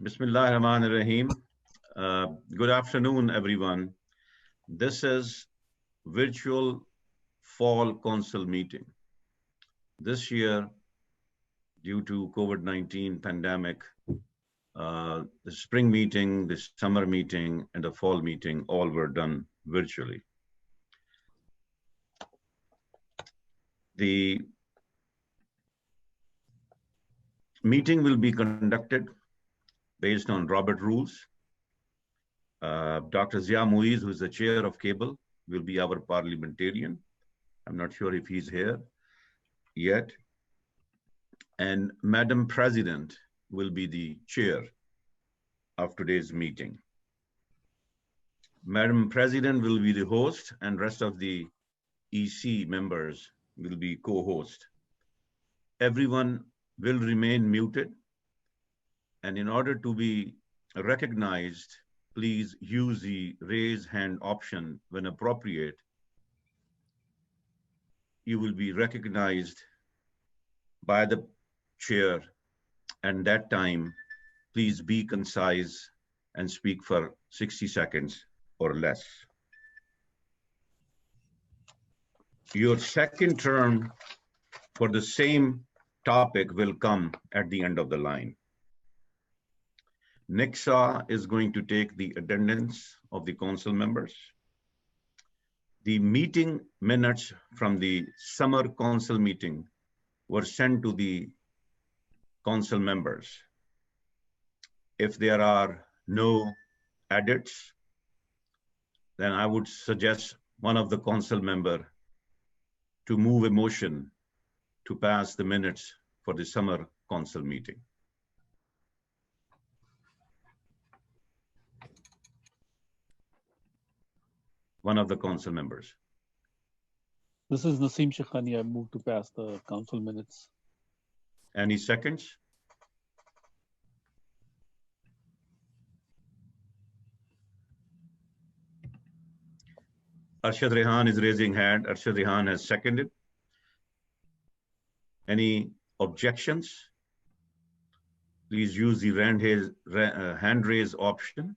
Bismillah ar-Rahman ar-Rahim. Good afternoon, everyone. This is virtual fall council meeting. This year, due to COVID-19 pandemic, the spring meeting, the summer meeting, and the fall meeting all were done virtually. The meeting will be conducted based on Robert rules. Dr. Zia Muiz, who is the chair of Cable, will be our parliamentarian. I'm not sure if he's here yet. And Madam President will be the chair of today's meeting. Madam President will be the host, and rest of the EC members will be co-host. Everyone will remain muted, and in order to be recognized, please use the raise hand option when appropriate. You will be recognized by the chair, and that time, please be concise and speak for 60 seconds or less. Your second turn for the same topic will come at the end of the line. Nixa is going to take the attendance of the council members. The meeting minutes from the summer council meeting were sent to the council members. If there are no edits, then I would suggest one of the council member to move a motion to pass the minutes for the summer council meeting. One of the council members. This is Naseem Shekhani. I move to pass the council minutes. Any seconds? Arshad Rehan is raising hand. Arshad Rehan has seconded. Any objections? Please use the hand raise option.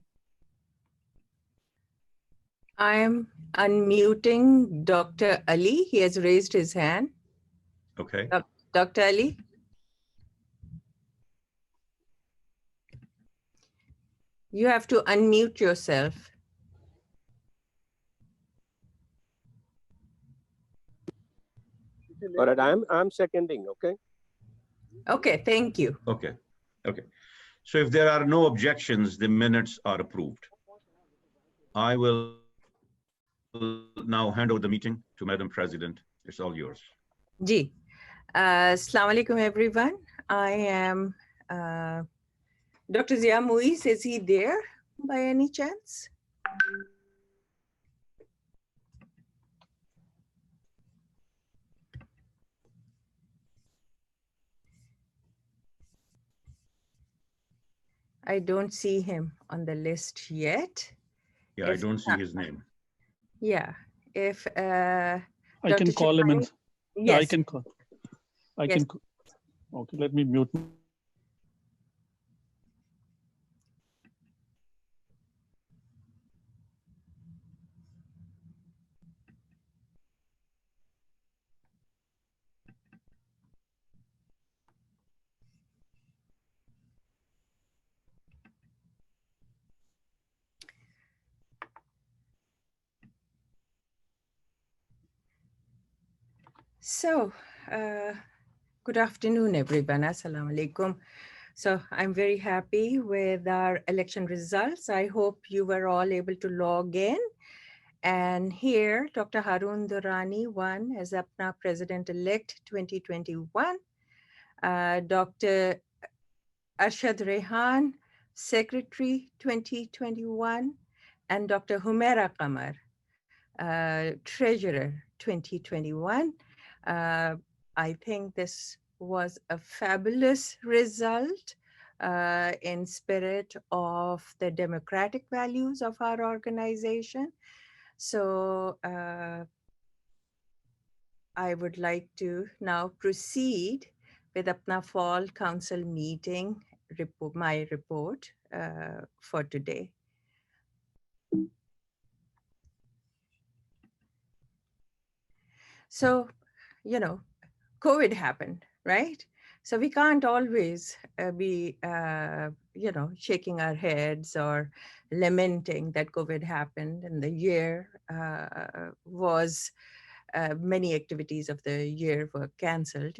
I am unmuting Dr. Ali. He has raised his hand. Okay. Dr. Ali. You have to unmute yourself. All right, I'm seconding, okay? Okay, thank you. Okay, okay. So if there are no objections, the minutes are approved. I will now hand over the meeting to Madam President. It's all yours. Ji. Assalamu alaikum, everyone. I am Dr. Zia Muiz. Is he there by any chance? I don't see him on the list yet. Yeah, I don't see his name. Yeah, if I can call him in. Yes. I can call. I Yes. can. Okay, let me mute. So, good afternoon, everyone. Assalamu alaikum. So I'm very happy with our election results. I hope you were all able to log in. And here, Dr. Harun Durrani won as APPNA President-elect 2021. Dr. Arshad Rehan, Secretary 2021. And Dr. Humaira Qamar, Treasurer 2021. I think this was a fabulous result in spirit of the democratic values of our organization. So I would like to now proceed with APPNA Fall Council meeting my report for today. So, COVID happened, right? So we can't always be, shaking our heads or lamenting that COVID happened and the year was, many activities of the year were canceled.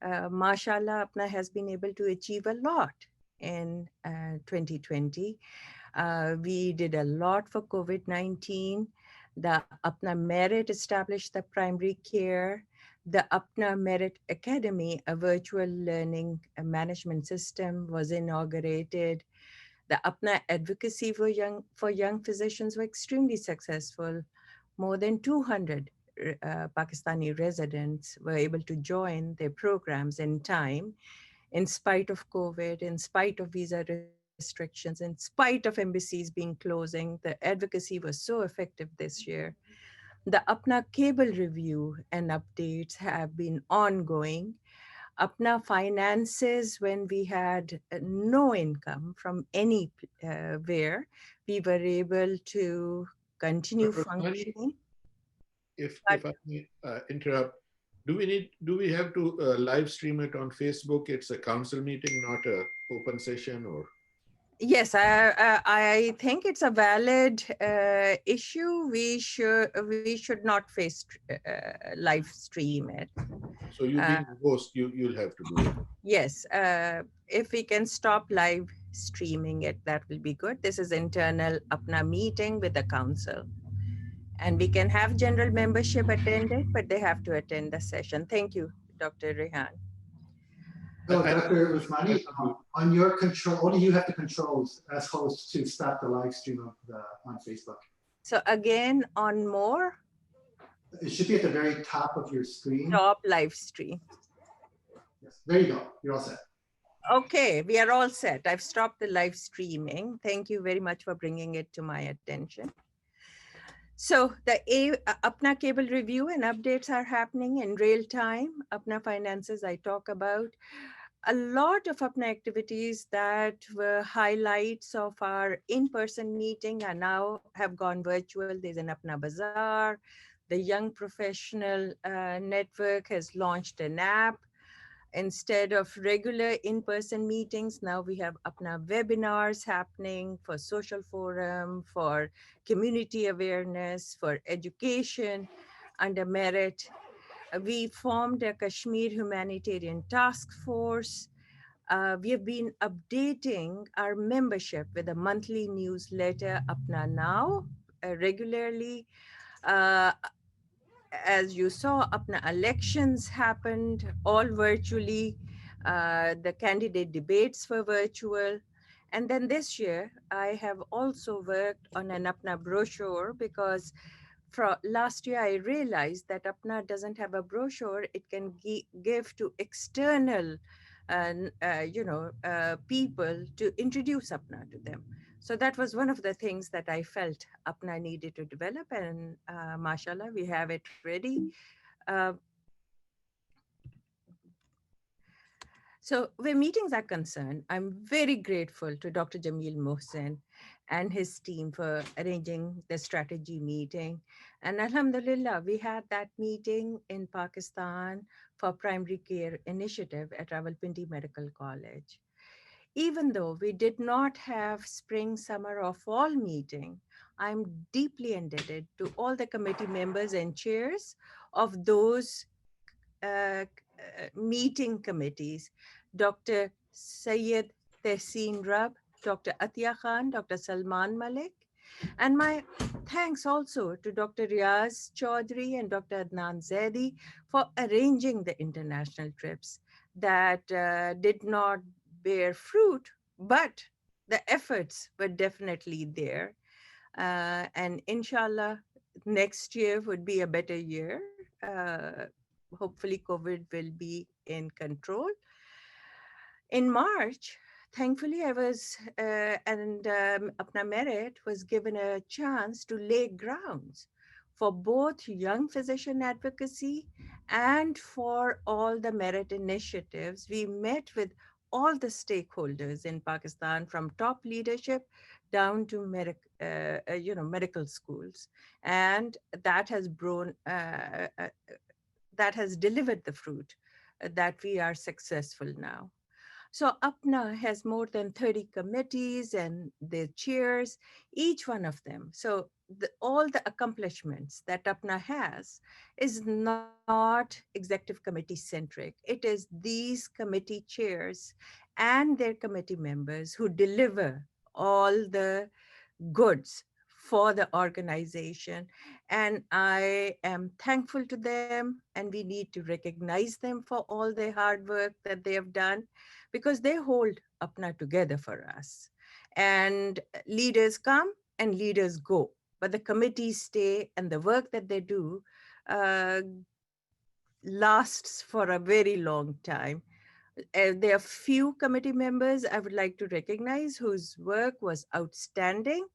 Mashallah, APPNA has been able to achieve a lot in 2020. We did a lot for COVID-19. The APPNA Merit established the primary care. The APPNA Merit Academy, a virtual learning management system, was inaugurated. The APPNA advocacy for young physicians were extremely successful. More than 200 Pakistani residents were able to join their programs in time, in spite of COVID, in spite of visa restrictions, in spite of embassies being closing. The advocacy was so effective this year. The APPNA cable review and updates have been ongoing. APPNA finances, when we had no income from anywhere, we were able to continue functioning. If I may interrupt, do we have to live stream it on Facebook? It's a council meeting, not a open session, or? Yes, I think it's a valid issue. We should not live stream it. So you being the host, you'll have to do it. Yes, if we can stop live streaming it, that will be good. This is internal APPNA meeting with the council. And we can have general membership attend it, but they have to attend the session. Thank you, Dr. Rehan. No, Dr. Usmani, on your control, only you have the controls as host to stop the live stream on Facebook. So again, on more? It should be at the very top of your screen. Top live stream. Yes, there you go. You're all set. Okay, we are all set. I've stopped the live streaming. Thank you very much for bringing it to my attention. So the APPNA cable review and updates are happening in real time. APPNA finances I talk about. A lot of APPNA activities that were highlights of our in-person meeting are now have gone virtual. There's an APPNA Bazaar. The Young Professional Network has launched an app. Instead of regular in-person meetings, now we have APPNA webinars happening for social forum, for community awareness, for education under merit. We formed a Kashmir Humanitarian Task Force. We have been updating our membership with a monthly newsletter, APPNA Now, regularly. As you saw, APPNA elections happened all virtually. The candidate debates were virtual. And then this year, I have also worked on an APPNA brochure because last year I realized that APPNA doesn't have a brochure it can give to external people to introduce APPNA to them. So that was one of the things that I felt APPNA needed to develop, and mashallah, we have it ready. So where meetings are concerned, I'm very grateful to Dr. Jameel Mohsen and his team for arranging the strategy meeting. And alhamdulillah, we had that meeting in Pakistan for primary care initiative at Rawalpindi Medical College. Even though we did not have spring, summer, or fall meeting, I'm deeply indebted to all the committee members and chairs of those meeting committees, Dr. Syed Tehseen Rab, Dr. Atiya Khan, Dr. Salman Malik, and my thanks also to Dr. Riaz Chaudhry and Dr. Adnan Zaidi for arranging the international trips that did not bear fruit, but the efforts were definitely there. And inshallah, next year would be a better year. Hopefully COVID will be in control. In March, thankfully I was, APPNA Merit was given a chance to lay grounds for both young physician advocacy and for all the merit initiatives. We met with all the stakeholders in Pakistan, from top leadership down to medical schools. And that has that has delivered the fruit that we are successful now. So APPNA has more than 30 committees and their chairs, each one of them. So all the accomplishments that APPNA has is not executive committee centric. It is these committee chairs and their committee members who deliver all the goods for the organization. And I am thankful to them, and we need to recognize them for all their hard work that they have done, because they hold APPNA together for us. And leaders come and leaders go, but the committees stay, and the work that they do lasts for a very long time. There are few committee members I would like to recognize whose work was outstanding,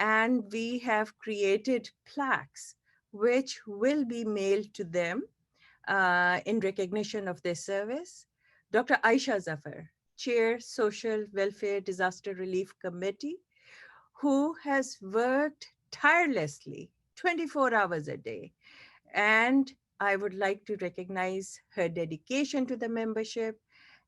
and we have created plaques which will be mailed to them in recognition of their service. Dr. Aisha Zafar, Chair, Social Welfare Disaster Relief Committee, who has worked tirelessly 24 hours a day. And I would like to recognize her dedication to the membership,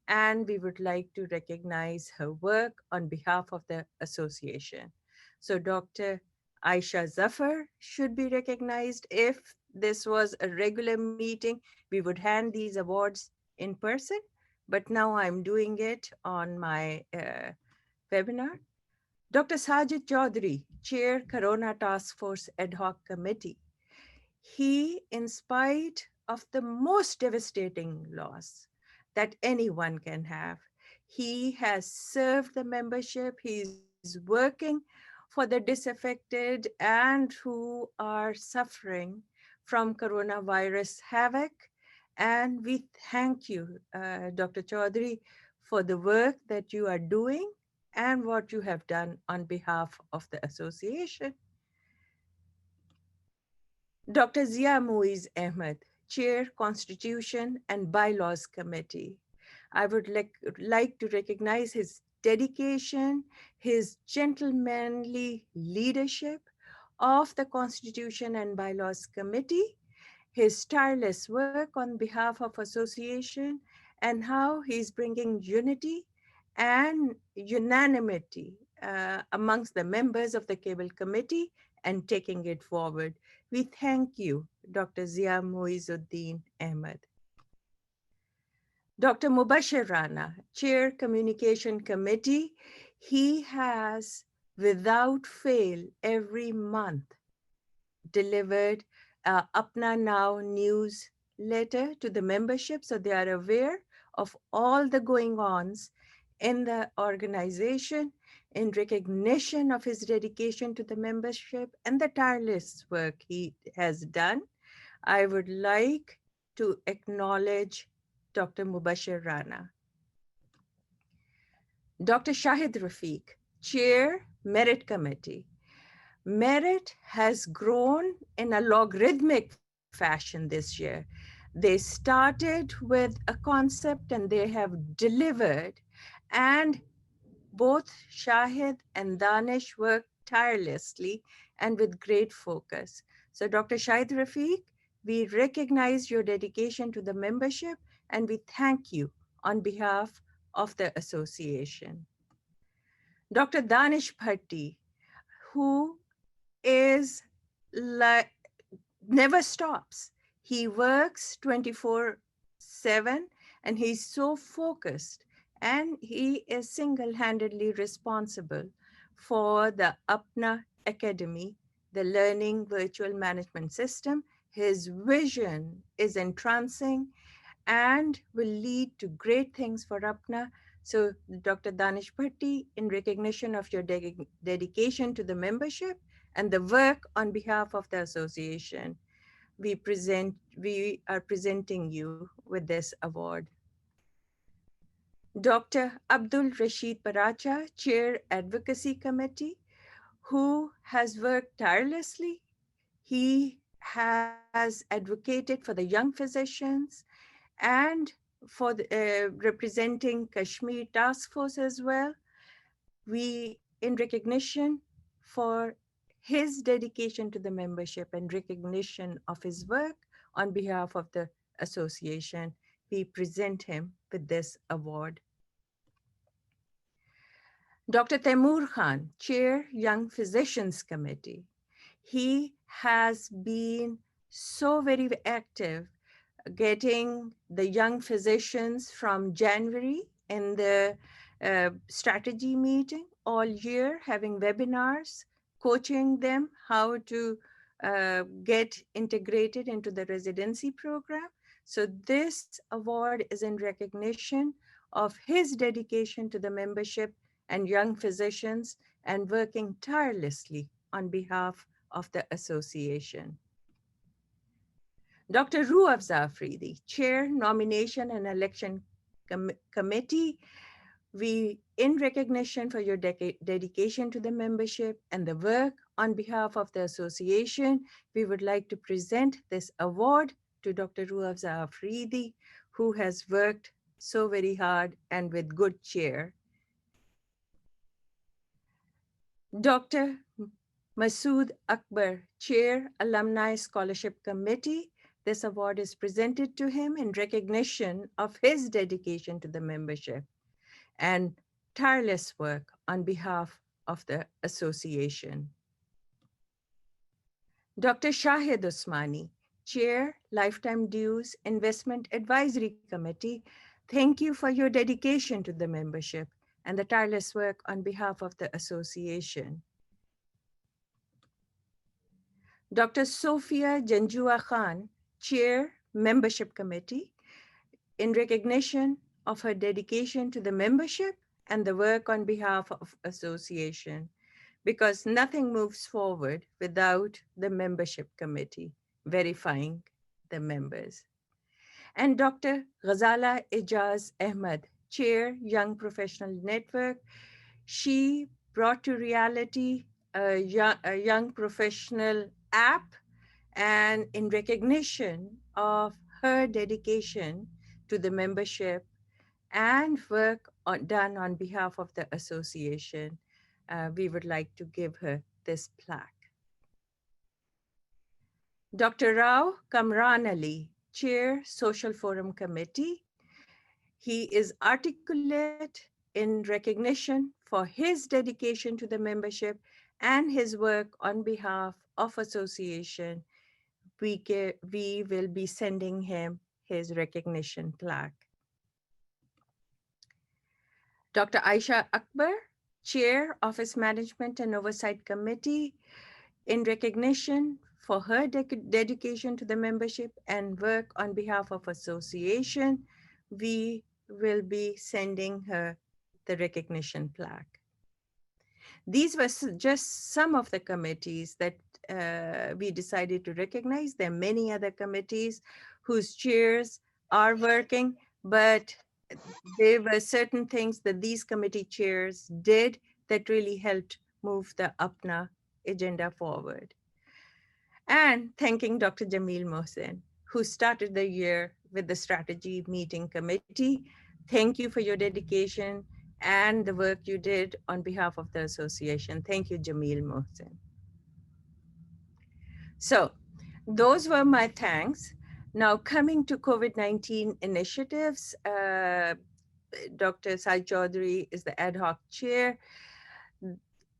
and we would like to recognize her work on behalf of the association. So Dr. Aisha Zafar should be recognized. If this was a regular meeting, we would hand these awards in person, but now I'm doing it on my webinar. Dr. Sajid Chaudhary, Chair, Corona Task Force Ad Hoc Committee. He, in spite of the most devastating loss that anyone can have, he has served the membership. He's working for the disaffected and who are suffering from coronavirus havoc. And we thank you, Dr. Chaudhary, for the work that you are doing and what you have done on behalf of the association. Dr. Zia Muiz Ahmed, Chair, Constitution and Bylaws Committee. I would like to recognize his dedication, his gentlemanly leadership of the Constitution and Bylaws Committee, his tireless work on behalf of association, and how he's bringing unity and unanimity amongst the members of the Cable Committee and taking it forward. We thank you, Dr. Zia Muizuddin Ahmed. Dr. Mubashir Rana, Chair, Communication Committee. He has, without fail, every month delivered APPNA Now newsletter to the membership, so they are aware of all the going-ons in the organization in recognition of his dedication to the membership and the tireless work he has done. I would like to acknowledge Dr. Mubashir Rana. Dr. Shahid Rafiq, Chair, Merit Committee. Merit has grown in a logarithmic fashion this year. They started with a concept and they have delivered, and both Shahid and Danish worked tirelessly and with great focus. So Dr. Shahid Rafiq, we recognize your dedication to the membership and we thank you on behalf of the association. Dr. Danish Bhatti, who is never stops. He works 24/7 and he's so focused, and he is single-handedly responsible for the APPNA Academy, the learning virtual management system. His vision is entrancing and will lead to great things for APPNA. So Dr. Danish Bhatti, in recognition of your dedication to the membership and the work on behalf of the association, we are presenting you with this award. Dr. Abdul Rashid Paracha, Chair, Advocacy Committee, who has worked tirelessly. He has advocated for the young physicians and for representing Kashmir Task Force as well. We, in recognition for his dedication to the membership and recognition of his work on behalf of the association, we present him with this award. Dr. Taimur Khan, Chair, Young Physicians Committee. He has been so very active getting the young physicians from January in the strategy meeting all year, having webinars, coaching them how to get integrated into the residency program. So this award is in recognition of his dedication to the membership and young physicians and working tirelessly on behalf of the association. Dr. Ruafza Afridi, Chair, Nomination and Election Committee, we, in recognition for your dedication to the membership and the work on behalf of the association, we would like to present this award to Dr. Ruafza Afridi, who has worked so very hard and with good cheer. Dr. Masood Akbar, Chair, Alumni Scholarship Committee. This award is presented to him in recognition of his dedication to the membership and tireless work on behalf of the association. Dr. Shahid Usmani, Chair, Lifetime Dues Investment Advisory Committee. Thank you for your dedication to the membership and the tireless work on behalf of the association. Dr. Sophia Janjua Khan, Chair, Membership Committee, in recognition of her dedication to the membership and the work on behalf of association, because nothing moves forward without the membership committee verifying the members. And Dr. Ghazala Ijaz Ahmed, Chair, Young Professional Network. She brought to reality a young professional app, and in recognition of her dedication to the membership and work done on behalf of the association, we would like to give her this plaque. Dr. Rao Kamran Ali, Chair, Social Forum Committee. He is articulate in recognition for his dedication to the membership and his work on behalf of association. We will be sending him his recognition plaque. Dr. Aisha Akbar, Chair, Office Management and Oversight Committee, in recognition for her dedication to the membership and work on behalf of association, we will be sending her the recognition plaque. These were just some of the committees that we decided to recognize. There are many other committees whose chairs are working, but there were certain things that these committee chairs did that really helped move the APPNA agenda forward. And thanking Dr. Jamil Mohsen, who started the year with the strategy meeting committee. Thank you for your dedication and the work you did on behalf of the association. Thank you, Jamil Mohsen. So those were my thanks. Now coming to COVID-19 initiatives, Dr. Sai Chaudhary is the ad hoc chair,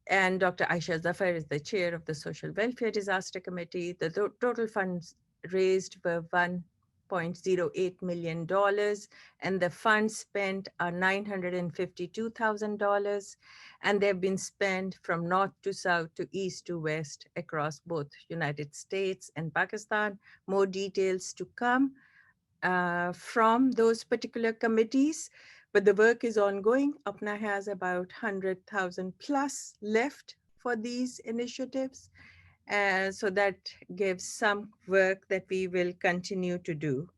and Dr. Aisha Zafar is the chair of the Social Welfare Disaster Committee. The total funds raised were $1.08 million, and the funds spent are $952,000, and they've been spent from north to south to east to west across both United States and Pakistan. More details to come from those particular committees, but the work is ongoing. APPNA has about 100,000 plus left for these initiatives. So that gives some work that we will continue to do.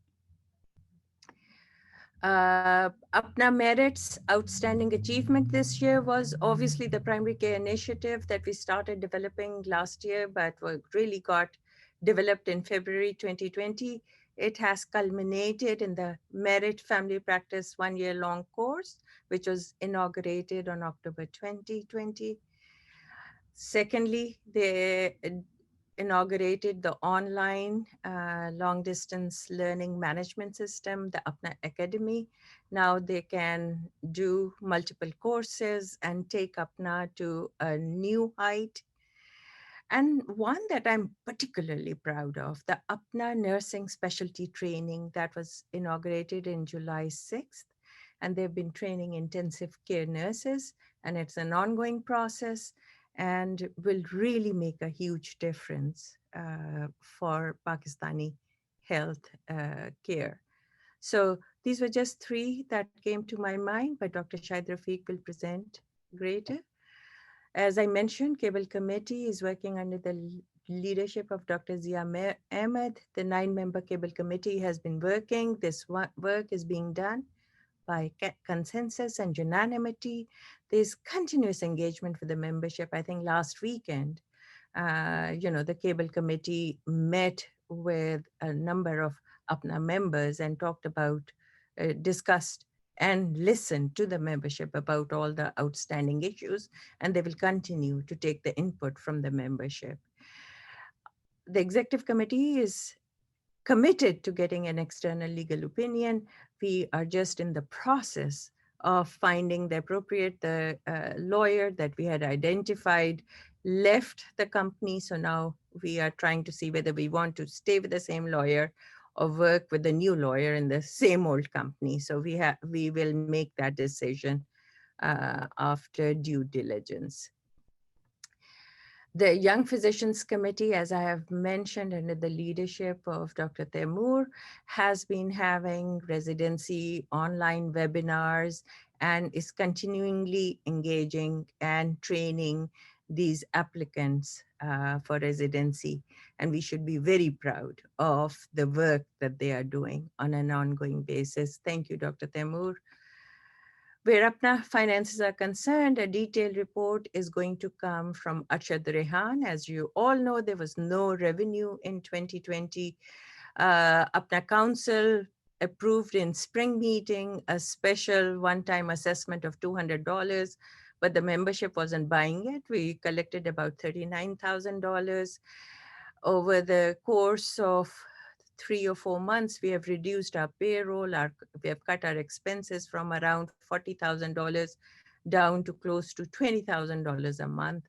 APPNA Merit's outstanding achievement this year was obviously the primary care initiative that we started developing last year, but really got developed in February 2020. It has culminated in the Merit Family Practice 1-year-long course, which was inaugurated on October 2020. Secondly, they inaugurated the online long-distance learning management system, the APPNA Academy. Now they can do multiple courses and take APPNA to a new height. And one that I'm particularly proud of, the APPNA Nursing Specialty Training that was inaugurated in July 6th. And they've been training intensive care nurses, and it's an ongoing process and will really make a huge difference for Pakistani health care. So these were just three that came to my mind, but Dr. Shahid Rafiq will present greater. As I mentioned, Cable Committee is working under the leadership of Dr. Zia Ahmed. The 9-member Cable Committee has been working. This work is being done by consensus and unanimity. There's continuous engagement with the membership. I think last weekend, the Cable Committee met with a number of APPNA members and talked about, discussed and listened to the membership about all the outstanding issues, and they will continue to take the input from the membership. The Executive Committee is committed to getting an external legal opinion. We are just in the process of finding the appropriate lawyer that we had identified left the company. So now we are trying to see whether we want to stay with the same lawyer or work with a new lawyer in the same old company. So we will make that decision after due diligence. The Young Physicians Committee, as I have mentioned, under the leadership of Dr. Taimur, has been having residency online webinars and is continually engaging and training these applicants for residency. And we should be very proud of the work that they are doing on an ongoing basis. Thank you, Dr. Taimur. Where APPNA finances are concerned, a detailed report is going to come from Arshad Rehan. As you all know, there was no revenue in 2020. APPNA Council approved in spring meeting a special one-time assessment of $200, but the membership wasn't buying it. We collected about $39,000. Over the course of 3 or 4 months, we have reduced our payroll, we have cut our expenses from around $40,000 down to close to $20,000 a month.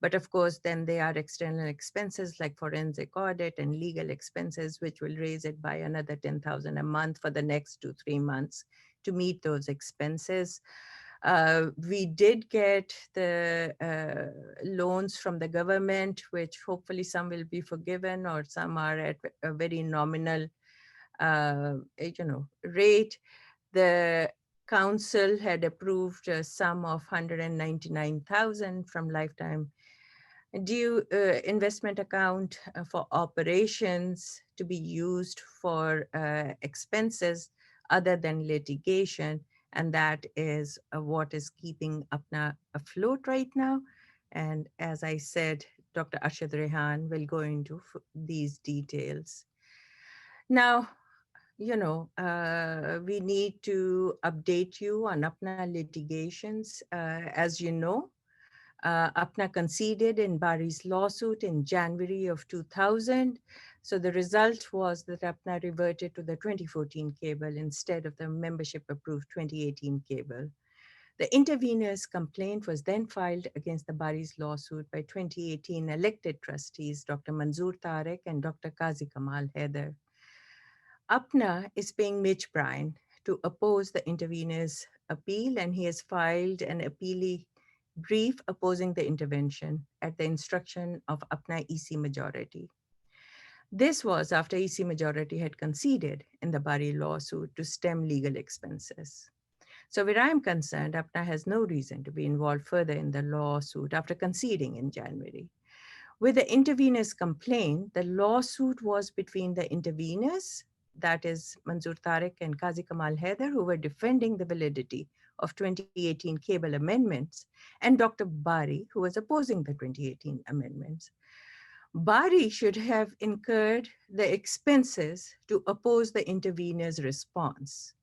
But of course, then there are external expenses like forensic audit and legal expenses, which will raise it by another $10,000 a month for the next 2-3 months to meet those expenses. We did get the loans from the government, which hopefully some will be forgiven or some are at a very nominal rate. The council had approved a sum of $199,000 from lifetime due investment account for operations to be used for expenses other than litigation. And that is what is keeping APPNA afloat right now. And as I said, Dr. Arshad Rehan will go into these details. Now, we need to update you on APPNA litigations. As you know, APPNA conceded in Bari's lawsuit in January of 2000. So the result was that APPNA reverted to the 2014 cable instead of the membership-approved 2018 cable. The intervener's complaint was then filed against the Bari's lawsuit by 2018 elected trustees, Dr. Manzoor Tariq and Dr. Qazi Kamal Haider. APPNA is paying Mitch Bryan to oppose the intervener's appeal, and he has filed an appealee brief opposing the intervention at the instruction of APPNA EC majority. This was after EC majority had conceded in the Bari lawsuit to stem legal expenses. So where I'm concerned, APPNA has no reason to be involved further in the lawsuit after conceding in January. With the intervener's complaint, the lawsuit was between the interveners, that is Manzoor Tariq and Qazi Kamal Haider, who were defending the validity of 2018 cable amendments, and Dr. Bari, who was opposing the 2018 amendments. Bari should have incurred the expenses to oppose the intervener's response.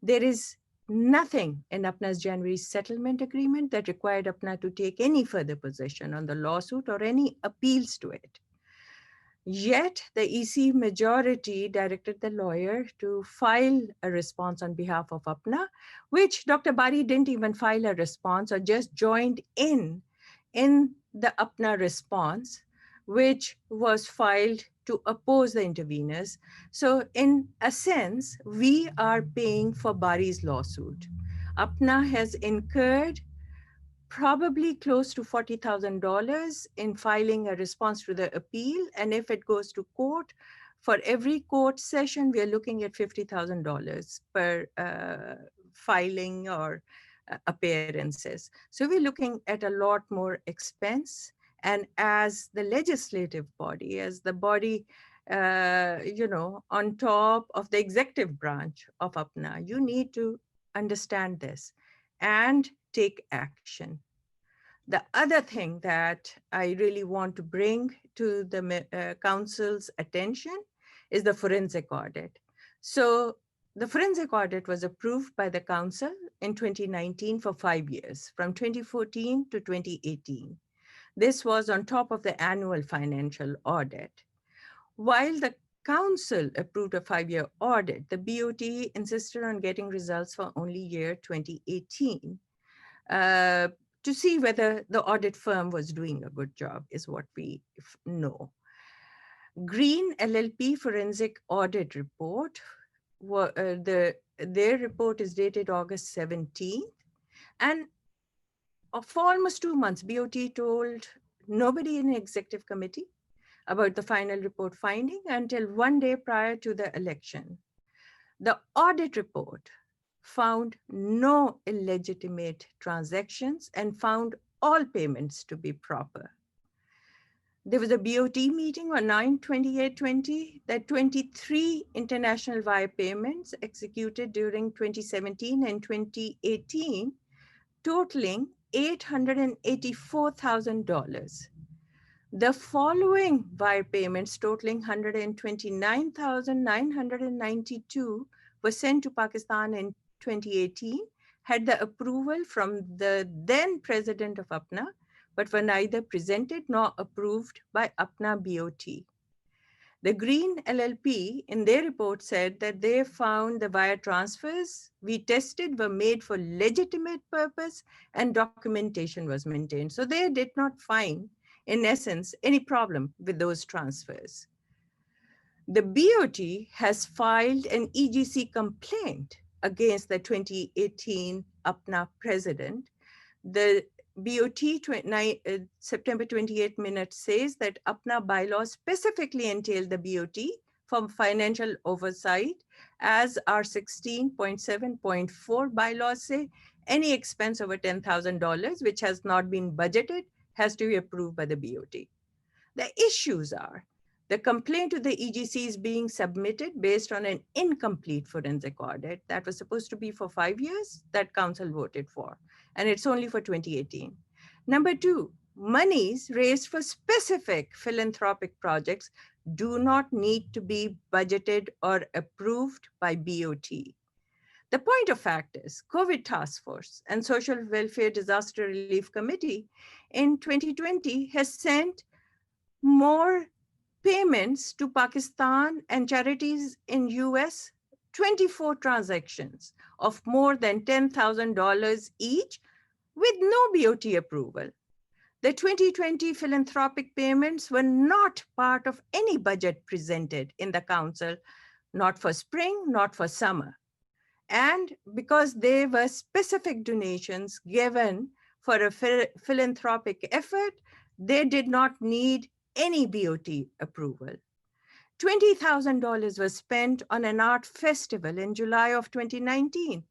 There is nothing in APPNA's January settlement agreement that required APPNA to take any further position on the lawsuit or any appeals to it. Yet the EC majority directed the lawyer to file a response on behalf of APPNA, which Dr. Bari didn't even file a response or just joined in the APPNA response, which was filed to oppose the interveners. So in a sense, we are paying for Bari's lawsuit. APPNA has incurred probably close to $40,000 in filing a response to the appeal. And if it goes to court, for every court session, we are looking at $50,000 per filing or appearances. So we're looking at a lot more expense. And as the legislative body, as the body, on top of the executive branch of APPNA, you need to understand this and take action. The other thing that I really want to bring to the council's attention is the forensic audit. So the forensic audit was approved by the council in 2019 for 5 years, from 2014 to 2018. This was on top of the annual financial audit. While the council approved a 5-year audit, the BOT insisted on getting results for only year 2018 to see whether the audit firm was doing a good job, is what we know. Green LLP forensic audit report, their report is dated August 17th. And for almost 2 months, BOT told nobody in the executive committee about the final report finding until 1 day prior to the election. The audit report found no illegitimate transactions and found all payments to be proper. There was a BOT meeting on 9/28/20 that 23 international wire payments executed during 2017 and 2018, totaling $884,000. The following wire payments totaling $129,992 were sent to Pakistan in 2018, had the approval from the then president of APPNA, but were neither presented nor approved by APPNA BOT. The Green LLP in their report said that they found the wire transfers we tested were made for legitimate purpose and documentation was maintained. So they did not find, in essence, any problem with those transfers. The BOT has filed an EGC complaint against the 2018 APPNA president. The BOT September 28 minute says that APPNA bylaws specifically entail the BOT for financial oversight, as our 16.7.4 bylaws say, any expense over $10,000 which has not been budgeted has to be approved by the BOT. The issues are, the complaint to the EGC is being submitted based on an incomplete forensic audit that was supposed to be for 5 years that council voted for, and it's only for 2018. Number two, monies raised for specific philanthropic projects do not need to be budgeted or approved by BOT. The point of fact is, COVID Task Force and Social Welfare Disaster Relief Committee in 2020 has sent more payments to Pakistan and charities in US, 24 transactions of more than $10,000 each with no BOT approval. The 2020 philanthropic payments were not part of any budget presented in the council, not for spring, not for summer. And because they were specific donations given for a philanthropic effort, they did not need any BOT approval. $20,000 was spent on an art festival in July of 2019.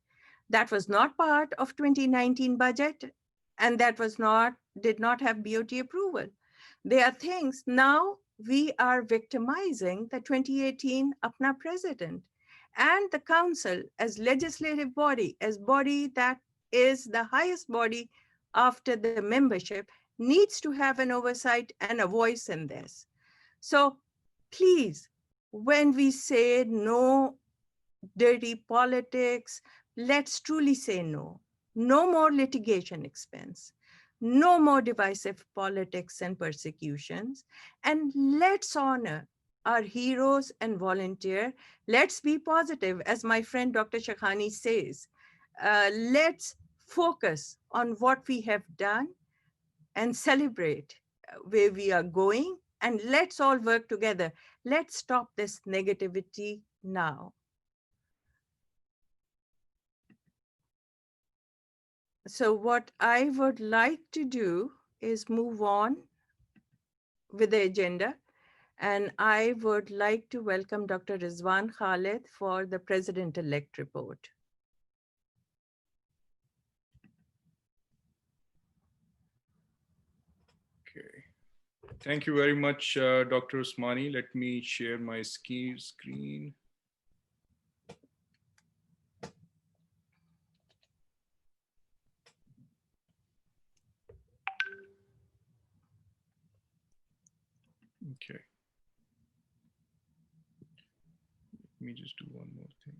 That was not part of 2019 budget, and that did not have BOT approval. There are things, now we are victimizing the 2018 APPNA president and the council as legislative body, as body that is the highest body after the membership, needs to have an oversight and a voice in this. So please, when we say no dirty politics, let's truly say no. No more litigation expense. No more divisive politics and persecutions. And let's honor our heroes and volunteer. Let's be positive, as my friend Dr. Shakhani says. Let's focus on what we have done and celebrate where we are going. And let's all work together. Let's stop this negativity now. So what I would like to do is move on with the agenda. And I would like to welcome Dr. Rizwan Khalid for the President-elect report. Okay. Thank you very much, Dr. Usmani. Let me share my screen. Okay. Let me just do one more thing.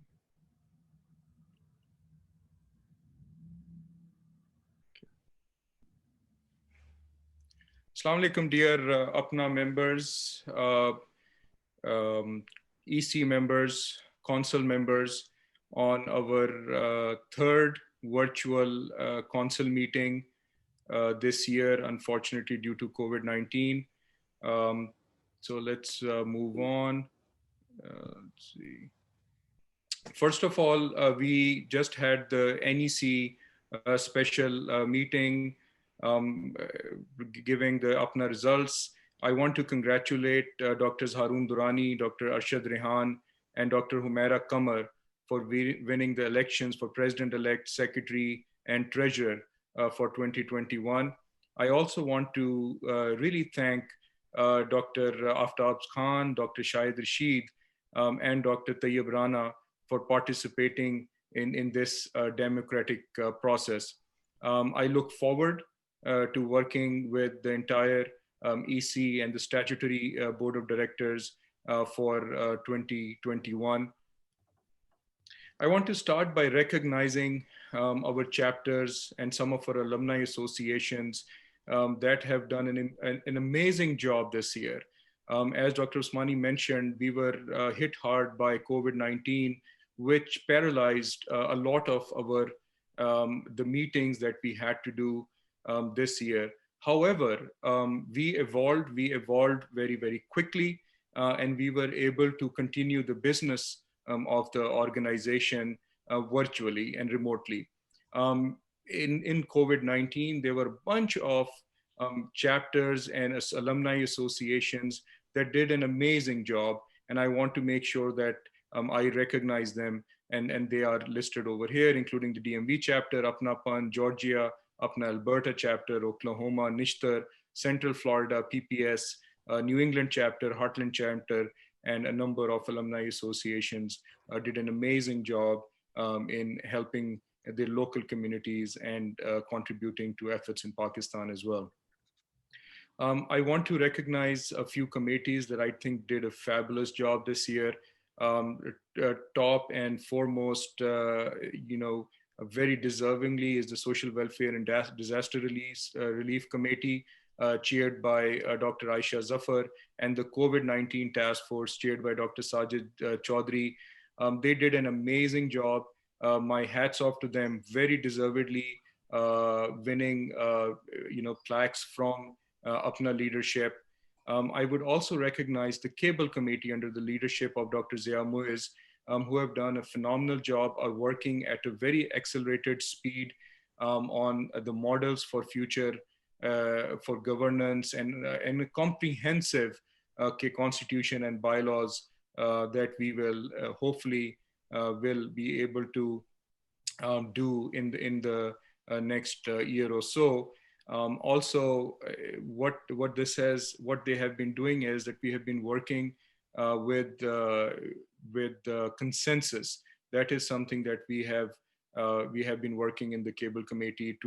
Okay. Assalamu alaikum, dear APPNA members, EC members, council members, on our third virtual council meeting this year, unfortunately due to COVID-19. So let's move on. Let's see. First of all, we just had the NEC special meeting giving the APPNA results. I want to congratulate Drs. Haroon Durrani, Dr. Arshad Rehan, and Dr. Humaira Qamar for winning the elections for President-elect, Secretary, and Treasurer for 2021. I also want to really thank Dr. Aftab Khan, Dr. Shahid Rashid, and Dr. Tayyib Rana for participating in this democratic process. I look forward to working with the entire EC and the statutory board of directors for 2021. I want to start by recognizing our chapters and some of our alumni associations that have done an amazing job this year. As Dr. Usmani mentioned, we were hit hard by COVID-19, which paralyzed a lot of our the meetings that we had to do this year. However, we evolved very, very quickly, and we were able to continue the business of the organization virtually and remotely. In COVID-19, there were a bunch of chapters and alumni associations that did an amazing job, and I want to make sure that I recognize them, and they are listed over here, including the DMV chapter, APPNA, Georgia, APPNA Alberta chapter, Oklahoma, Nishtar, Central Florida, PPS, New England chapter, Heartland chapter, and a number of alumni associations did an amazing job in helping their local communities and contributing to efforts in Pakistan as well. I want to recognize a few committees that I think did a fabulous job this year. Top and foremost, very deservingly is the Social Welfare and Disaster Relief Committee, chaired by Dr. Aisha Zafar, and the COVID-19 Task Force, chaired by Dr. Sajid Chaudhry. They did an amazing job. My hats off to them, very deservedly winning, plaques from APPNA leadership. I would also recognize the Cable Committee under the leadership of Dr. Zia Muiz, who have done a phenomenal job, are working at a very accelerated speed on the models for future for governance and a comprehensive constitution and bylaws that we will hopefully will be able to do in the next year or so. Also, what they have been doing is that we have been working with consensus. That is something that we have been working in the Cable Committee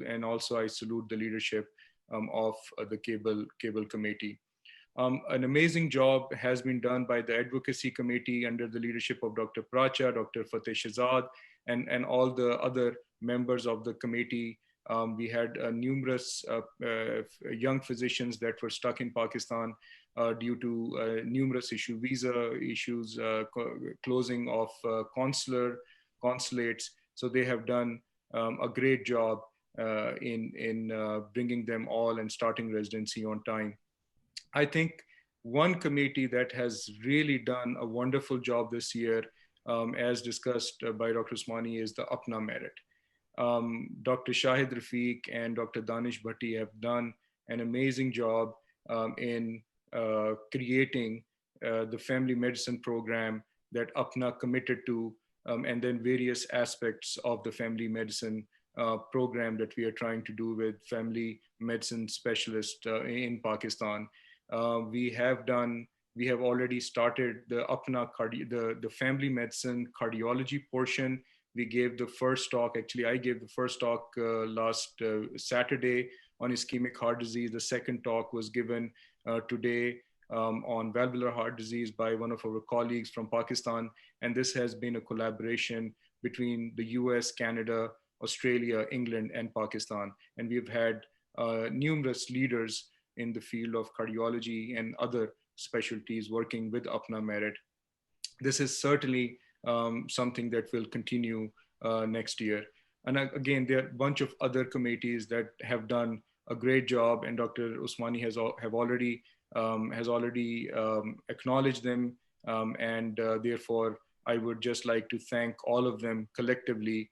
and also I salute the leadership of the Cable Committee. An amazing job has been done by the advocacy committee under the leadership of Dr. Pracha, Dr. Fateh Shahzad, and all the other members of the committee. We had numerous young physicians that were stuck in Pakistan due to numerous visa issues, closing of consulates. So they have done a great job in bringing them all and starting residency on time. I think one committee that has really done a wonderful job this year, as discussed by Dr. Usmani, is the APPNA merit. Dr. Shahid Rafiq and Dr. Danish Bhatti have done an amazing job in creating the family medicine program that APPNA committed to, and then various aspects of the family medicine program that we are trying to do with family medicine specialists in Pakistan. We have already started the APPNA the family medicine cardiology portion. We gave the first talk, actually I gave the first talk last Saturday on ischemic heart disease. The second talk was given today on valvular heart disease by one of our colleagues from Pakistan. And this has been a collaboration between the US, Canada, Australia, England, and Pakistan. And we've had numerous leaders in the field of cardiology and other specialties working with APPNA merit. This is certainly something that will continue next year. And again, there are a bunch of other committees that have done a great job, and Dr. Usmani has already acknowledged them, and therefore I would just like to thank all of them collectively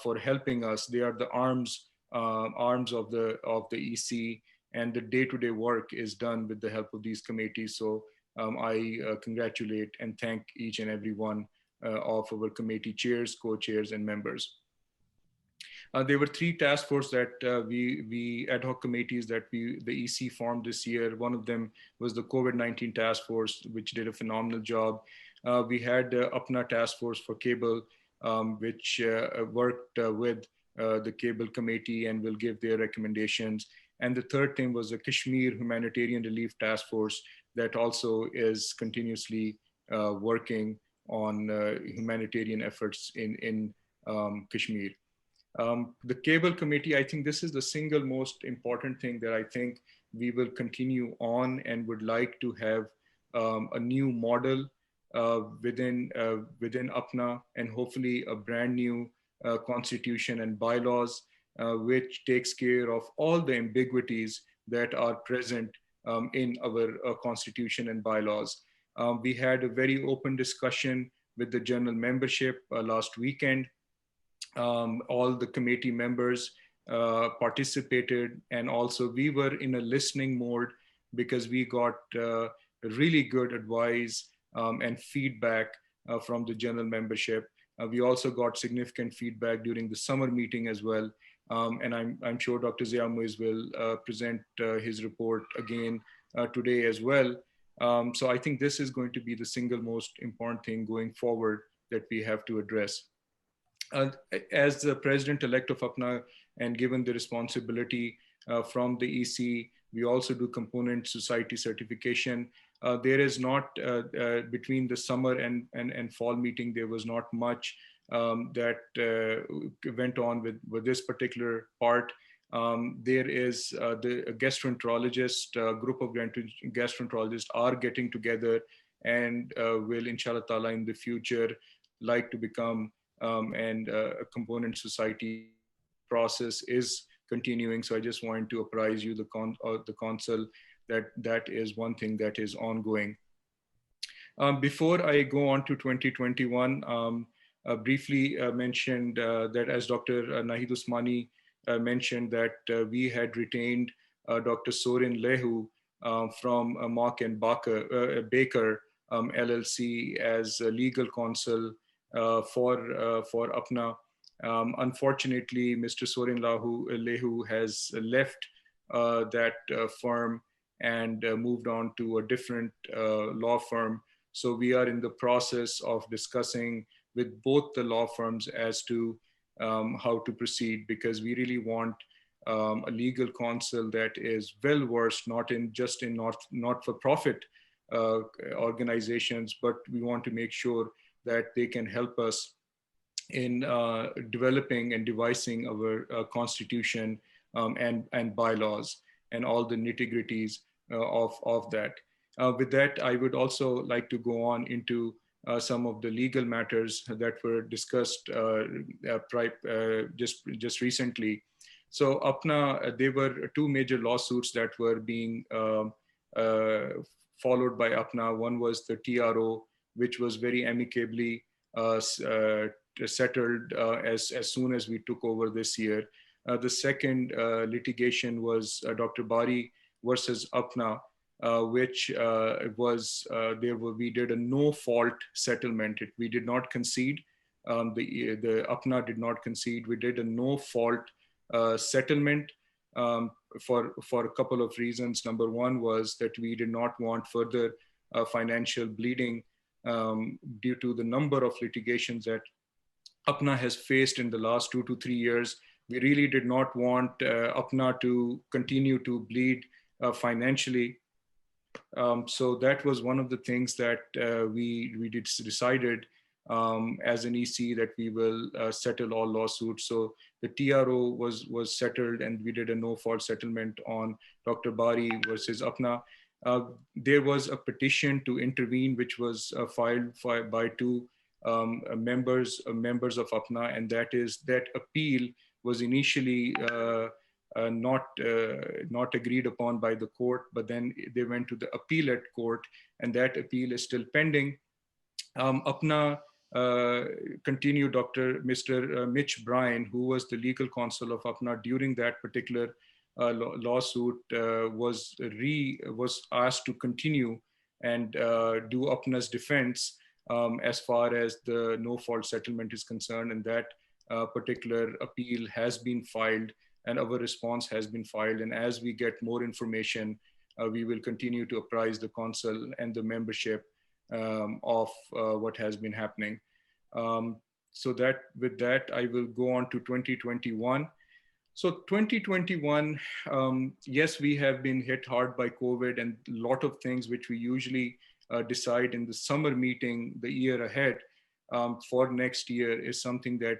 for helping us. They are the arms of the EC, and the day-to-day work is done with the help of these committees. So I congratulate and thank each and every one of our committee chairs, co-chairs, and members. There were 3 task forces that we ad hoc committees that the EC formed this year. One of them was the COVID-19 task force, which did a phenomenal job. We had the APPNA task force for cable, which worked with the cable committee and will give their recommendations. And the third thing was the Kashmir Humanitarian Relief Task Force that also is continuously working on humanitarian efforts in Kashmir. The cable committee, I think this is the single most important thing that I think we will continue on and would like to have a new model within APPNA, and hopefully a brand new constitution and bylaws which takes care of all the ambiguities that are present in our constitution and bylaws. We had a very open discussion with the general membership last weekend. All the committee members participated, and also we were in a listening mode because we got really good advice and feedback from the general membership. We also got significant feedback during the summer meeting as well. And I'm sure Dr. Zia Muiz will present his report again today as well. So I think this is going to be the single most important thing going forward that we have to address. As the president-elect of APPNA, and given the responsibility from the EC, we also do component society certification. There is not, between the summer and fall meeting, there was not much that went on with this particular part. There is the gastroenterologist, group of gastroenterologists are getting together and will, inshallah ta'ala, in the future, like to become a component society. Process is continuing. So I just wanted to apprise you, the council, that is one thing that is ongoing. Before I go on to 2021, briefly mentioned that, as Dr. Nahid Usmani mentioned, that we had retained Dr. Sorin Lehu from Mock and Baker LLC as legal counsel for APPNA. Unfortunately, Mr. Sorin Lehu has left that firm and moved on to a different law firm. So we are in the process of discussing with both the law firms as to how to proceed, because we really want a legal counsel that is well versed, not just in not-for-profit organizations, but we want to make sure that they can help us in developing and devising our constitution and bylaws and all the nitty-gritties of that. With that, I would also like to go on into some of the legal matters that were discussed just recently. So APPNA, there were two major lawsuits that were being followed by APPNA. One was the TRO, which was very amicably settled as soon as we took over this year. The second litigation was Dr. Bari versus APPNA, which we did a no-fault settlement. We did not concede. The APPNA did not concede. We did a no-fault settlement for a couple of reasons. Number one was that we did not want further financial bleeding due to the number of litigations that APPNA has faced in the last 2 to 3 years. We really did not want APPNA to continue to bleed financially. So that was one of the things that we decided as an EC that we will settle all lawsuits. So the TRO was settled, and we did a no-fault settlement on Dr. Bari versus APPNA. There was a petition to intervene, which was filed by two members of APPNA, and that appeal was initially not agreed upon by the court, but then they went to the appellate court, and that appeal is still pending. APPNA continued. Mr. Mitch Bryan, who was the legal counsel of APPNA during that particular lawsuit, was asked to continue and do APPNA's defense as far as the no-fault settlement is concerned, and that particular appeal has been filed, and our response has been filed. And as we get more information, we will continue to apprise the council and the membership of what has been happening. So that with that, I will go on to 2021. So 2021, yes, we have been hit hard by COVID, and a lot of things which we usually decide in the summer meeting the year ahead for next year is something that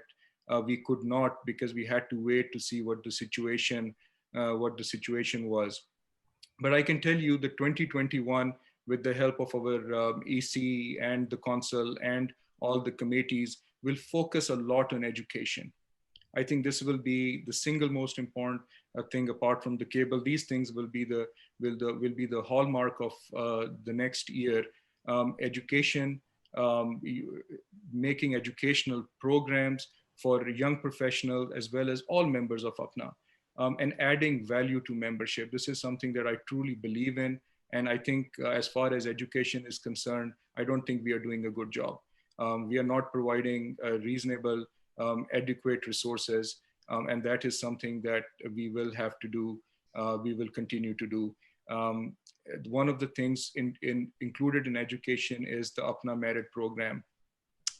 we could not, because we had to wait to see what the situation was. But I can tell you that 2021, with the help of our EC and the council and all the committees, will focus a lot on education. I think this will be the single most important thing apart from the cable. These things will be the hallmark of the next year. Education, making educational programs for young professionals as well as all members of APPNA, and adding value to membership. This is something that I truly believe in. And I think as far as education is concerned, I don't think we are doing a good job. We are not providing reasonable, adequate resources. And that is something that we will have to do, we will continue to do. One of the things included in education is the APPNA Merit program.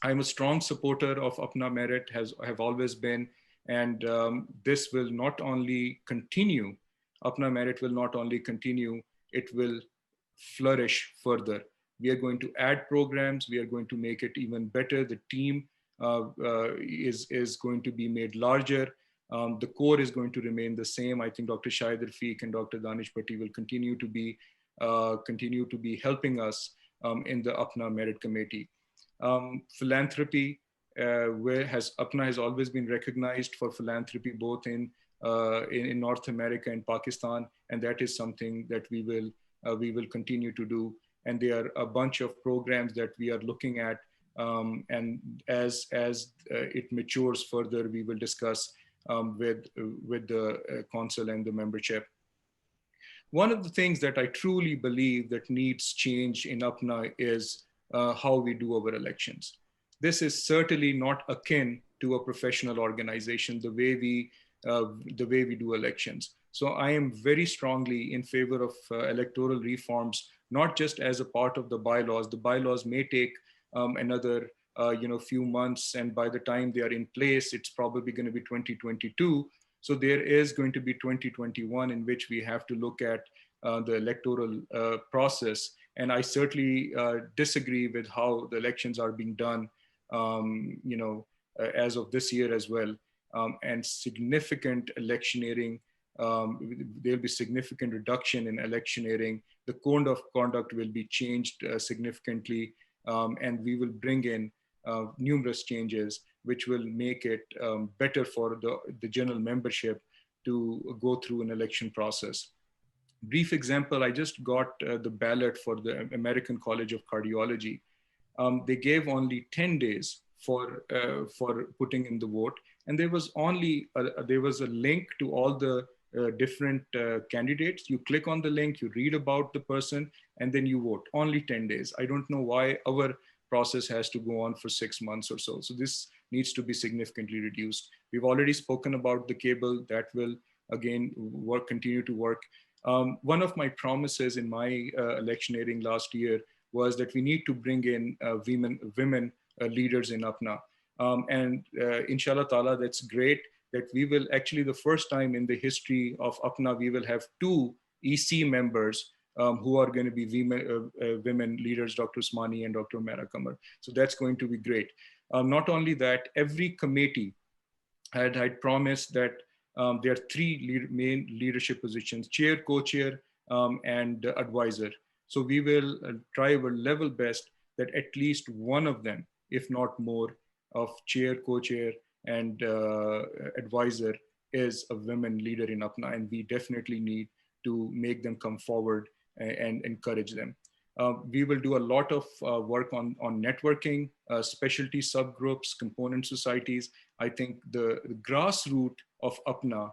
I'm a strong supporter of APPNA Merit, have always been, and this will not only continue, APPNA Merit will not only continue, it will flourish further. We are going to add programs, we are going to make it even better. The team is going to be made larger. The core is going to remain the same. I think Dr. Shahid Rafiq and Dr. Danish Bhatti will continue to be helping us in the APPNA Merit Committee. Philanthropy, APPNA has always been recognized for philanthropy both in North America and Pakistan, and that is something that we will continue to do. And there are a bunch of programs that we are looking at, and as it matures further, we will discuss with the council and the membership. One of the things that I truly believe that needs change in APPNA is how we do our elections. This is certainly not akin to a professional organization, the way we do elections. So I am very strongly in favor of electoral reforms, not just as a part of the bylaws. The bylaws may take another few months, and by the time they are in place, it's probably going to be 2022. So there is going to be 2021 in which we have to look at the electoral process. And I certainly disagree with how the elections are being done, as of this year as well. And significant electioneering, there'll be significant reduction in electioneering. The code of conduct will be changed significantly, and we will bring in numerous changes which will make it better for the general membership to go through an election process. Brief example, I just got the ballot for the American College of Cardiology. They gave only 10 days for putting in the vote, and there was only there was a link to all the different candidates. You click on the link, you read about the person, and then you vote. Only 10 days. I don't know why our process has to go on for 6 months or so. So this needs to be significantly reduced. We've already spoken about the cable. That will again continue to work. One of my promises in my electioneering last year was that we need to bring in women leaders in APPNA. Inshallah ta'ala, that's great that we will actually, the first time in the history of APPNA, we will have 2 EC members who are going to be women leaders, Dr. Usmani and Dr. Humaira Qamar. So that's going to be great. Not only that, every committee had promised that there are 3 main leadership positions: chair, co-chair, and advisor. So we will try our level best that at least one of them, if not more, of chair, co-chair, and advisor is a women leader in APPNA, and we definitely need to make them come forward and encourage them. We will do a lot of work on networking, specialty subgroups, component societies. I think the grassroots of APPNA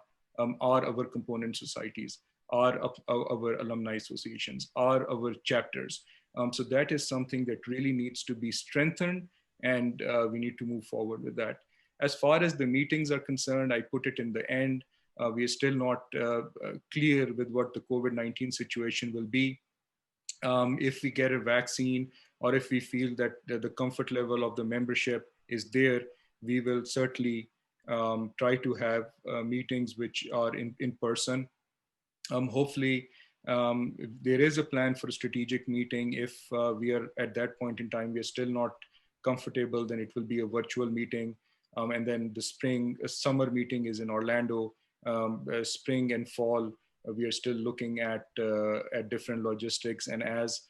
are our component societies, are our alumni associations, are our chapters. So that is something that really needs to be strengthened, and we need to move forward with that. As far as the meetings are concerned, I put it in the end. We are still not clear with what the COVID-19 situation will be. If we get a vaccine, or if we feel that the comfort level of the membership is there, we will certainly try to have meetings which are in person. Hopefully, there is a plan for a strategic meeting. If we are at that point in time, we are still not comfortable, then it will be a virtual meeting. And then the summer meeting is in Orlando. Spring and fall, we are still looking at different logistics. And as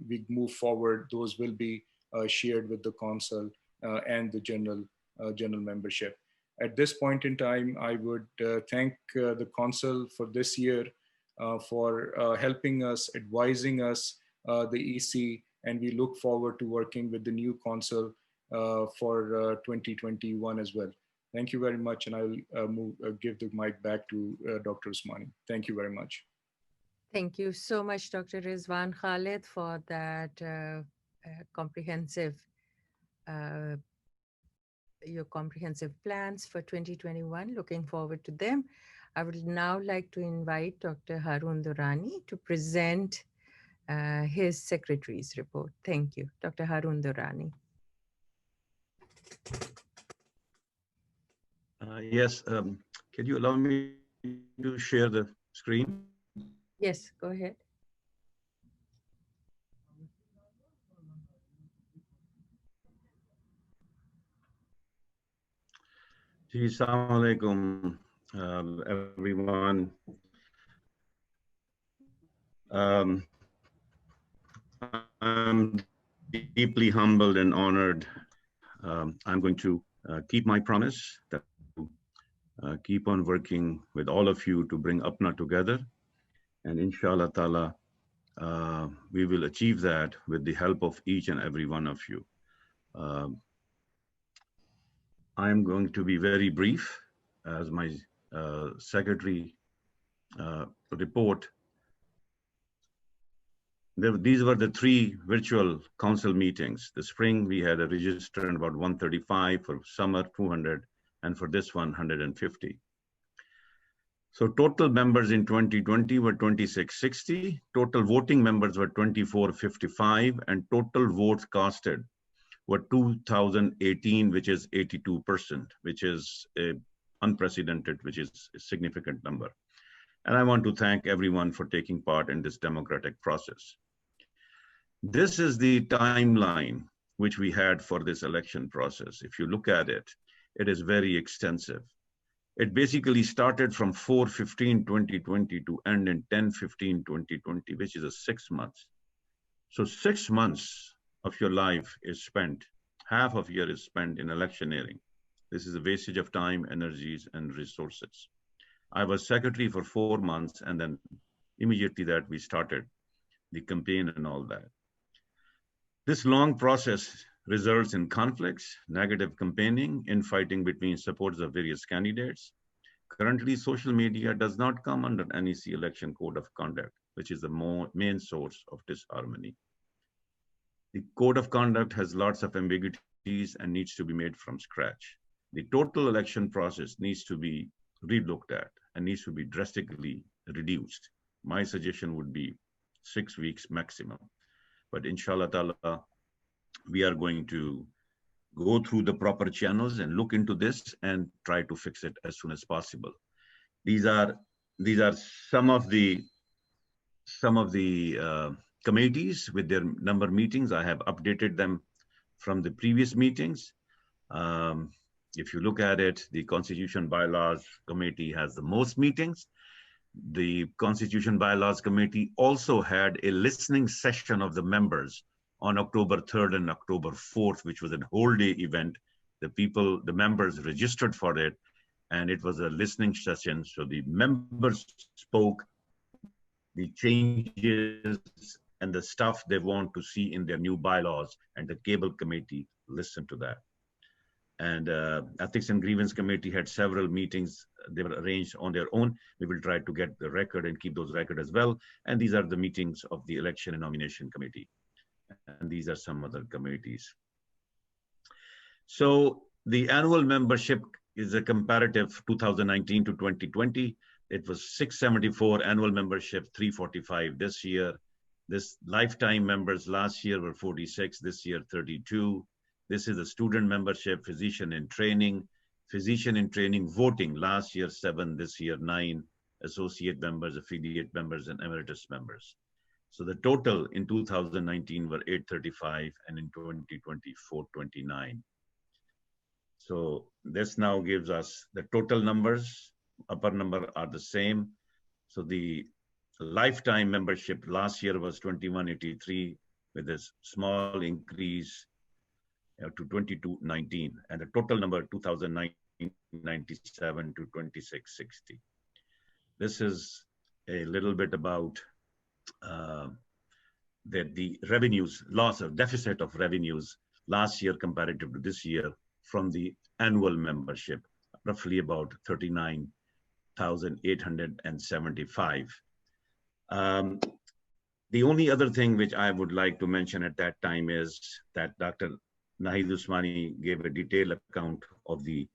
we move forward, those will be shared with the council and the general membership. At this point in time, I would thank the council for this year for helping us, advising us, the EC, and we look forward to working with the new council for 2021 as well. Thank you very much, and I'll give the mic back to Dr. Usmani. Thank you very much. Thank you so much, Dr. Rizwan Khalid, for that your comprehensive plans for 2021. Looking forward to them. I would now like to invite Dr. Haroon Durrani to present his secretary's report. Thank you, Dr. Haroon Durrani. Yes, can you allow me to share the screen? Yes, go ahead. Assalamu alaikum, everyone. I'm deeply humbled and honored. I'm going to keep my promise that keep on working with all of you to bring APPNA together. And inshallah ta'ala, we will achieve that with the help of each and every one of you. I'm going to be very brief as my secretary report. These were the 3 virtual council meetings. The spring, we had a registered about 135, for summer 200, and for this one, 150. So total members in 2020 were 2660, total voting members were 2455, and total votes casted were 2018, which is 82%, which is a unprecedented, which is a significant number. And I want to thank everyone for taking part in this democratic process. This is the timeline which we had for this election process. If you look at it, it is very extensive. It basically started from 4/15/2020 to end in 10/15/2020, which is a 6 months. So 6 months of your life is spent, half of year is spent in electioneering. This is a wastage of time, energies, and resources. I was secretary for 4 months, and then immediately that we started the campaign and all that. This long process results in conflicts, negative campaigning, infighting between supporters of various candidates. Currently, social media does not come under NEC election code of conduct, which is the main source of disharmony. The code of conduct has lots of ambiguities and needs to be made from scratch. The total election process needs to be relooked at and needs to be drastically reduced. My suggestion would be 6 weeks maximum. But inshallah ta'ala, we are going to go through the proper channels and look into this and try to fix it as soon as possible. These are some of the committees with their number of meetings. I have updated them from the previous meetings. If you look at it, the Constitution Bylaws Committee has the most meetings. The Constitution Bylaws Committee also had a listening session of the members on October 3rd and October 4th, which was a whole day event. The members registered for it, and it was a listening session. So the members spoke the changes and the stuff they want to see in their new bylaws, and the Cable Committee listened to that. And Ethics and Grievance Committee had several meetings. They were arranged on their own. We will try to get the record and keep those records as well. And these are the meetings of the Election and Nomination Committee. And these are some other committees. So the annual membership is a comparative 2019 to 2020. It was 674 annual membership, 345 this year. This lifetime members last year were 46, this year 32. This is a student membership, physician in training voting, last year 7, this year 9, associate members, affiliate members, and emeritus members. So the total in 2019 were 835, and in 2020, 429. So this now gives us the total numbers, upper number are the same. So the lifetime membership last year was 2183 with a small increase to 2219, and the total number 2097 to 2660. This is a little bit about the revenues, loss or deficit of revenues last year comparative to this year from the annual membership, roughly about 39,875. The only other thing which I would like to mention at that time is that Dr. Nahid Usmani gave a detailed account of the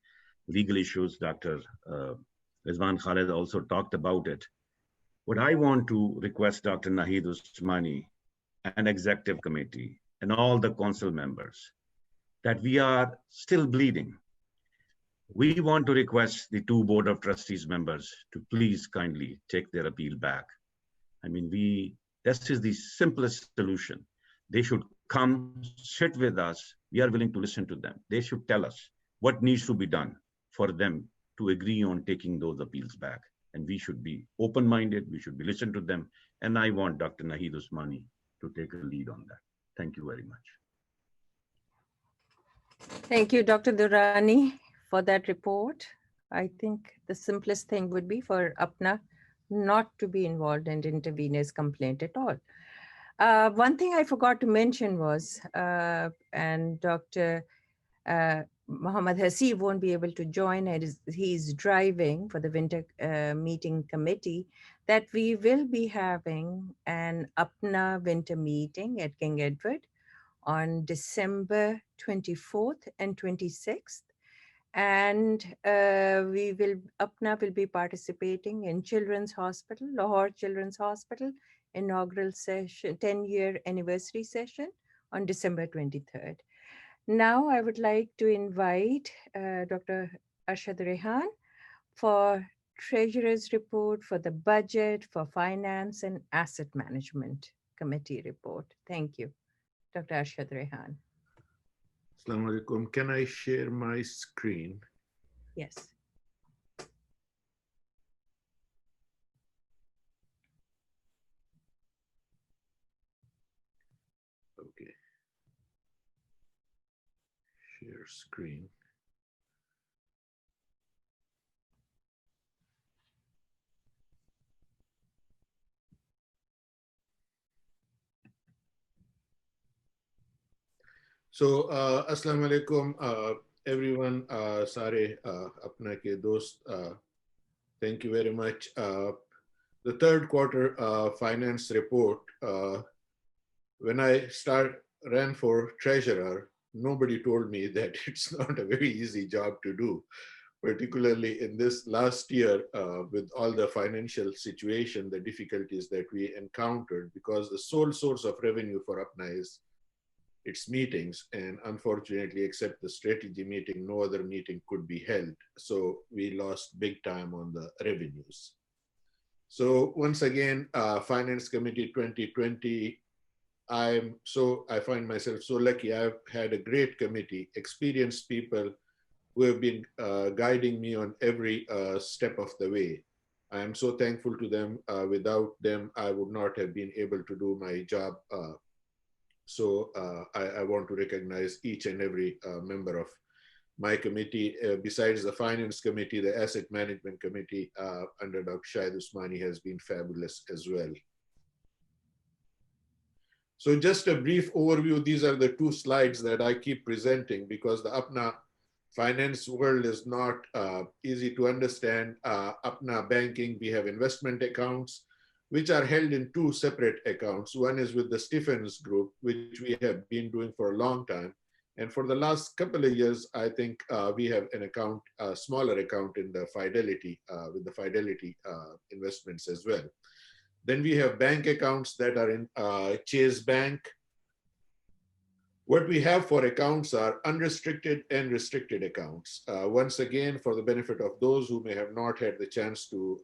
legal issues. Dr. Rizwan Khalid also talked about it. What I want to request Dr. Nahid Usmani and executive committee and all the council members that we are still bleeding. We want to request the 2 Board of Trustees members to please kindly take their appeal back. I mean, this is the simplest solution. They should come, sit with us. We are willing to listen to them. They should tell us what needs to be done for them to agree on taking those appeals back. And we should be open-minded. We should be listening to them. And I want Dr. Nahid Usmani to take a lead on that. Thank you very much. Thank you, Dr. Durrani, for that report. I think the simplest thing would be for APPNA not to be involved in intervener's complaint at all. One thing I forgot to mention was, and Dr. Muhammad Hasib won't be able to join, he's driving for the winter meeting committee, that we will be having an APPNA winter meeting at King Edward on December 24th and 26th. And APPNA will be participating in Children's Hospital, Lahore Children's Hospital, inaugural session, 10-year anniversary session on December 23rd. Now I would like to invite Dr. Arshad Rehan for Treasurer's report, for the budget, for Finance and Asset Management Committee report. Thank you, Dr. Arshad Rehan. Assalamu alaikum. Can I share my screen? Yes. Okay. Share screen. So, Assalamu alaikum, everyone. Sare apna ke dost, thank you very much. The third quarter finance report, when I ran for treasurer, nobody told me that it's not a very easy job to do, particularly in this last year with all the financial situation, the difficulties that we encountered, because the sole source of revenue for APPNA is its meetings, and unfortunately, except the strategy meeting, no other meeting could be held. So we lost big time on the revenues. So once again, Finance Committee 2020, I find myself so lucky. I've had a great committee, experienced people who have been guiding me on every step of the way. I am so thankful to them. Without them, I would not have been able to do my job. So I want to recognize each and every member of my committee. Besides the Finance Committee, the Asset Management Committee under Dr. Shahid Usmani has been fabulous as well. So just a brief overview. These are the two slides that I keep presenting because the APPNA finance world is not easy to understand. APPNA banking, we have investment accounts, which are held in two separate accounts. One is with the Stephens Group, which we have been doing for a long time. And for the last couple of years, I think we have an account, a smaller account in the Fidelity, with the Fidelity investments as well. Then we have bank accounts that are in Chase Bank. What we have for accounts are unrestricted and restricted accounts. Once again, for the benefit of those who may have not had the chance to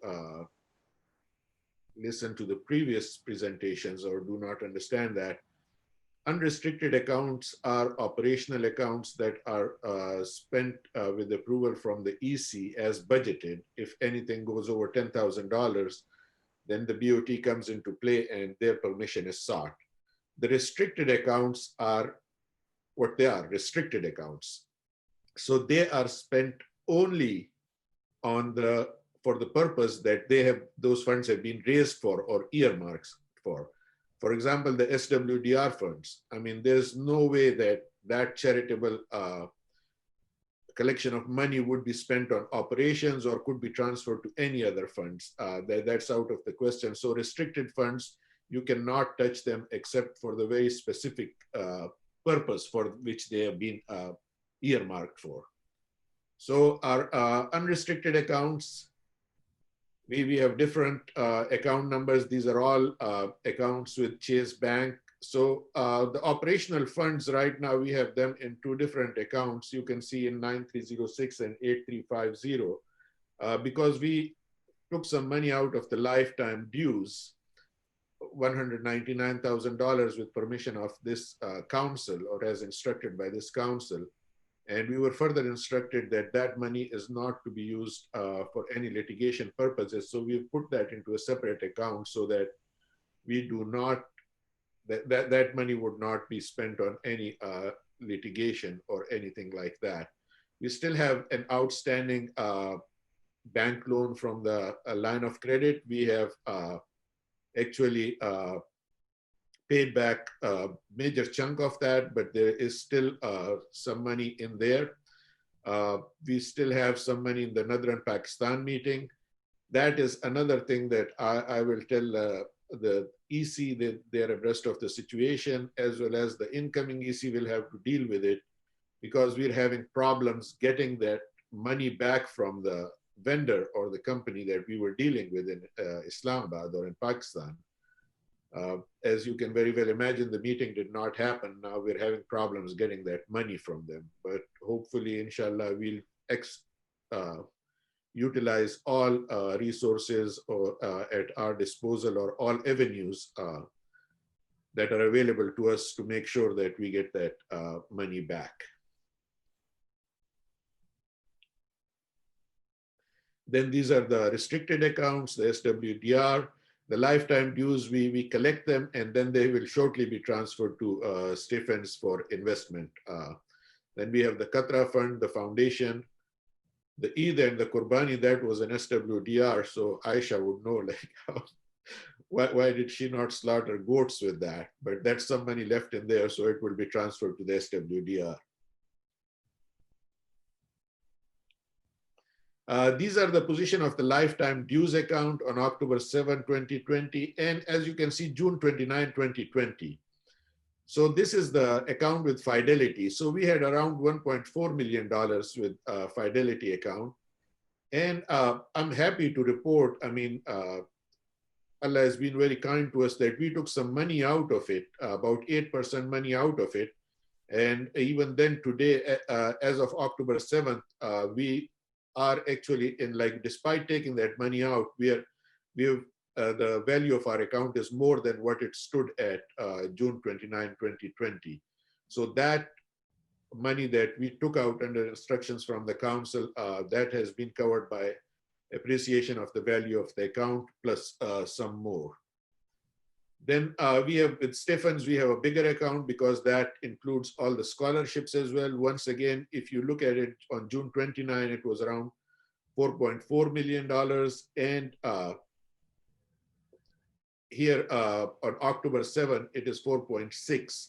listen to the previous presentations or do not understand that, unrestricted accounts are operational accounts that are spent with approval from the EC as budgeted. If anything goes over $10,000, then the BOT comes into play and their permission is sought. The restricted accounts are what they are, restricted accounts. So they are spent only on for the purpose that those funds have been raised for or earmarks for. For example, the SWDR funds. I mean, there's no way that that charitable collection of money would be spent on operations or could be transferred to any other funds. That's out of the question. So restricted funds, you cannot touch them except for the very specific purpose for which they have been earmarked for. So our unrestricted accounts, we have different account numbers. These are all accounts with Chase Bank. So the operational funds right now, we have them in two different accounts. You can see in 9306 and 8350, because we took some money out of the lifetime dues, $199,000 with permission of this council or as instructed by this council. And we were further instructed that that money is not to be used for any litigation purposes. So we put that into a separate account so that we do not, that money would not be spent on any litigation or anything like that. We still have an outstanding bank loan from the line of credit. We have actually paid back a major chunk of that, but there is still some money in there. We still have some money in the Northern Pakistan meeting. That is another thing that I will tell the EC that they're abreast of the situation, as well as the incoming EC will have to deal with it because we're having problems getting that money back from the vendor or the company that we were dealing with in Islamabad or in Pakistan. As you can very well imagine, the meeting did not happen. Now we're having problems getting that money from them. But hopefully, inshallah, we'll utilize all resources at our disposal, or all avenues that are available to us to make sure that we get that money back. Then these are the restricted accounts, the SWDR, the lifetime dues, we collect them, and then they will shortly be transferred to Stephens for investment. Then we have the Katra Fund, the foundation, the Eid and the Qurbani, that was an SWDR. So Aisha would know, like, how, why did she not slaughter goats with that? But that's some money left in there, so it will be transferred to the SWDR. These are the position of the lifetime dues account on October 7, 2020, and as you can see, June 29, 2020. So this is the account with Fidelity. So we had around $1.4 million with Fidelity account. And I'm happy to report, I mean, Allah has been very kind to us that we took some money out of it, about 8% money out of it. And even then today, as of October 7th, we are actually in, like, despite taking that money out, the value of our account is more than what it stood at June 29, 2020. So that money that we took out under instructions from the council, that has been covered by appreciation of the value of the account plus some more. Then we have with Stephens, we have a bigger account because that includes all the scholarships as well. Once again, if you look at it on June 29, it was around $4.4 million. And here on October 7, it is 4.6.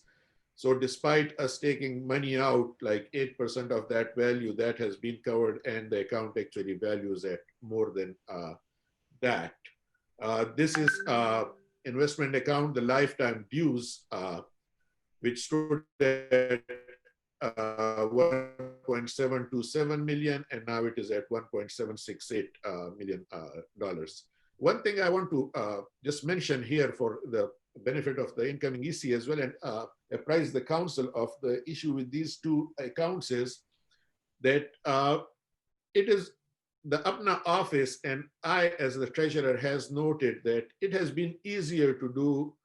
So despite us taking money out, like 8% of that value, that has been covered, and the account actually values at more than that. This is investment account, the lifetime dues, which stood at 1.727 million, and now it is at $1.768 million. One thing I want to just mention here for the benefit of the incoming EC as well, and apprise the council of the issue with these two accounts, is that it is the APPNA office, and I as the treasurer has noted that it has been easier to do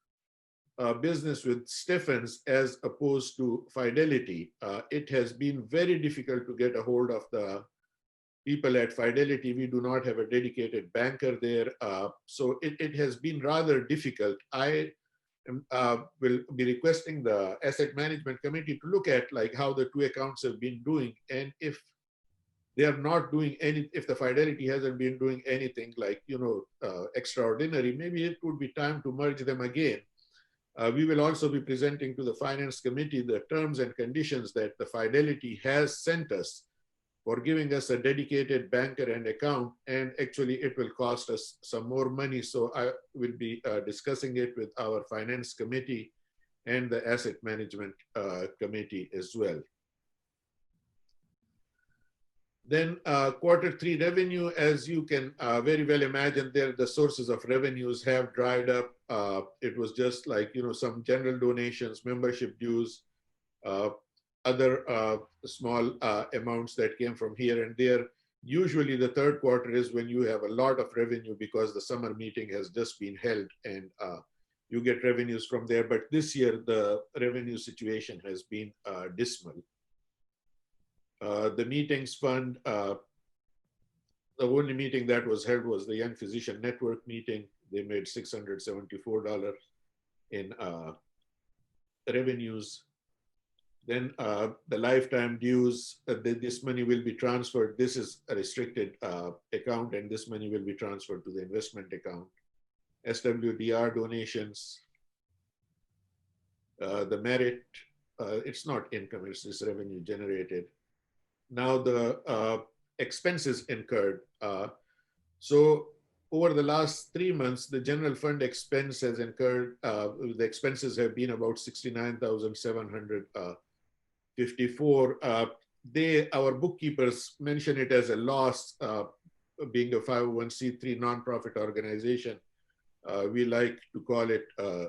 business with Stephens as opposed to Fidelity. It has been very difficult to get a hold of the people at Fidelity. We do not have a dedicated banker there. So it has been rather difficult. I will be requesting the asset management committee to look at, like, how the two accounts have been doing, and if they are not doing any, if the Fidelity hasn't been doing anything like, you know, extraordinary, maybe it would be time to merge them again. We will also be presenting to the finance committee the terms and conditions that the Fidelity has sent us for giving us a dedicated banker and account, and actually it will cost us some more money. So I will be discussing it with our finance committee and the asset management committee as well. Then Q3 revenue, as you can very well imagine, there the sources of revenues have dried up. It was just like, you know, some general donations, membership dues, other small amounts that came from here and there. Usually the third quarter is when you have a lot of revenue because the summer meeting has just been held, and you get revenues from there. But this year the revenue situation has been dismal. The meetings fund, the only meeting that was held was the Young Physician Network meeting. They made $674 in revenues. Then the lifetime dues, this money will be transferred. This is a restricted account, and this money will be transferred to the investment account. SWDR donations, the merit, it's not income, it's revenue generated. Now the expenses incurred. So over the last 3 months, the general fund expense has incurred, the expenses have been about $69,754. Our bookkeepers mention it as a loss, being a 501c3 nonprofit organization. We like to call it a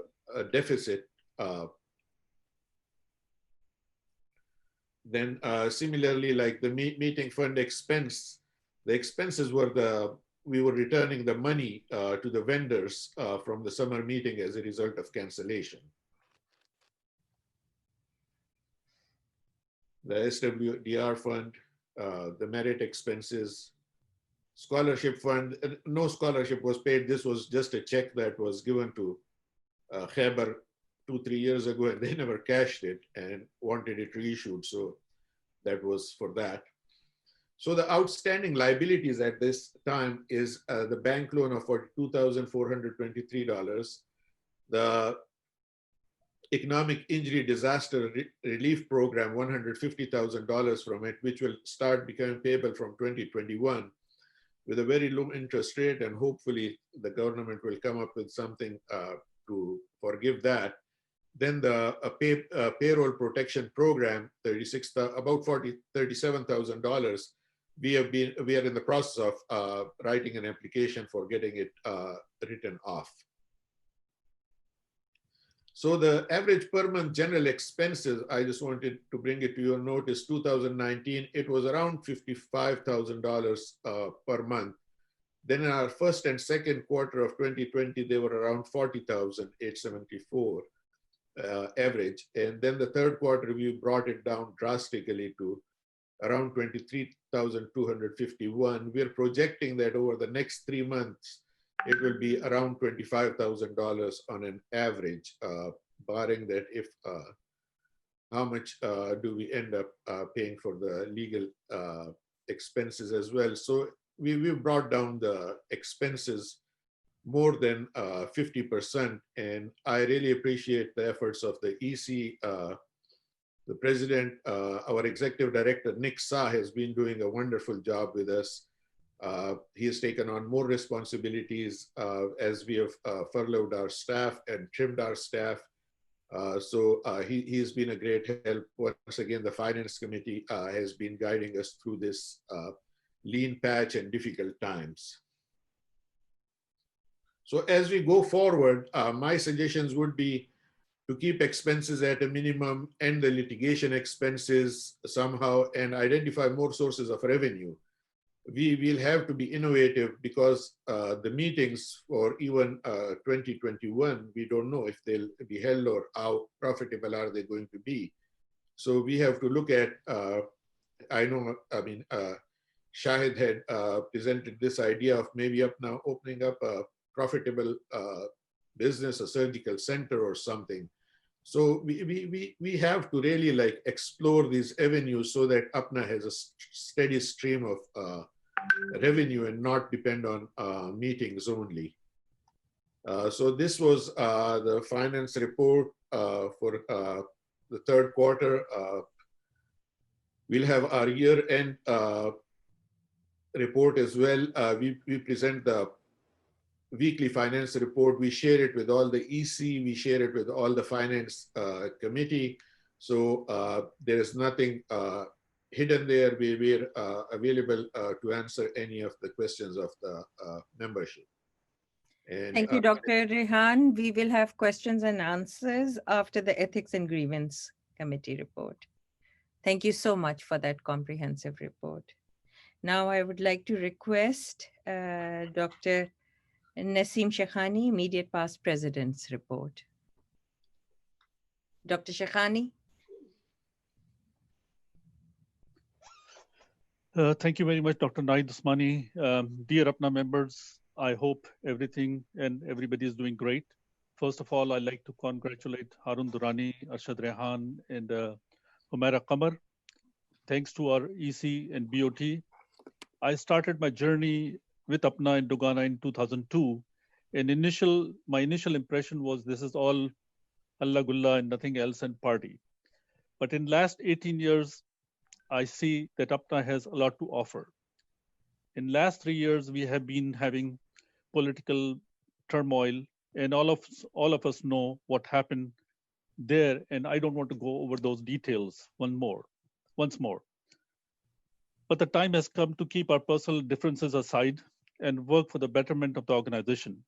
deficit. Then similarly, like the meeting fund expense, The expenses were we were returning the money to the vendors from the summer meeting as a result of cancellation. The SWDR fund, the merit expenses, scholarship fund, no scholarship was paid. This was just a check that was given to Khyber 2-3 years ago, and they never cashed it and wanted it reissued. So that was for that. So the outstanding liabilities at this time is the bank loan of $42,423, the economic injury disaster relief program, $150,000 from it, which will start becoming payable from 2021 with a very low interest rate, and hopefully the government will come up with something to forgive that. Then the payroll protection program, about $37,000. We are in the process of writing an application for getting it written off. So the average per month general expenses, I just wanted to bring it to your notice, 2019, it was around $55,000 per month. Then in our first and second quarter of 2020, they were around $40,874 average. And then the third quarter, we brought it down drastically to around $23,251. We're projecting that over the next 3 months, it will be around $25,000 on an average, barring that if, how much do we end up paying for the legal expenses as well. So we've brought down the expenses more than 50%. And I really appreciate the efforts of the EC, the president, our executive director, Nick Sa, has been doing a wonderful job with us. He has taken on more responsibilities as we have furloughed our staff and trimmed our staff. So he has been a great help. Once again, the finance committee has been guiding us through this lean patch and difficult times. So as we go forward, my suggestions would be to keep expenses at a minimum, end the litigation expenses somehow, and identify more sources of revenue. We will have to be innovative because the meetings for even 2021, we don't know if they'll be held or how profitable are they going to be. So we have to look at, Shahid had presented this idea of maybe now opening up a profitable business, a surgical center or something. So we have to really like explore these avenues so that APPNA has a steady stream of revenue and not depend on meetings only. So this was the finance report for the third quarter. We'll have our year-end report as well. We present the weekly finance report. We share it with all the EC. We share it with all the finance committee. So there is nothing hidden there. We're available to answer any of the questions of the membership. And, thank you, Dr. Rehan. We will have questions and answers after the Ethics and Grievance Committee report. Thank you so much for that comprehensive report. Now I would like to request Dr. Naseem Shekhani, immediate past president's report. Dr. Shekhani. Thank you very much, Dr. Naid Usmani. Dear APPNA members, I hope everything and everybody is doing great. First of all, I'd like to congratulate Harun Durrani, Arshad Rehan, and Humaira Qamar. Thanks to our EC and BOT. I started my journey with APPNA in Dugana in 2002. And my initial impression was this is all Allah Gulla and nothing else and party. But in last 18 years, I see that APPNA has a lot to offer. In last 3 years, we have been having political turmoil, and all of us know what happened there. And I don't want to go over those details once more. But the time has come to keep our personal differences aside and work for the betterment of the organization.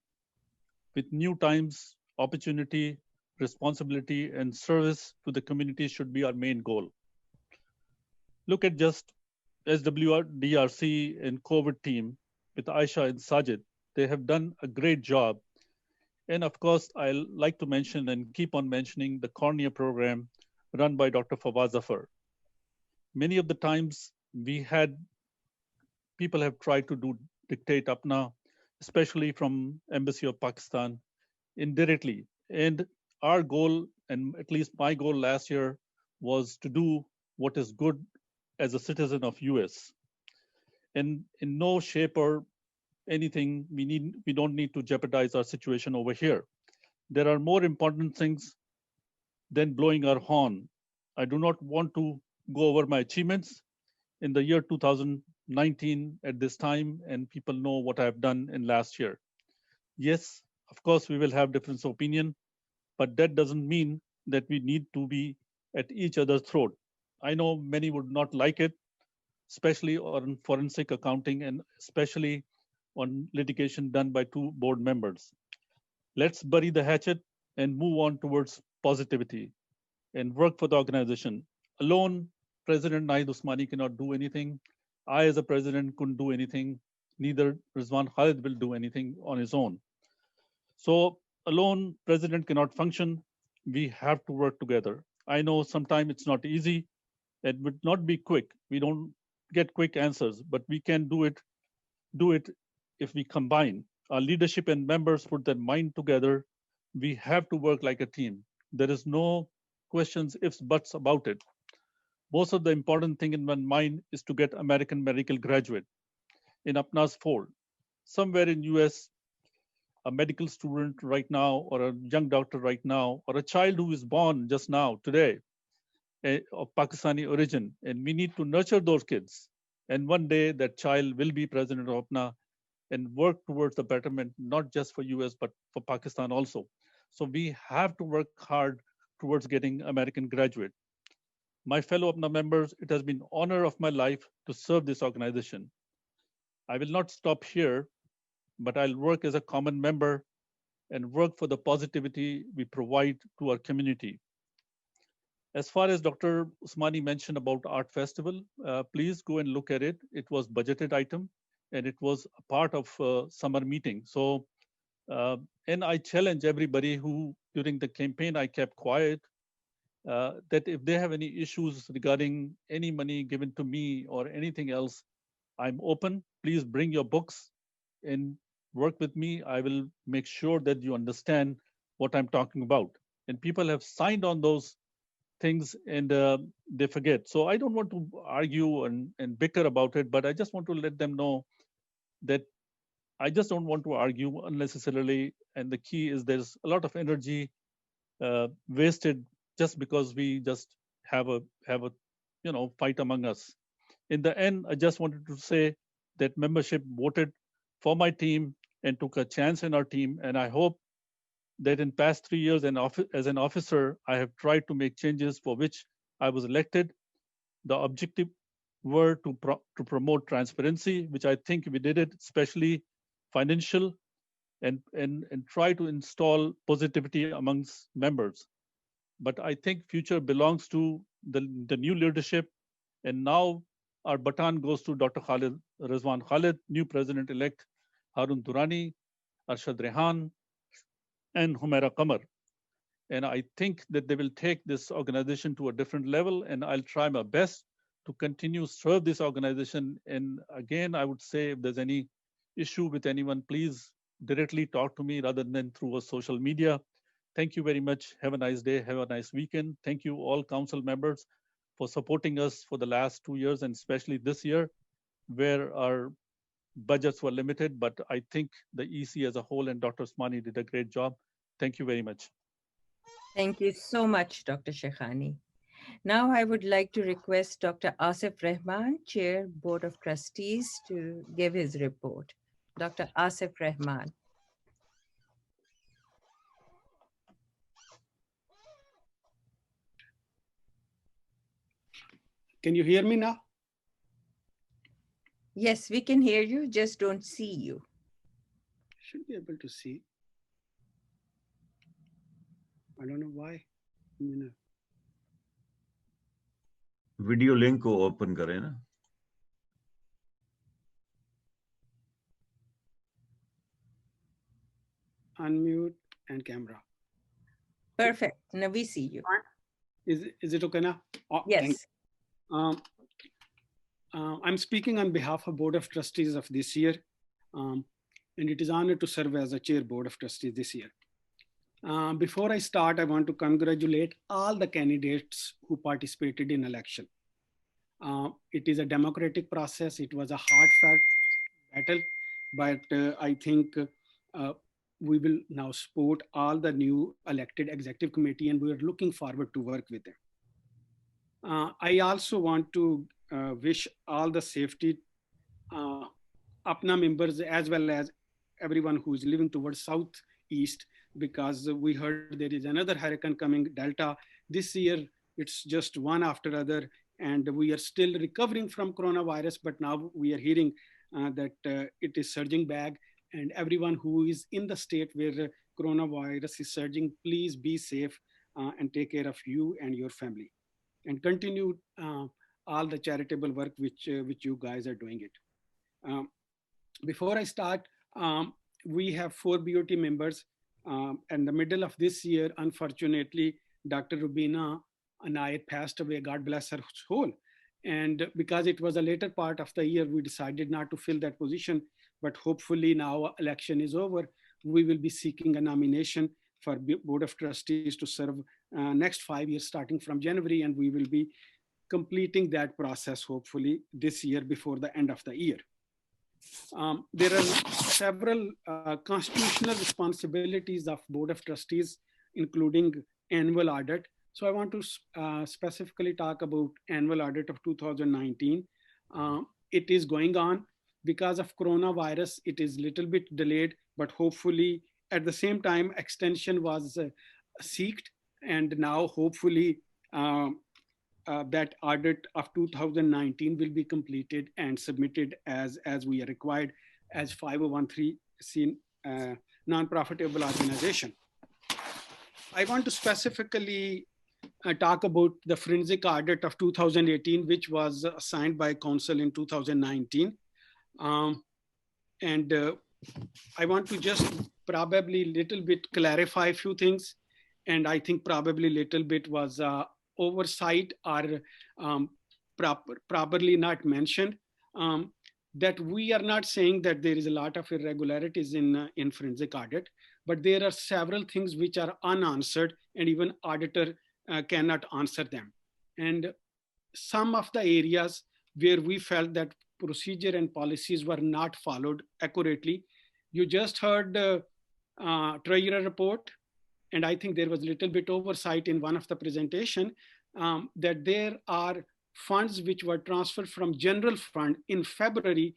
With new times, opportunity, responsibility, and service to the community should be our main goal. Look at just SWDRC and COVID team with Aisha and Sajid. They have done a great job. And of course, I like to mention and keep on mentioning the cornea program run by Dr. Fawaz Zafar. Many of the times people have tried to dictate APPNA, especially from Embassy of Pakistan, indirectly. And our goal, and at least my goal last year, was to do what is good as a citizen of US. And in no shape or anything, we don't need to jeopardize our situation over here. There are more important things than blowing our horn. I do not want to go over my achievements in the year 2019 at this time, and people know what I've done in last year. Yes, of course, we will have difference of opinion, but that doesn't mean that we need to be at each other's throat. I know many would not like it, especially on forensic accounting and especially on litigation done by two board members. Let's bury the hatchet and move on towards positivity and work for the organization. Alone, President Naid Usmani cannot do anything. I, as a president, couldn't do anything. Neither Rizwan Khalid will do anything on his own. So alone, president cannot function. We have to work together. I know sometimes it's not easy. It would not be quick. We don't get quick answers, but we can do it if we combine. Our leadership and members put their mind together. We have to work like a team. There is no questions, ifs, buts about it. Most of the important thing in my mind is to get American medical graduate in APPNA's fold. Somewhere in US, a medical student right now, or a young doctor right now, or a child who is born just now, today, of Pakistani origin, and we need to nurture those kids. And one day that child will be president of APPNA and work towards the betterment, not just for US, but for Pakistan also. So we have to work hard towards getting American graduate. My fellow APPNA members, it has been honor of my life to serve this organization. I will not stop here, but I'll work as a common member and work for the positivity we provide to our community. As far as Dr. Usmani mentioned about Art Festival, please go and look at it. It was budgeted item and it was a part of summer meeting. So, and I challenge everybody who during the campaign I kept quiet, that if they have any issues regarding any money given to me or anything else, I'm open. Please bring your books and work with me. I will make sure that you understand what I'm talking about. And people have signed on those things and they forget. So I don't want to argue and bicker about it, but I just want to let them know that I just don't want to argue unnecessarily. And the key is there's a lot of energy wasted just because we just have a fight among us. In the end, I just wanted to say that membership voted for my team and took a chance in our team. And I hope that in past 3 years as an officer, I have tried to make changes for which I was elected. The objective were to promote transparency, which I think we did it, especially financial, and try to install positivity amongst members. But I think future belongs to the new leadership. And now our baton goes to Dr. Rizwan Khalid, new president-elect, Harun Durrani, Arshad Rehan, and Humaira Qamar. And I think that they will take this organization to a different level, and I'll try my best to continue serve this organization. And again, I would say if there's any issue with anyone, please directly talk to me rather than through a social media. Thank you very much. Have a nice day. Have a nice weekend. Thank you all council members for supporting us for the last 2 years, and especially this year, where our budgets were limited. But I think the EC as a whole and Dr. Usmani did a great job. Thank you very much. Thank you so much, Dr. Shekhani. Now I would like to request Dr. Asif Rahman, Chair, Board of Trustees, to give his report. Dr. Asif Rahman. Can you hear me now? Yes, we can hear you, just don't see you. Should be able to see. I don't know why. Video link को open करें ना. unmute and camera. Perfect. Now we see you. Is it okay now? Oh, Yes. I'm speaking on behalf of Board of Trustees of this year, and it is an honor to serve as a chair Board of Trustees this year. Before I start, I want to congratulate all the candidates who participated in election. It is a democratic process. It was a hard-fought battle, but I think we will now support all the new elected executive committee, and we are looking forward to work with them. I also want to wish all the safety APPNA members as well as everyone who is living towards southeast, because we heard there is another hurricane coming, Delta. This year, it's just one after other, and we are still recovering from coronavirus, but now we are hearing that it is surging back, and everyone who is in the state where coronavirus is surging, please be safe and take care of you and your family, and continue all the charitable work which you guys are doing it. Before I start, we have 4 BOT members. In the middle of this year, unfortunately, Dr. Rubina Anayat passed away, God bless her soul. And because it was a later part of the year, we decided not to fill that position. But hopefully now election is over, we will be seeking a nomination for Board of Trustees to serve next 5 years starting from January, and we will be completing that process hopefully this year before the end of the year. There are several constitutional responsibilities of Board of Trustees, including annual audit. So I want to specifically talk about annual audit of 2019. It is going on. Because of coronavirus, it is a little bit delayed, but hopefully at the same time, extension was sought, and now hopefully that audit of 2019 will be completed and submitted as we are required as 5013C non-profitable organization. I want to specifically talk about the forensic audit of 2018, which was assigned by Council in 2019. I want to just probably a little bit clarify a few things. And I think probably little bit was oversight or properly not mentioned. That we are not saying that there is a lot of irregularities in forensic audit, but there are several things which are unanswered, and even auditor cannot answer them. And some of the areas where we felt that procedure and policies were not followed accurately. You just heard Treasurer report, and I think there was a little bit oversight in one of the presentation that there are funds which were transferred from general fund in February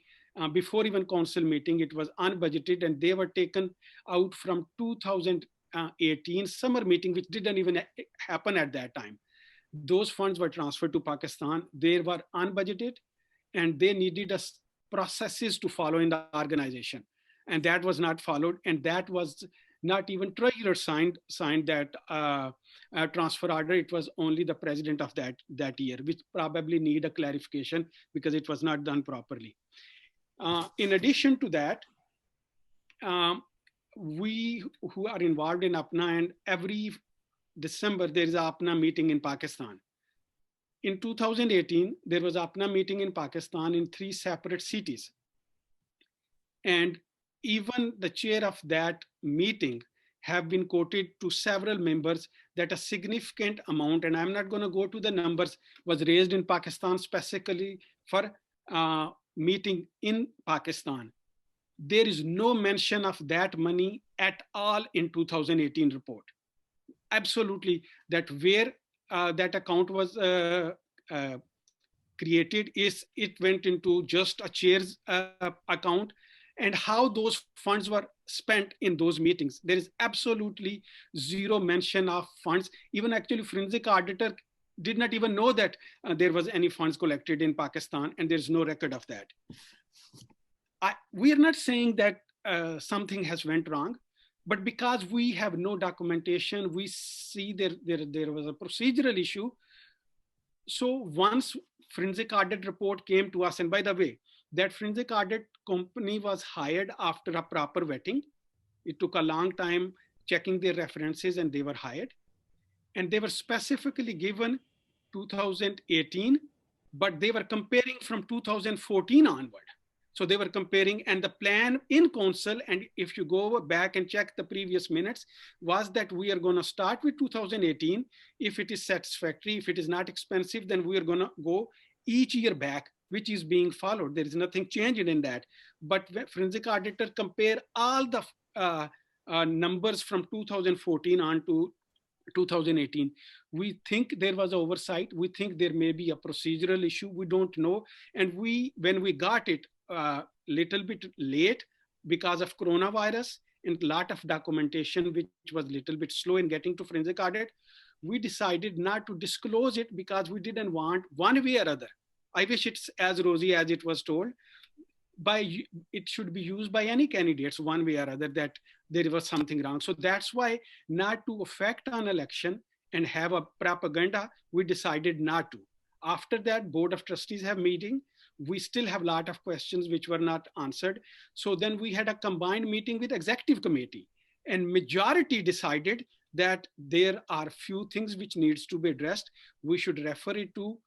before even council meeting. It was unbudgeted, and they were taken out from 2018 summer meeting, which didn't even happen at that time. Those funds were transferred to Pakistan. They were unbudgeted, and they needed us processes to follow in the organization. And that was not followed. And that was not even Treasurer signed that transfer order. It was only the president of that year, which probably need a clarification because it was not done properly. In addition to that, we who are involved in APPNA, and every December there is a APPNA meeting in Pakistan. In 2018, there was an APPNA meeting in Pakistan in 3 separate cities. And even the chair of that meeting have been quoted to several members that a significant amount, and I'm not going to go to the numbers, was raised in Pakistan specifically for meeting in Pakistan. There is no mention of that money at all in 2018 report. Absolutely, that where that account was created is it went into just a chair's account, and how those funds were spent in those meetings. There is absolutely zero mention of funds. Even actually forensic auditor did not even know that there was any funds collected in Pakistan, and there's no record of that. We are not saying that something has went wrong, but because we have no documentation, we see there was a procedural issue. So once forensic audit report came to us, and by the way, that forensic audit company was hired after a proper vetting. It took a long time checking their references, and they were hired. And they were specifically given 2018, but they were comparing from 2014 onward. So they were comparing, and the plan in council, and if you go back and check the previous minutes, was that we are going to start with 2018. If it is satisfactory, if it is not expensive, then we are going to go each year back, which is being followed. There is nothing changed in that. But forensic auditor compare all the numbers from 2014 on to 2018. We think there was oversight. We think there may be a procedural issue. We don't know. And when we got it little bit late because of coronavirus and a lot of documentation, which was a little bit slow in getting to forensic audit, we decided not to disclose it because we didn't want one way or other. I wish it's as rosy as it was told. It should be used by any candidates one way or other that there was something wrong. So that's why, not to affect an election and have a propaganda, we decided not to. After that, Board of Trustees have meeting. We still have a lot of questions which were not answered. So then we had a combined meeting with Executive Committee, and majority decided that there are few things which needs to be addressed. We should refer it to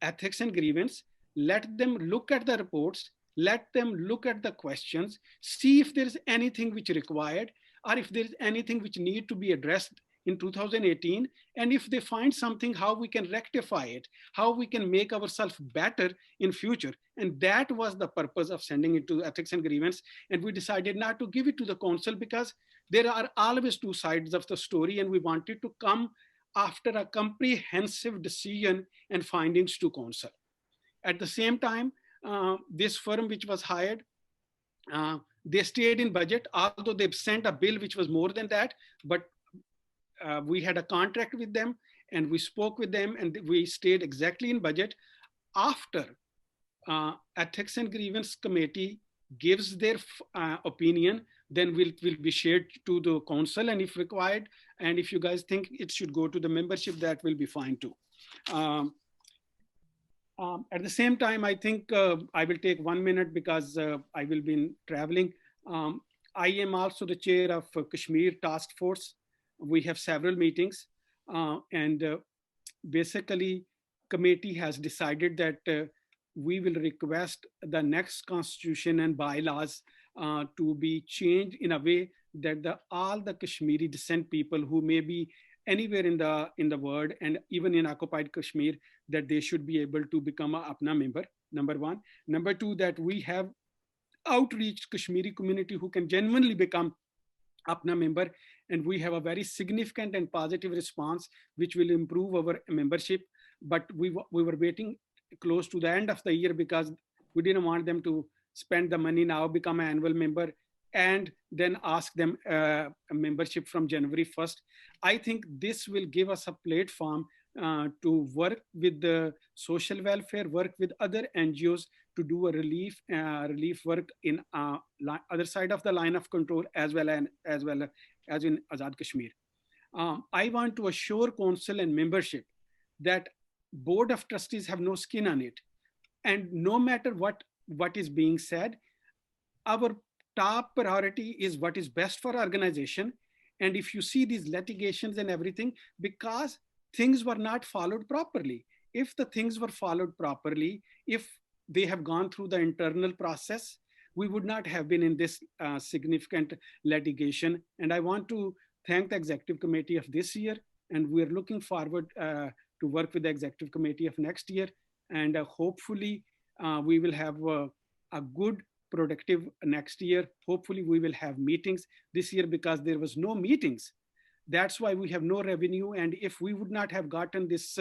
Ethics and Grievance, let them look at the reports, let them look at the questions, see if there's anything which required, or if there's anything which need to be addressed in 2018. And if they find something, how we can rectify it, how we can make ourselves better in future. And that was the purpose of sending it to Ethics and Grievance. And we decided not to give it to the council because there are always two sides of the story, and we wanted to come after a comprehensive decision and findings to council. At the same time, this firm which was hired, they stayed in budget, although they've sent a bill which was more than that, but we had a contract with them and we spoke with them and we stayed exactly in budget. After Ethics and Grievance Committee gives their opinion, then will be shared to the council, and if required, and if you guys think it should go to the membership, that will be fine too. At the same time, I think I will take 1 minute because I will be traveling. I am also the chair of Kashmir Task Force. We have several meetings, and basically committee has decided that we will request the next constitution and bylaws to be changed in a way that all the Kashmiri descent people who may be anywhere in the world and even in occupied Kashmir, that they should be able to become a APPNA member, number one. Number two, that we have outreach Kashmiri community who can genuinely become APPNA member, and we have a very significant and positive response which will improve our membership. But we were waiting close to the end of the year because we didn't want them to spend the money now, become an annual member, and then ask them a membership from January 1st. I think this will give us a platform to work with the social welfare, work with other NGOs to do a relief work in other side of the line of control as well as in Azad Kashmir. I want to assure council and membership that Board of Trustees have no skin on it. And no matter what is being said, our top priority is what is best for our organization. And if you see these litigations and everything, because things were not followed properly. If the things were followed properly, if they have gone through the internal process, we would not have been in this significant litigation. And I want to thank the Executive Committee of this year, and we're looking forward to work with the Executive Committee of next year. And hopefully we will have a good, productive next year. Hopefully we will have meetings this year because there was no meetings. That's why we have no revenue. And if we would not have gotten this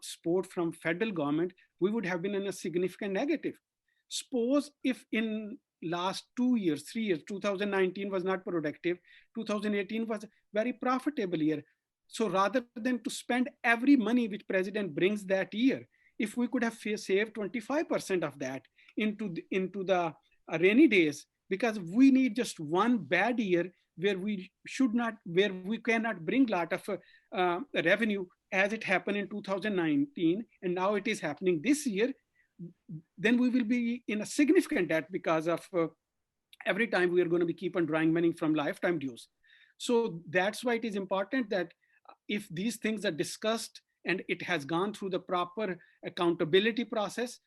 support from federal government, we would have been in a significant negative. Suppose if in last 2 years, 3 years, 2019 was not productive, 2018 was a very profitable year. So rather than to spend every money which President brings that year, if we could have saved 25% of that into the rainy days, because we need just one bad year where we cannot bring a lot of revenue as it happened in 2019, and now it is happening this year, then we will be in a significant debt because of every time we are going to be keep on drawing money from lifetime dues. So that's why it is important that if these things are discussed and it has gone through the proper accountability process,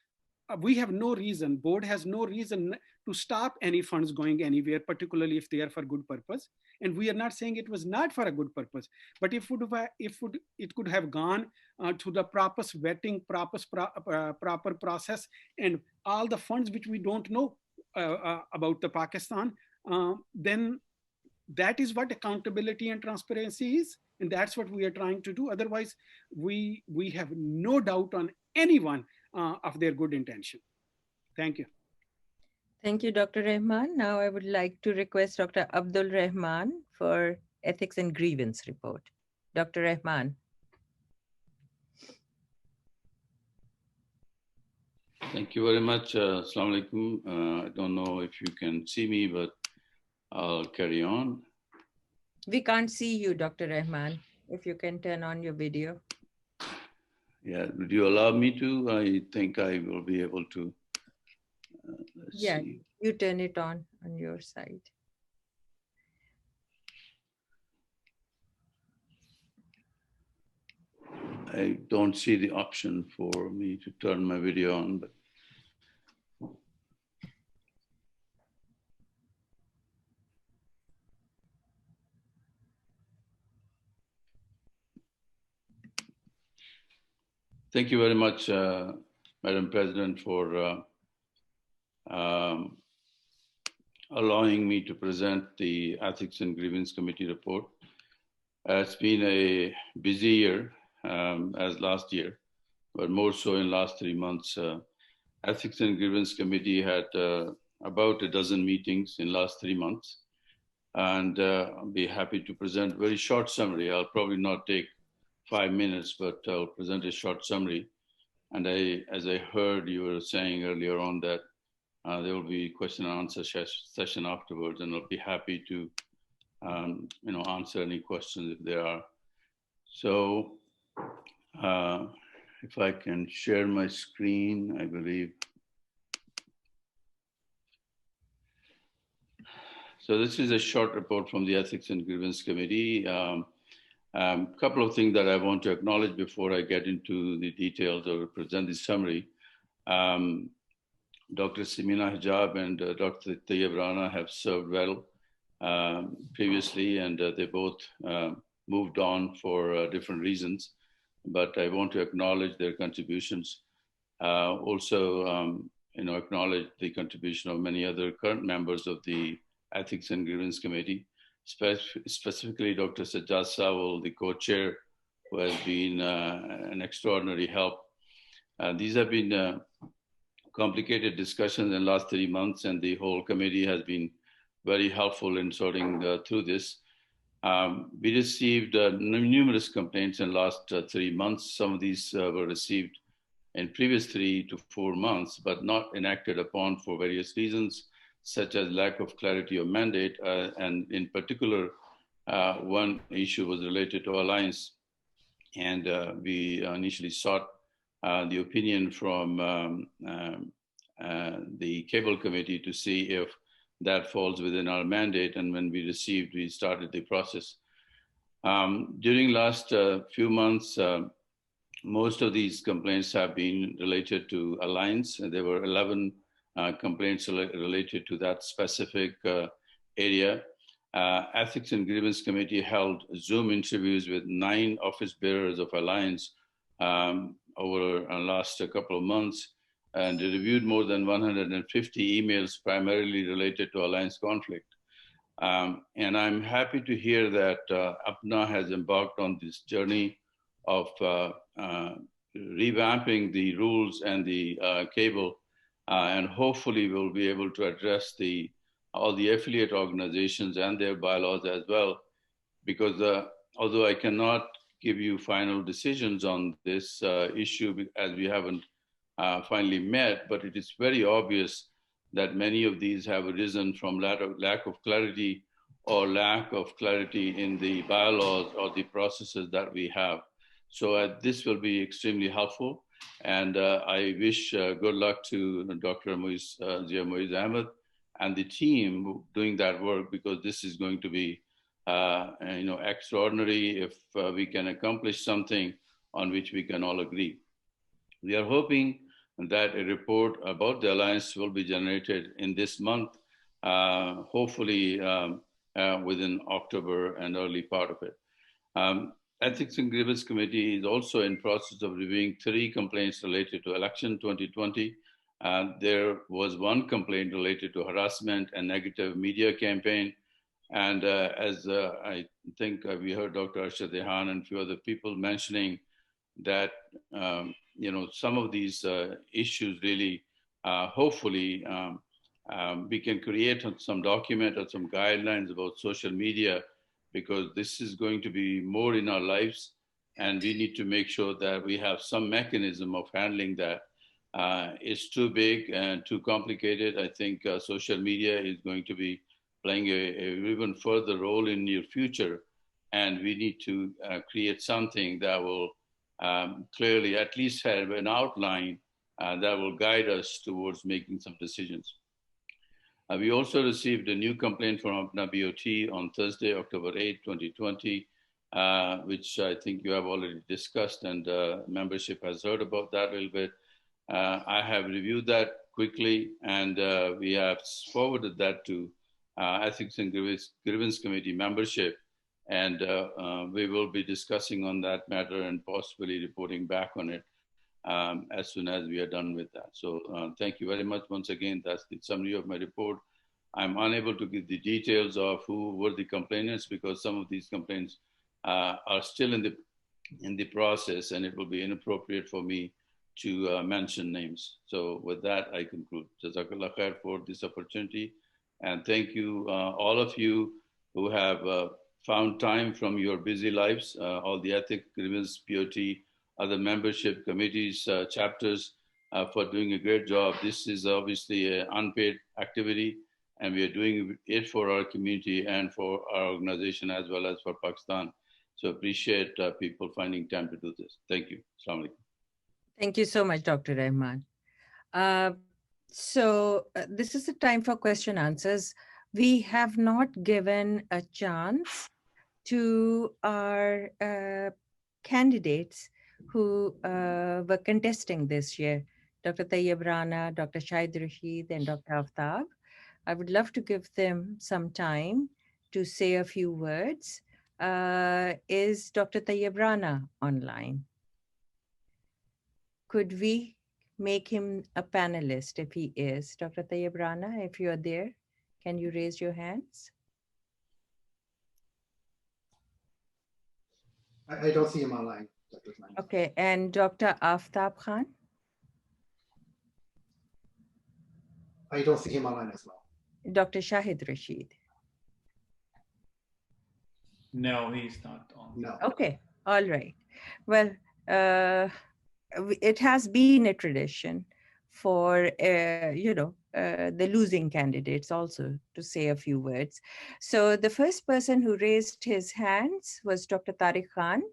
we have no reason, board has no reason to stop any funds going anywhere, particularly if they are for good purpose. And we are not saying it was not for a good purpose, but it could have gone to the proper vetting, proper process, and all the funds which we don't know about the Pakistan, then that is what accountability and transparency is. And that's what we are trying to do. Otherwise, we have no doubt on anyone of their good intention. Thank you. Thank you, Dr. Rahman. Now I would like to request Dr. Abdul Rahman for Ethics and Grievance report. Dr. Rahman. Thank you very much. Assalamu alaikum. I don't know if you can see me, but I'll carry on. We can't see you, Dr. Rahman. If you can turn on your video. Yeah, would you allow me to? I think I will be able to. Yeah, see. you turn it on your side. I don't see the option for me to turn my video on, but. Thank you very much, Madam President, for allowing me to present the Ethics and Grievance Committee report. It's been a busy year, as last year, but more so in last 3 months. Ethics and Grievance Committee had about a dozen meetings in last 3 months. And I'll be happy to present a very short summary. I'll probably not take 5 minutes, but I'll present a short summary. And as I heard you were saying earlier on that there will be question and answer session afterwards, and I'll be happy to answer any questions if there are. So if I can share my screen, I believe. So this is a short report from the Ethics and Grievance Committee. Couple of things that I want to acknowledge before I get into the details or present the summary. Dr. Simina Hijab and Dr. Tayyib Rana have served well previously, and they both moved on for different reasons, but I want to acknowledge their contributions. Also, acknowledge the contribution of many other current members of the Ethics and Grievance Committee, specifically Dr. Sajjad Sawal, the co-chair, who has been an extraordinary help. These have been complicated discussions in the last 3 months, and the whole committee has been very helpful in sorting through this. We received numerous complaints in the last 3 months. Some of these were received in previous 3 to 4 months, but not enacted upon for various reasons, such as lack of clarity of mandate. And in particular, one issue was related to alliance. And we initially sought the opinion from the Cable Committee to see if that falls within our mandate. And when we started the process. During last few months, most of these complaints have been related to alliance. There were 11 complaints related to that specific area. Ethics and Grievance Committee held Zoom interviews with 9 office bearers of Alliance over the last couple of months, and they reviewed more than 150 emails primarily related to Alliance conflict. And I'm happy to hear that APPNA has embarked on this journey of revamping the rules and the cable, and hopefully we'll be able to address all the affiliate organizations and their bylaws as well, because although I cannot give you final decisions on this issue as we haven't finally met, but it is very obvious that many of these have arisen from lack of clarity or lack of clarity in the bylaws or the processes that we have. So this will be extremely helpful. And I wish good luck to Dr. Zia Moiz Ahmed and the team doing that work, because this is going to be extraordinary if we can accomplish something on which we can all agree. We are hoping that a report about the alliance will be generated in this month, hopefully within October and early part of it. Ethics and Grievance Committee is also in process of reviewing 3 complaints related to election 2020. There was 1 complaint related to harassment and negative media campaign. And as I think we heard Dr. Arshad Rehan and a few other people mentioning that, some of these issues really, hopefully, we can create some document or some guidelines about social media, because this is going to be more in our lives, and we need to make sure that we have some mechanism of handling that. It's too big and too complicated. I think social media is going to be playing a even further role in your future, and we need to create something that will clearly at least have an outline that will guide us towards making some decisions. We also received a new complaint from APPNA BOT on Thursday, October 8, 2020, which I think you have already discussed, and membership has heard about that a little bit. I have reviewed that quickly, and we have forwarded that to Ethics and Grievance Committee membership, and we will be discussing on that matter and possibly reporting back on it as soon as we are done with that. So thank you very much once again. That's the summary of my report. I'm unable to give the details of who were the complainants, because some of these complaints are still in the process, and it will be inappropriate for me to mention names. So with that, I conclude. Jazakallah khair for this opportunity. And thank you, all of you who have found time from your busy lives, all the Ethics, Grievance, POT, other membership committees, chapters, for doing a great job. This is obviously an unpaid activity, and we are doing it for our community and for our organization as well as for Pakistan. So appreciate people finding time to do this. Thank you. Assalamu alaikum. Thank you so much, Dr. Rahman. This is the time for question answers. We have not given a chance to our candidates who were contesting this year, Dr. Tayyib Rana, Dr. Shahid Rashid, and Dr. Aftab. I would love to give them some time to say a few words. Is Dr. Tayyib Rana online? Could we make him a panelist if he is? Dr. Tayyib Rana, if you're there, can you raise your hands? I don't see him online, Dr. Usmani. Okay, and Dr. Aftab Khan? I don't see him online as well. Dr. Shahid Rashid? No, he's not on. No. Okay, all right. Well, it has been a tradition for, the losing candidates also to say a few words. So the first person who raised his hands was Dr. Tariq Khan.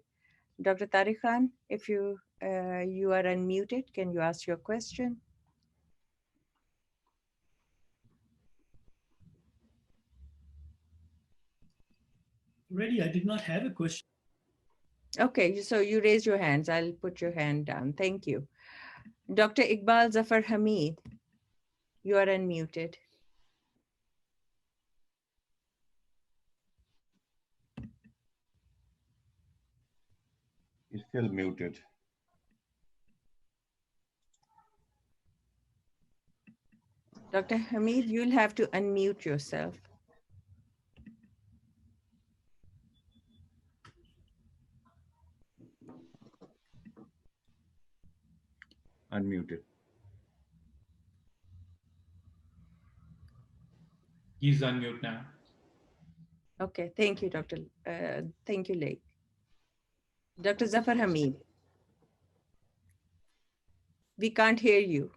Dr. Tariq Khan, if you are unmuted, can you ask your question? Really, I did not have a question. Okay, so you raise your hands. I'll put your hand down. Thank you. Dr. Iqbal Zafar Hamid, you are unmuted. He's still muted. Dr. Hamid, you'll have to unmute yourself. Unmuted. He's on mute now. Okay, thank you, thank you, Lake. Dr. Zafar Hamid, we can't hear you.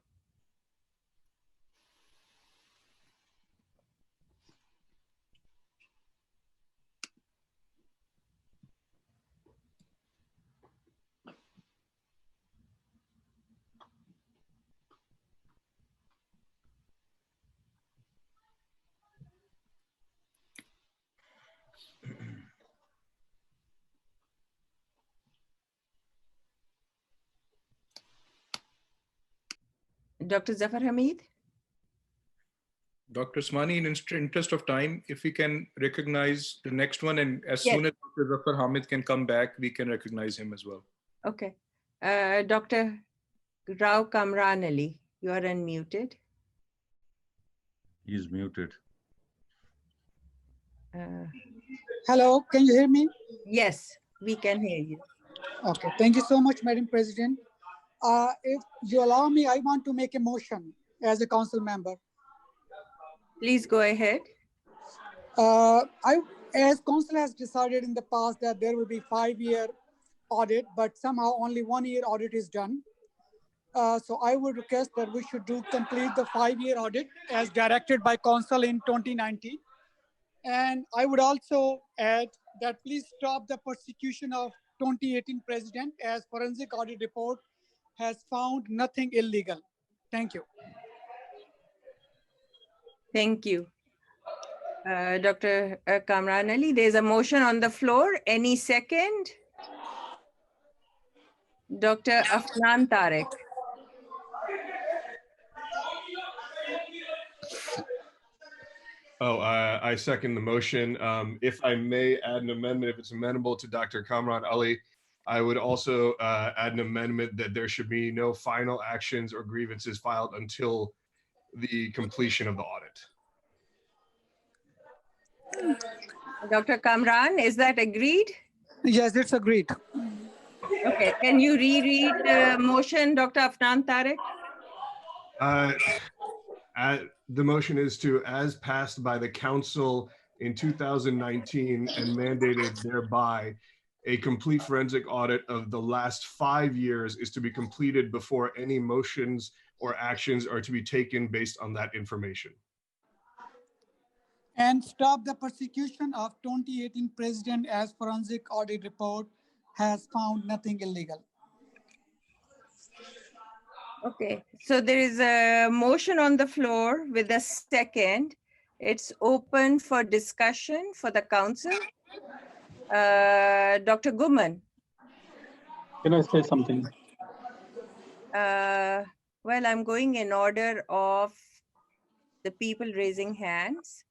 Dr. Zafar Hamid? Dr. Usmani, in interest of time, if we can recognize the next one, and as Yes. soon as Dr. Zafar Hamid can come back, we can recognize him as well. Okay. Dr. Rao Kamran Ali, you are unmuted. He's muted. Hello, can you hear me? Yes, we can hear you. Okay, thank you so much, Madam President. If you allow me, I want to make a motion as a council member. Please go ahead. As council has decided in the past that there will be 5-year audit, but somehow only 1-year audit is done. So I would request that we should complete the 5-year audit as directed by council in 2019. And I would also add that please stop the persecution of 2018 president, as forensic audit report has found nothing illegal. Thank you. Thank you. Dr. Kamran Ali, there's a motion on the floor. Any second? Dr. Afnan Tarek. I second the motion. If I may add an amendment, if it's amenable to Dr. Kamran Ali, I would also add an amendment that there should be no final actions or grievances filed until the completion of the audit. Dr. Kamran, is that agreed? Yes, it's agreed. Okay, can you reread the motion, Dr. Afnan Tarek? The motion is to, as passed by the council in 2019 and mandated thereby, a complete forensic audit of the last 5 years is to be completed before any motions or actions are to be taken based on that information. And stop the persecution of 2018 president, as forensic audit report has found nothing illegal. Okay, so there is a motion on the floor with a second. It's open for discussion for the council. Dr. Guman. Can I say something? Well, I'm going in order of the people raising hands.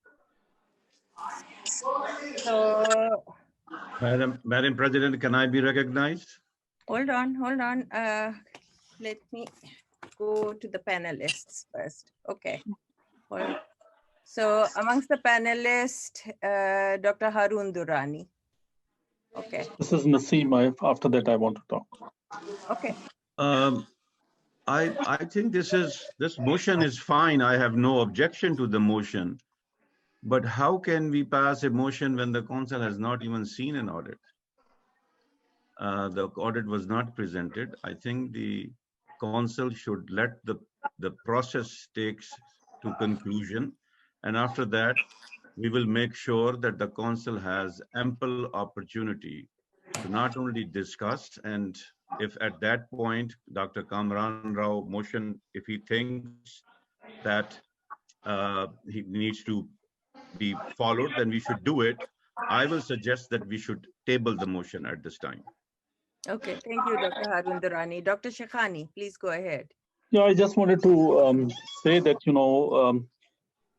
So, Madam President, can I be recognized? hold on. Let me go to the panelists first. Okay. Well, so amongst the panelists, Dr. Harun Durrani. Okay. This is Naseem. After that, I want to talk. Okay. I think this motion is fine. I have no objection to the motion. But how can we pass a motion when the council has not even seen an audit? The audit was not presented. I think the council should let the process takes to conclusion. And after that, we will make sure that the council has ample opportunity to not only discuss, and if at that point, Dr. Kamran Rao motion, if he thinks that he needs to be followed, then we should do it. I will suggest that we should table the motion at this time. Okay, thank you, Dr. Harun Durrani. Dr. Shekhani, please go ahead. Yeah, I just wanted to say that,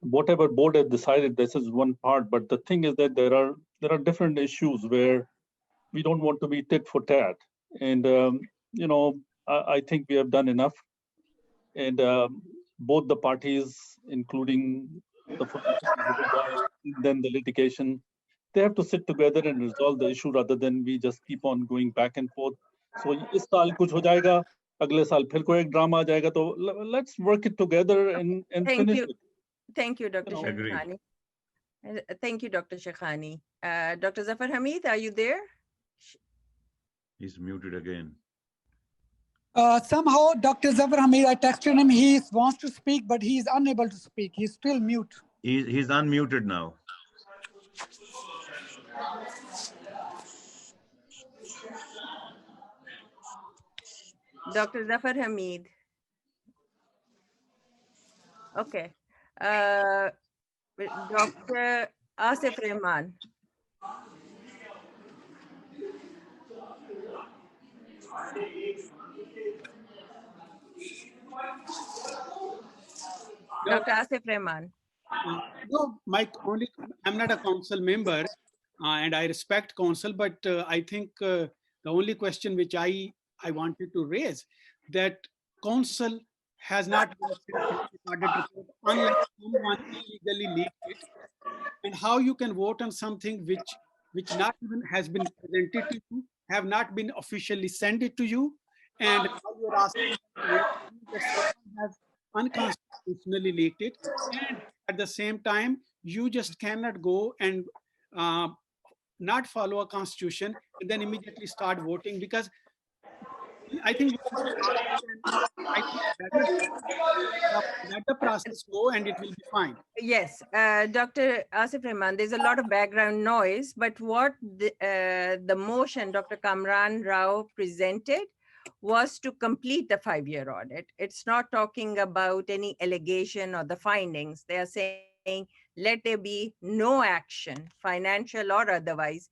whatever board has decided, this is one part, but the thing is that there are different issues where we don't want to be tit for tat. And, I think we have done enough. And both the parties, including then the litigation, they have to sit together and resolve the issue rather than we just keep on going back and forth. So इस साल कुछ हो जाएगा, अगले साल फिर कोई एक ड्रामा आ जाएगा, तो let's work it together and finish it. Thank you, Dr. Shekhani. Thank you, Dr. Shekhani. Dr. Zafar Hamid, are you there? He's muted again. Somehow, Dr. Zafar Hamid, I texted him, he wants to speak, but he is unable to speak. He's still mute. He's unmuted now. Dr. Zafar Hamid. Okay. Dr. Asif Rehman. Dr. Asif Rahman. No, I'm not a council member, and I respect council, but I think the only question which I wanted to raise, that council has not been sent audit report unless someone illegally leaked it, and how you can vote on something which not even has been presented to you, have not been officially sent it to you, and now you're asking that someone has unconstitutionally leaked it, and at the same time you just cannot go and not follow a constitution and then immediately start voting, because I think we should start and I think better let the process go and it will be fine. Yes, Dr. Asif Rahman, there's a lot of background noise, but what the motion Dr. Kamran Rao presented was to complete the 5-year audit. It's not talking about any allegation or the findings. They are saying, let there be no action, financial or otherwise,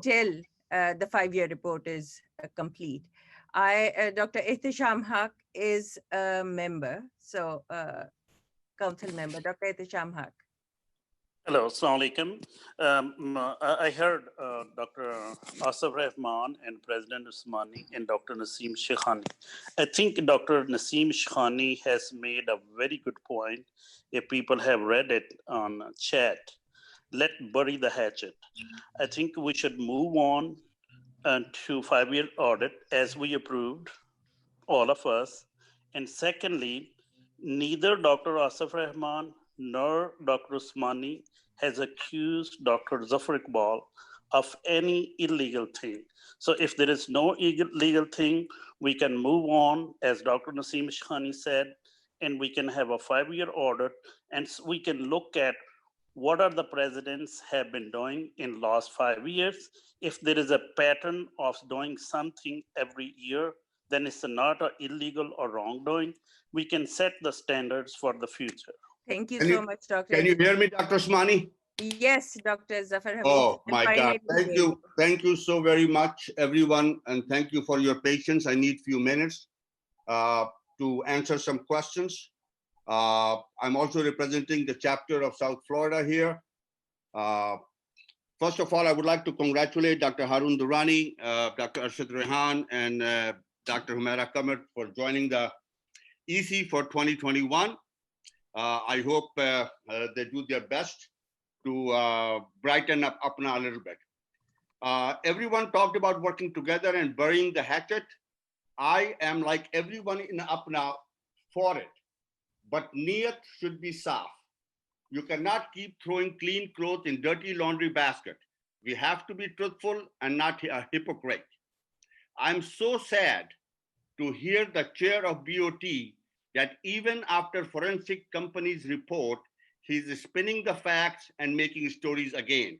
till the 5-year report is complete. Dr. Ihtisham Haq is a member, so council member, Dr. Ihtisham Haq. Hello, Assalamu alaikum. I heard Dr. Asif Rahman and President Usmani and Dr. Naseem Shekhani. I think Dr. Naseem Shekhani has made a very good point. If people have read it on chat, let's bury the hatchet. I think we should move on to 5-year audit as we approved, all of us. And secondly, neither Dr. Asif Rahman nor Dr. Usmani has accused Dr. Zafar Iqbal of any illegal thing. So if there is no illegal thing, we can move on, as Dr. Naseem Shekhani said, and we can have a 5-year audit, and we can look at what are the presidents have been doing in last 5 years. If there is a pattern of doing something every year, then it's not an illegal or wrongdoing. We can set the standards for the future. Thank you so much, Dr. Can you hear me, Dr. Usmani? Yes, Dr. Zafar Hamid. Oh my God, thank you. Thank you so very much, everyone. And thank you for your patience. I need a few minutes to answer some questions. I'm also representing the chapter of South Florida here. First of all, I would like to congratulate Dr. Harun Durrani, Dr. Arshad Rehan, and Dr. Humaira Qamar for joining the EC for 2021. I hope they do their best to brighten up APPNA a little bit. Everyone talked about working together and burying the hatchet. I am like everyone in APPNA for it, but niyat should be saaf. You cannot keep throwing clean clothes in dirty laundry basket. We have to be truthful and not a hypocrite. I'm so sad to hear the chair of BOT that even after forensic companies report, he's spinning the facts and making stories again.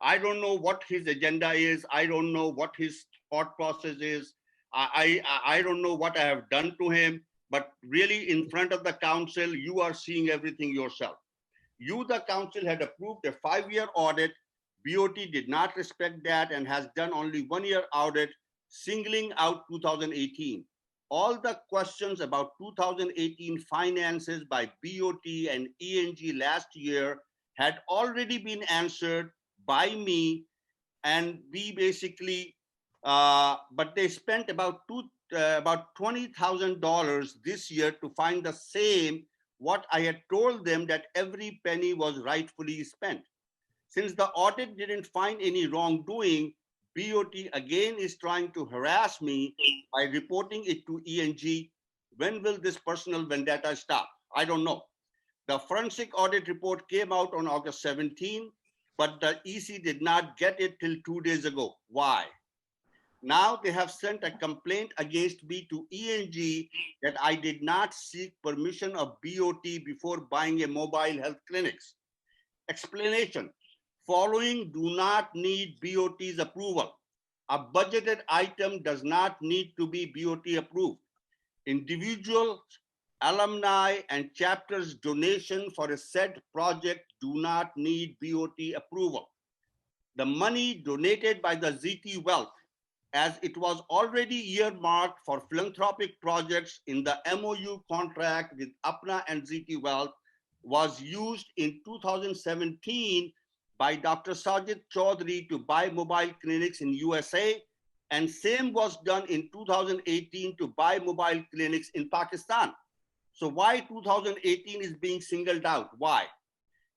I don't know what his agenda is. I don't know what his thought process is. I don't know what I have done to him, but really in front of the council, you are seeing everything yourself. You, the council, had approved a 5-year audit. BOT did not respect that and has done only 1-year audit, singling out 2018. All the questions about 2018 finances by BOT and ENG last year had already been answered by me, and we basically, but they spent about $20,000 this year to find the same what I had told them that every penny was rightfully spent. Since the audit didn't find any wrongdoing, BOT again is trying to harass me by reporting it to ENG. When will this personal vendetta stop? I don't know. The forensic audit report came out on August 17, but the EC did not get it till 2 days ago. Why? Now they have sent a complaint against me to ENG that I did not seek permission of BOT before buying a mobile health clinics. Explanation: following do not need BOT's approval. A budgeted item does not need to be BOT approved. Individual, alumni, and chapters donation for a said project do not need BOT approval. The money donated by the ZT Wealth as it was already earmarked for philanthropic projects in the MOU contract with APPNA and ZT Wealth, was used in 2017 by Dr. Sajid Chaudhry to buy mobile clinics in USA, and same was done in 2018 to buy mobile clinics in Pakistan. So why 2018 is being singled out? Why?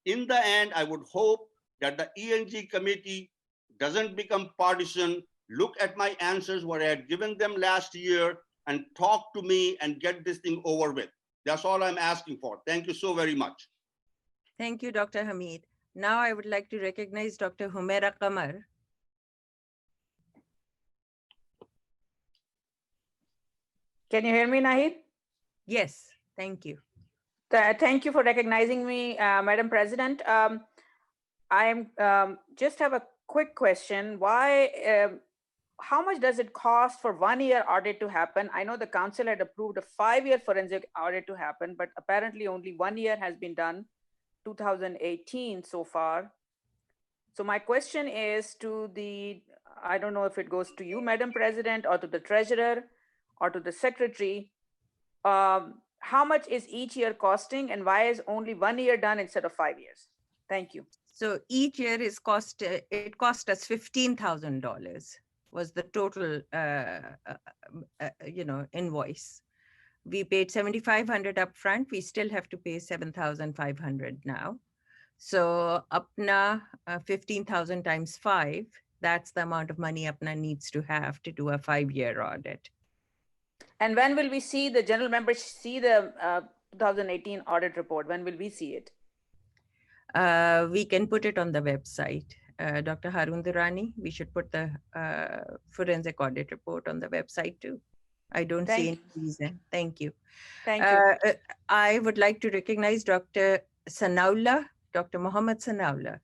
In the end, I would hope that the ENG committee doesn't become partisan, look at my answers what I had given them last year, and talk to me and get this thing over with. That's all I'm asking for. Thank you so very much. Thank you, Dr. Hamid. Now I would like to recognize Dr. Humaira Qamar. Can you hear me, Nahid? Yes, thank you. Thank you for recognizing me, Madam President. I just have a quick question. How much does it cost for 1 year audit to happen? I know the council had approved a 5-year forensic audit to happen, but apparently only 1 year has been done, 2018 so far. So my question is I don't know if it goes to you, Madam President, or to the treasurer, or to the secretary. How much is each year costing, and why is only 1 year done instead of 5 years? Thank you. So each year it cost us $15,000 was the total invoice. We paid $7,500 upfront. We still have to pay $7,500 now. So APPNA, 15,000 times 5, that's the amount of money APPNA needs to have to do a 5-year audit. And when will we see the general members see the 2018 audit report? When will we see it? We can put it on the website. Dr. Harun Durrani, we should put the forensic audit report on the website too. I don't see any reason. Thank you. Thank you. I would like to recognize Dr. Sanaullah, Dr. Mohammed Sanaullah.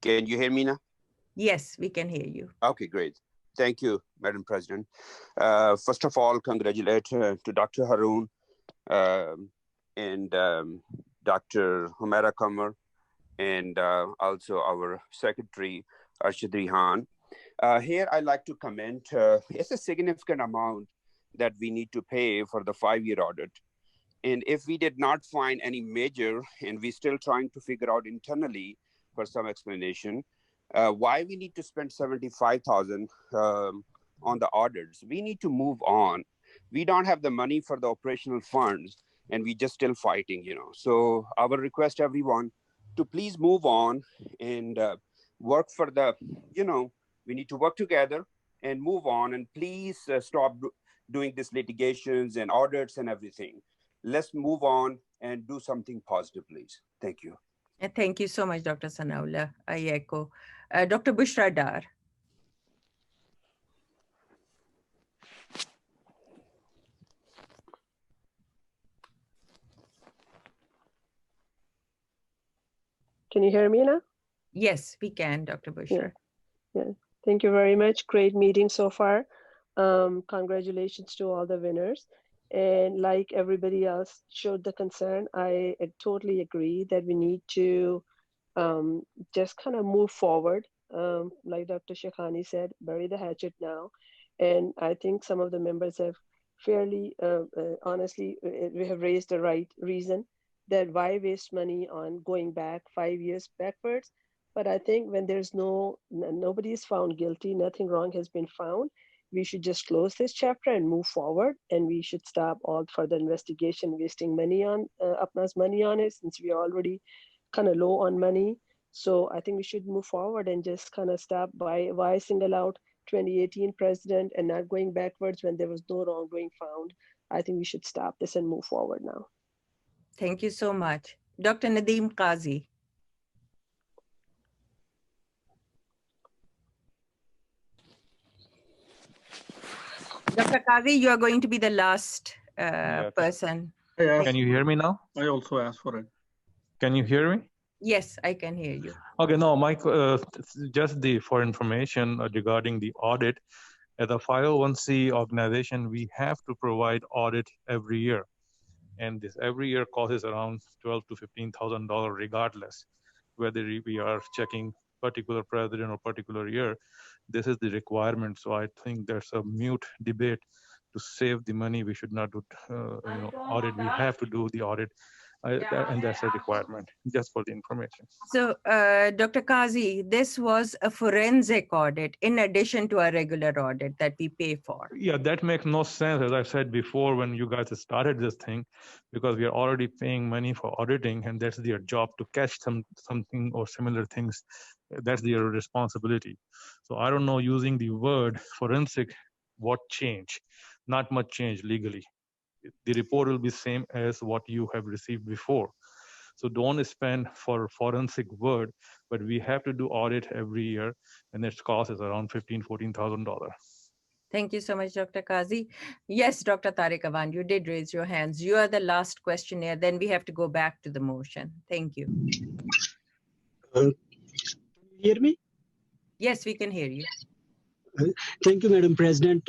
Can you hear me now? Yes, we can hear you. Okay, great. Thank you, Madam President. First of all, congratulate to Dr. Harun and Dr. Humaira Qamar, and also our Secretary, Arshad Rehan. Here, I'd like to comment, it's a significant amount that we need to pay for the 5-year audit. And if we did not find any major, and we're still trying to figure out internally for some explanation, why we need to spend $75,000 on the audits. We need to move on. We don't have the money for the operational funds, and we just still fighting, So our request, everyone, to please move on and work for the, we need to work together and move on, and please stop doing this litigations and audits and everything. Let's move on and do something positive, please. Thank you. Thank you so much, Dr. Sanaullah. I echo. Dr. Bushra Dar. Can you hear me now? Yes, we can, Dr. Bushra. Yeah. Thank you very much. Great meeting so far. Congratulations to all the winners. And like everybody else showed the concern, I totally agree that we need to just kind of move forward. Like Dr. Shekhani said, bury the hatchet now. And I think some of the members have fairly, honestly, we have raised the right reason that why waste money on going back 5 years backwards. But I think when there's nobody is found guilty, nothing wrong has been found, we should just close this chapter and move forward, and we should stop all further investigation, wasting money on APPNA's money on it, since we are already kind of low on money. So I think we should move forward and just kind of stop why single out 2018 president and not going backwards when there was no wrongdoing found. I think we should stop this and move forward now. Thank you so much. Dr. Nadeem Qazi. Dr. Qazi, you are going to be the last person. Can you hear me now? I also asked for it. Can you hear me? Yes, I can hear you. Okay, no, Mike, just for information regarding the audit, as a 501c organization, we have to provide audit every year. and this every year costs around $12,000 to $15,000 regardless whether we are checking particular president or particular year. This is the requirement. So I think there's a mute debate to save the money. We should not do audit. We have to do the audit, and that's a requirement. Just for the information. So, Dr. Kazi, this was a forensic audit in addition to a regular audit that we pay for. Yeah, that makes no sense, as I said before, when you guys started this thing, because we are already paying money for auditing, and that's their job to catch something or similar things. That's their responsibility. So I don't know, using the word forensic, what change? Not much change legally. The report will be same as what you have received before. So don't spend for forensic word, but we have to do audit every year, and its cost is around $14,000. Thank you so much, Dr. Kazi. Yes, Dr. Tariq Awan, you did raise your hands. You are the last questioner. Then we have to go back to the motion. Thank you. Hear me? Yes, we can hear you. Thank you, Madam President.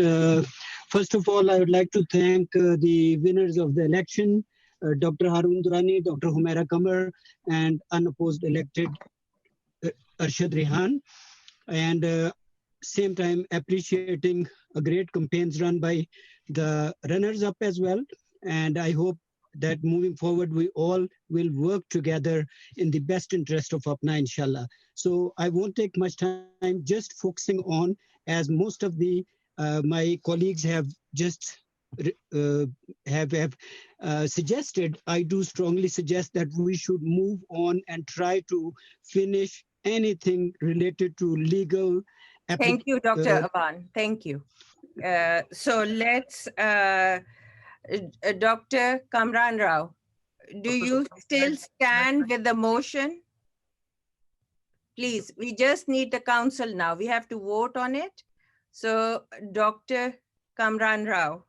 First of all, I would like to thank the winners of the election, Dr. Harun Durrani, Dr. Humaira Qamar, and unopposed elected Arshad Rehan. And same time appreciating a great campaigns run by the runners-up as well. And I hope that moving forward, we all will work together in the best interest of APPNA, inshallah. So I won't take much time, just focusing on, as most of the my colleagues have just suggested, I do strongly suggest that we should move on and try to finish anything related to legal. Thank you, Dr. Awan. Thank you. So let's, Dr. Kamran Rao, do you still stand with the motion? Please, we just need the council now. We have to vote on it. So, Dr. Kamran Rao.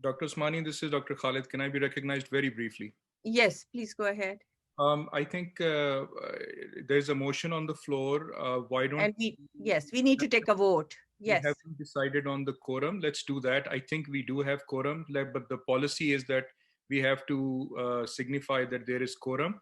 Dr. Usmani, this is Dr. Khalid. Can I be recognized very briefly? Yes, please go ahead. I think there's a motion on the floor. Why don't yes, we need to take a vote. Yes. We haven't decided on the quorum. Let's do that. I think we do have quorum, but the policy is that we have to signify that there is quorum,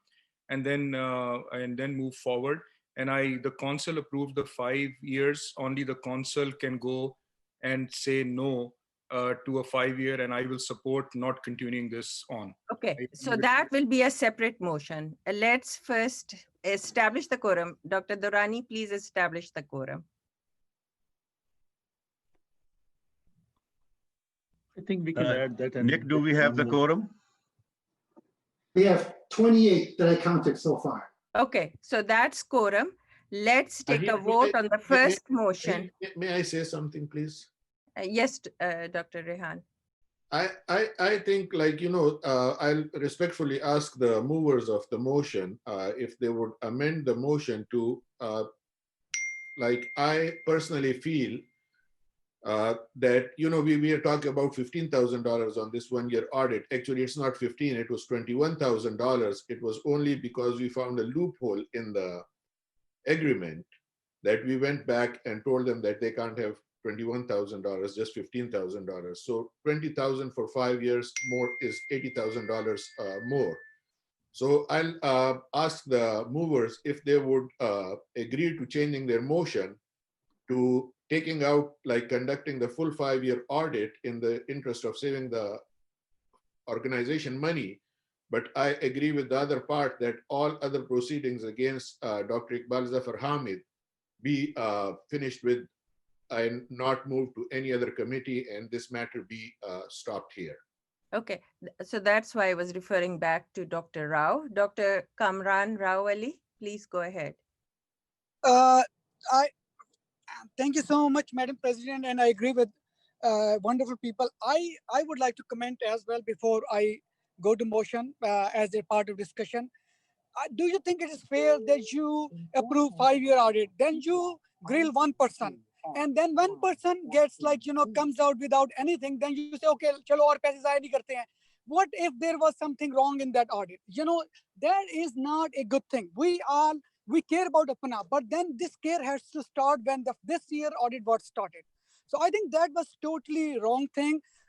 and then move forward. And the council approved the 5 years. Only the council can go and say no to a 5-year, and I will support not continuing this on. Okay, so that will be a separate motion. Let's first establish the quorum. Dr. Durrani, please establish the quorum. I think we can add that. Nick, do we have the quorum? We have 28 that I counted so far. Okay, so that's quorum. Let's take a vote on the first motion. May I say something, please? Yes, Dr. Rehan. I think, I'll respectfully ask the movers of the motion if they would amend the motion to, I personally feel that, we are talking about $15,000 on this 1-year audit. Actually, it's not 15, it was $21,000. It was only because we found a loophole in the agreement that we went back and told them that they can't have $21,000, just $15,000. So $20,000 for 5 years more is $80,000 more. So I'll ask the movers if they would agree to changing their motion to taking out, conducting the full 5-year audit in the interest of saving the organization money. But I agree with the other part that all other proceedings against Dr. Iqbal Zafar Hamid be finished with and not moved to any other committee, and this matter be stopped here. Okay, so that's why I was referring back to Dr. Rao. Dr. Kamran Rao Ali, please go ahead. Thank you so much, Madam President, and I agree with wonderful people. I would like to comment as well before I go to motion as a part of discussion. Do you think it is fair that you approve 5-year audit, then you grill one person, and then one person gets comes out without anything, then you say, okay, chalo aur paise zaya nahi karte hain. What if there was something wrong in that audit? That is not a good thing. We care about APPNA, but then this care has to start when this year audit was started. So I think that was totally wrong thing.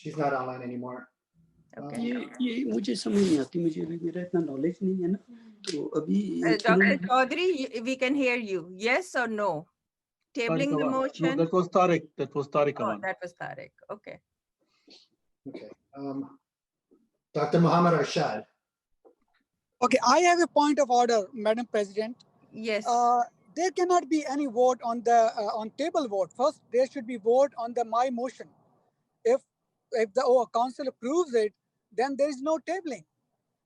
She's not online anymore. ये मुझे समझ नहीं आती, मुझे मेरा इतना knowledge नहीं है ना, तो अभी Dr. Chaudhary, we can hear you. Yes or no? Tabling the motion. No, that was Tariq. That was Tariq Oh, Aman. that was Tariq. Okay. Okay. Dr. Muhammad Arshad. Okay, I have a point of order, Madam President. Yes. There cannot be any vote on the on table vote. First, there should be vote on the my motion. If the council approves it, then there is no tabling.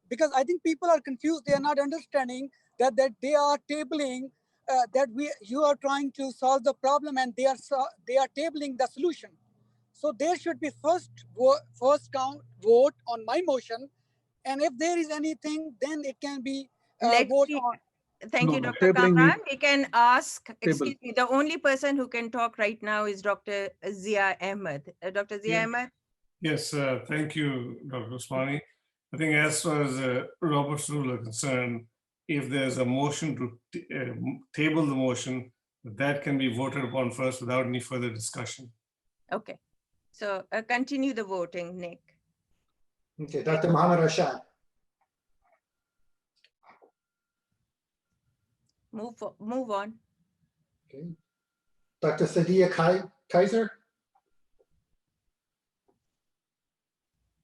Because I think people are confused. They are not understanding that they are tabling, that you are trying to solve the problem and they are tabling the solution. So there should be first vote on my motion, and if there is anything, then it can be vote on. Thank you, Dr. Kamran. We can ask, excuse me, the only person who can talk right now is Dr. Zia Ahmed. Dr. Zia Ahmed? Yes, thank you, Dr. Usmani. I think as far as Robert's rule are concerned, if there's a motion to table the motion, that can be voted upon first without any further discussion. Okay. So continue the voting, Nick. Okay, Dr. Muhammad Arshad. Move on. Okay. Dr. Sadia Kaiser.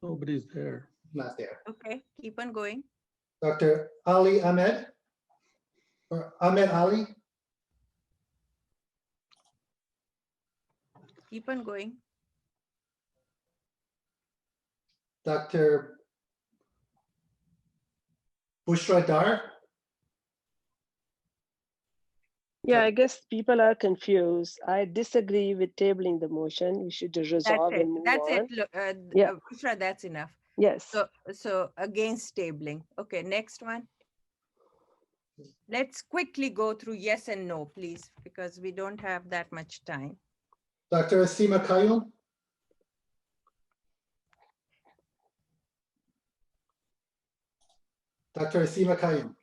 Nobody's there. Not there. Okay, keep on going. Dr. Ali Ahmed. Or Ahmed Ali. Keep on going. Dr. Bushra Dar. Yeah, I guess people are confused. I disagree with tabling the motion. We should just resolve and move That's on. it. Yeah. Bushra, that's enough. Yes. So against tabling. Okay, next one. Let's quickly go through yes and no, please, because we don't have that much time. Dr. Asima Kayum. Dr. Asima Kayum.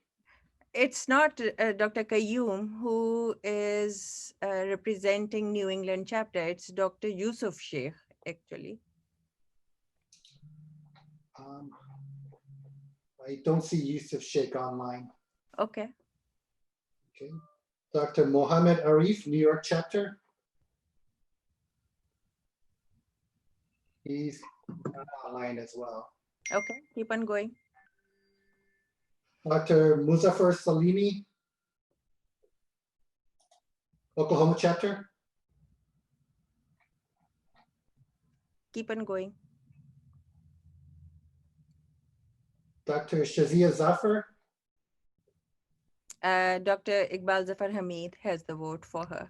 It's not Dr. Qayyum who is representing New England chapter. It's Dr. Yusuf Sheikh, actually. I don't see Yusuf Sheikh online. Okay. Okay. Dr. Mohammed Arif, New York chapter. He's not online as well. Okay, keep on going. Dr. Muzaffar Salimi, Oklahoma chapter. Keep on going. Dr. Shazia Zafar. Dr. Iqbal Zafar Hamid has the vote for her.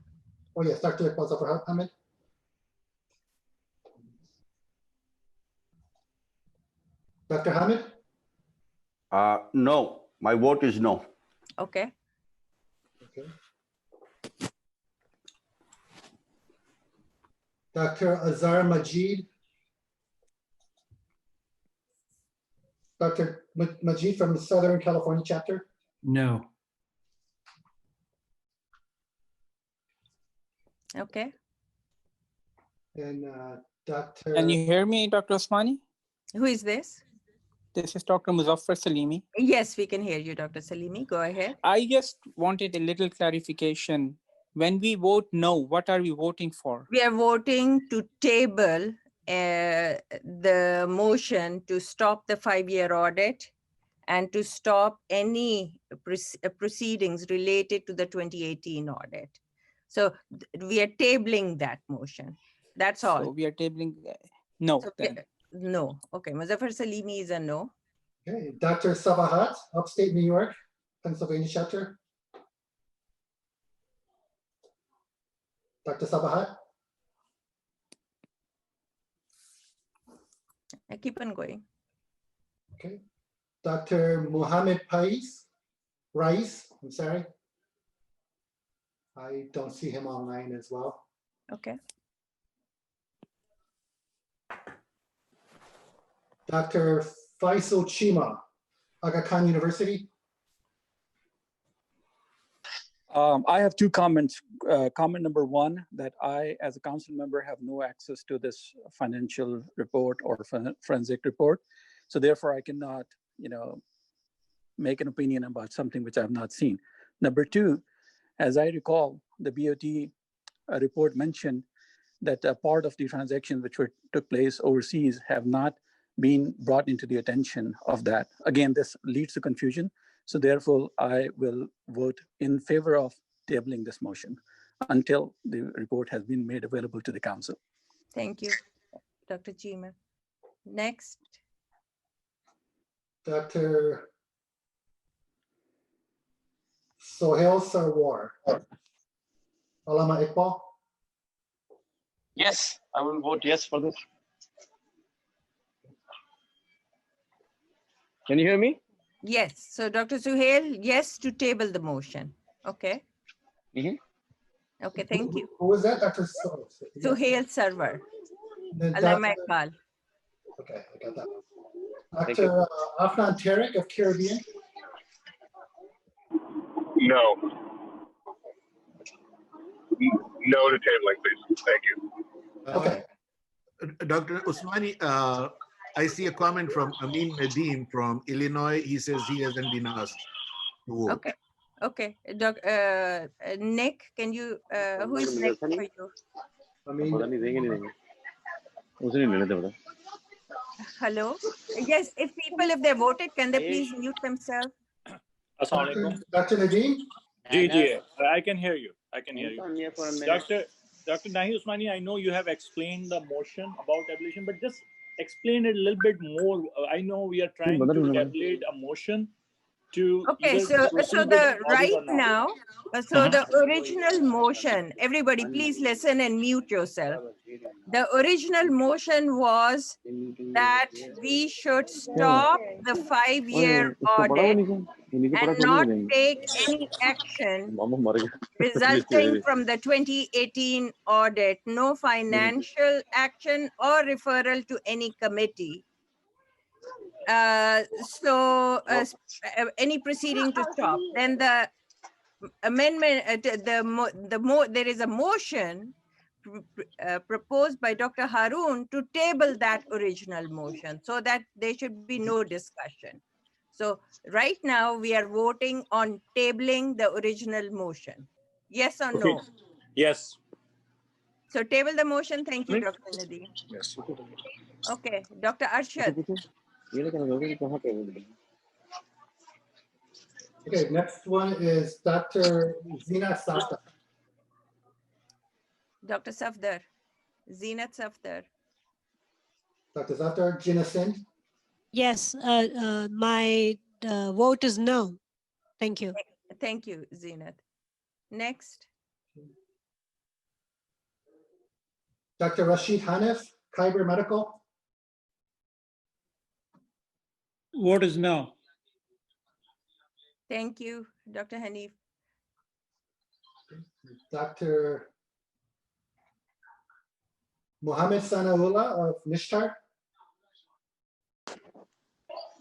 Oh yes, Dr. Iqbal Zafar Hamid. Dr. Hamid? No, my vote is no. Okay. Okay. Dr. Azhar Majid. Dr. Majid from the Southern California chapter. No. Okay. And Dr. Can you hear me, Dr. Osmani? Who is this? This is Dr. Muzaffar Salimi. Yes, we can hear you, Dr. Salimi. Go ahead. I just wanted a little clarification. When we vote no, what are we voting for? We are voting to table the motion to stop the 5-year audit and to stop any proceedings related to the 2018 audit. So we are tabling that motion. That's all. So we are tabling no. So then. No. Okay. Muzaffar Salimi is a no. Okay. Dr. Sabahat, Upstate New York, Pennsylvania chapter. Dr. Sabahat. I keep on going. Okay. Dr. Mohammed Rice, I'm sorry. I don't see him online as well. Okay. Dr. Faisal Chima, Aga Khan University. I have two comments. Comment number one, that I, as a council member, have no access to this financial report or forensic report. So therefore, I cannot, make an opinion about something which I have not seen. Number two, as I recall, the BOT report mentioned that a part of the transactions which took place overseas have not been brought into the attention of that. Again, this leads to confusion. So therefore, I will vote in favor of tabling this motion until the report has been made available to the council. Thank you, Dr. Chima. Next. Dr. Sohail Sarwar. Allama Iqbal. Yes, I will vote yes for this. Can you hear me? Yes. So Dr. Suhail, yes to table the motion. Okay. Okay, thank you. Who was that, Dr. Suhail Sarwar. Allama Iqbal. Okay, I got that. Dr. Afnan Tariq of Caribbean. No. No to tabling, please. Thank you. Okay. Dr. Usmani, I see a comment from Amin Nadeem from Illinois. He says he hasn't been asked to vote. Okay. Okay. Nick, can you, who is next for you? Hello? Yes, if they voted, can they please mute themselves? Dr. Nadeem? I can hear you. I can hear you. Dr. Nahi Usmani, I know you have explained the motion about abolition, but just explain it a little bit more. I know we are trying to tabulate a motion to. Okay, so the right now, so the original motion, everybody please listen and mute yourself. The original motion was that we should stop the 5-year audit and not take any action resulting from the 2018 audit, no financial action or referral to any committee. Any proceeding to stop. Then the amendment, there is a motion proposed by Dr. Harun to table that original motion so that there should be no discussion. So right now we are voting on tabling the original motion. Yes or no? Yes. So table the motion. Thank you, Dr. Nadeem. Yes. Okay, Dr. Arshad. Okay, next one is Dr. Zina Safdar. Dr. Safdar. Zinat Safdar. Dr. Safdar, Jina Singh. Yes, my vote is no. Thank you. Thank you, Zinat. Next. Dr. Rashid Hanif, Khyber Medical. Vote is no. Thank you, Dr. Hanif. Dr. Mohammed Sanaullah of Nishtar.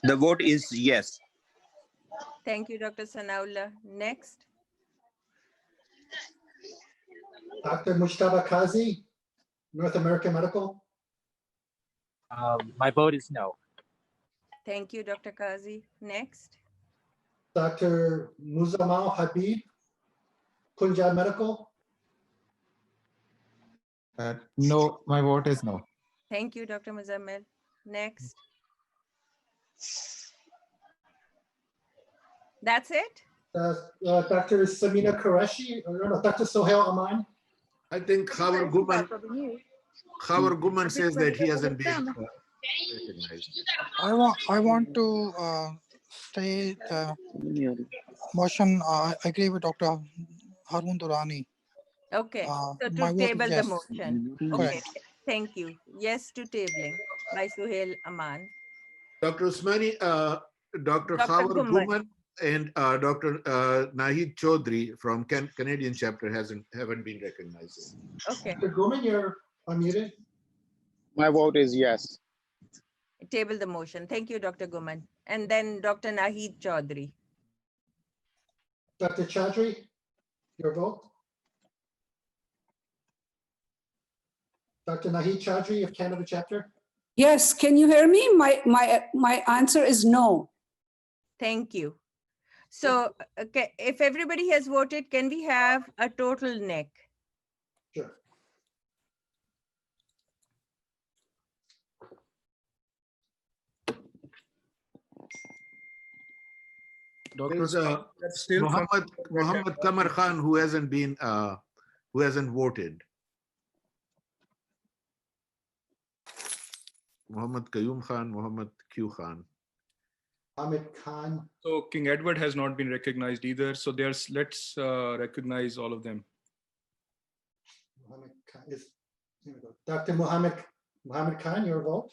The vote is yes. Thank you, Dr. Sanaullah. Next. Dr. Mujtaba Kazi, North American Medical. My vote is no. Thank you, Dr. Kazi. Next. Dr. Muzammal Habib, Punjab Medical. No, my vote is no. Thank you, Dr. Muzammil. Next. That's it? Dr. Samina Qureshi, or no, Dr. Sohail Aman. I think Khawar Guman says that he hasn't been recognized. I want to say the motion. I agree with Dr. Harun Durrani. Okay, so to table the motion. Okay, thank you. Yes to tabling by Suhail Aman. Dr. Usmani, Dr. Khawar Guman and Dr. Nahid Chaudhry from Canadian chapter haven't been recognized. Okay. Dr. Guman, you're unmuted. My vote is yes. Table the motion. Thank you, Dr. Guman. And then Dr. Nahid Chaudhry. Dr. Chaudhry? your vote? Dr. Naheed Chaudhry of Canada chapter? Yes, can you hear me? My answer is no. Thank you. So okay, if everybody has voted, can we have a total neck? Sure. There's Muhammad Kamar Khan who hasn't voted. Muhammad Qayyum Khan, Muhammad Q Khan. Ahmed Khan. So King Edward has not been recognized either. So let's recognize all of them. Muhammad Khan is, here we go. Dr. Muhammad Khan, your vote?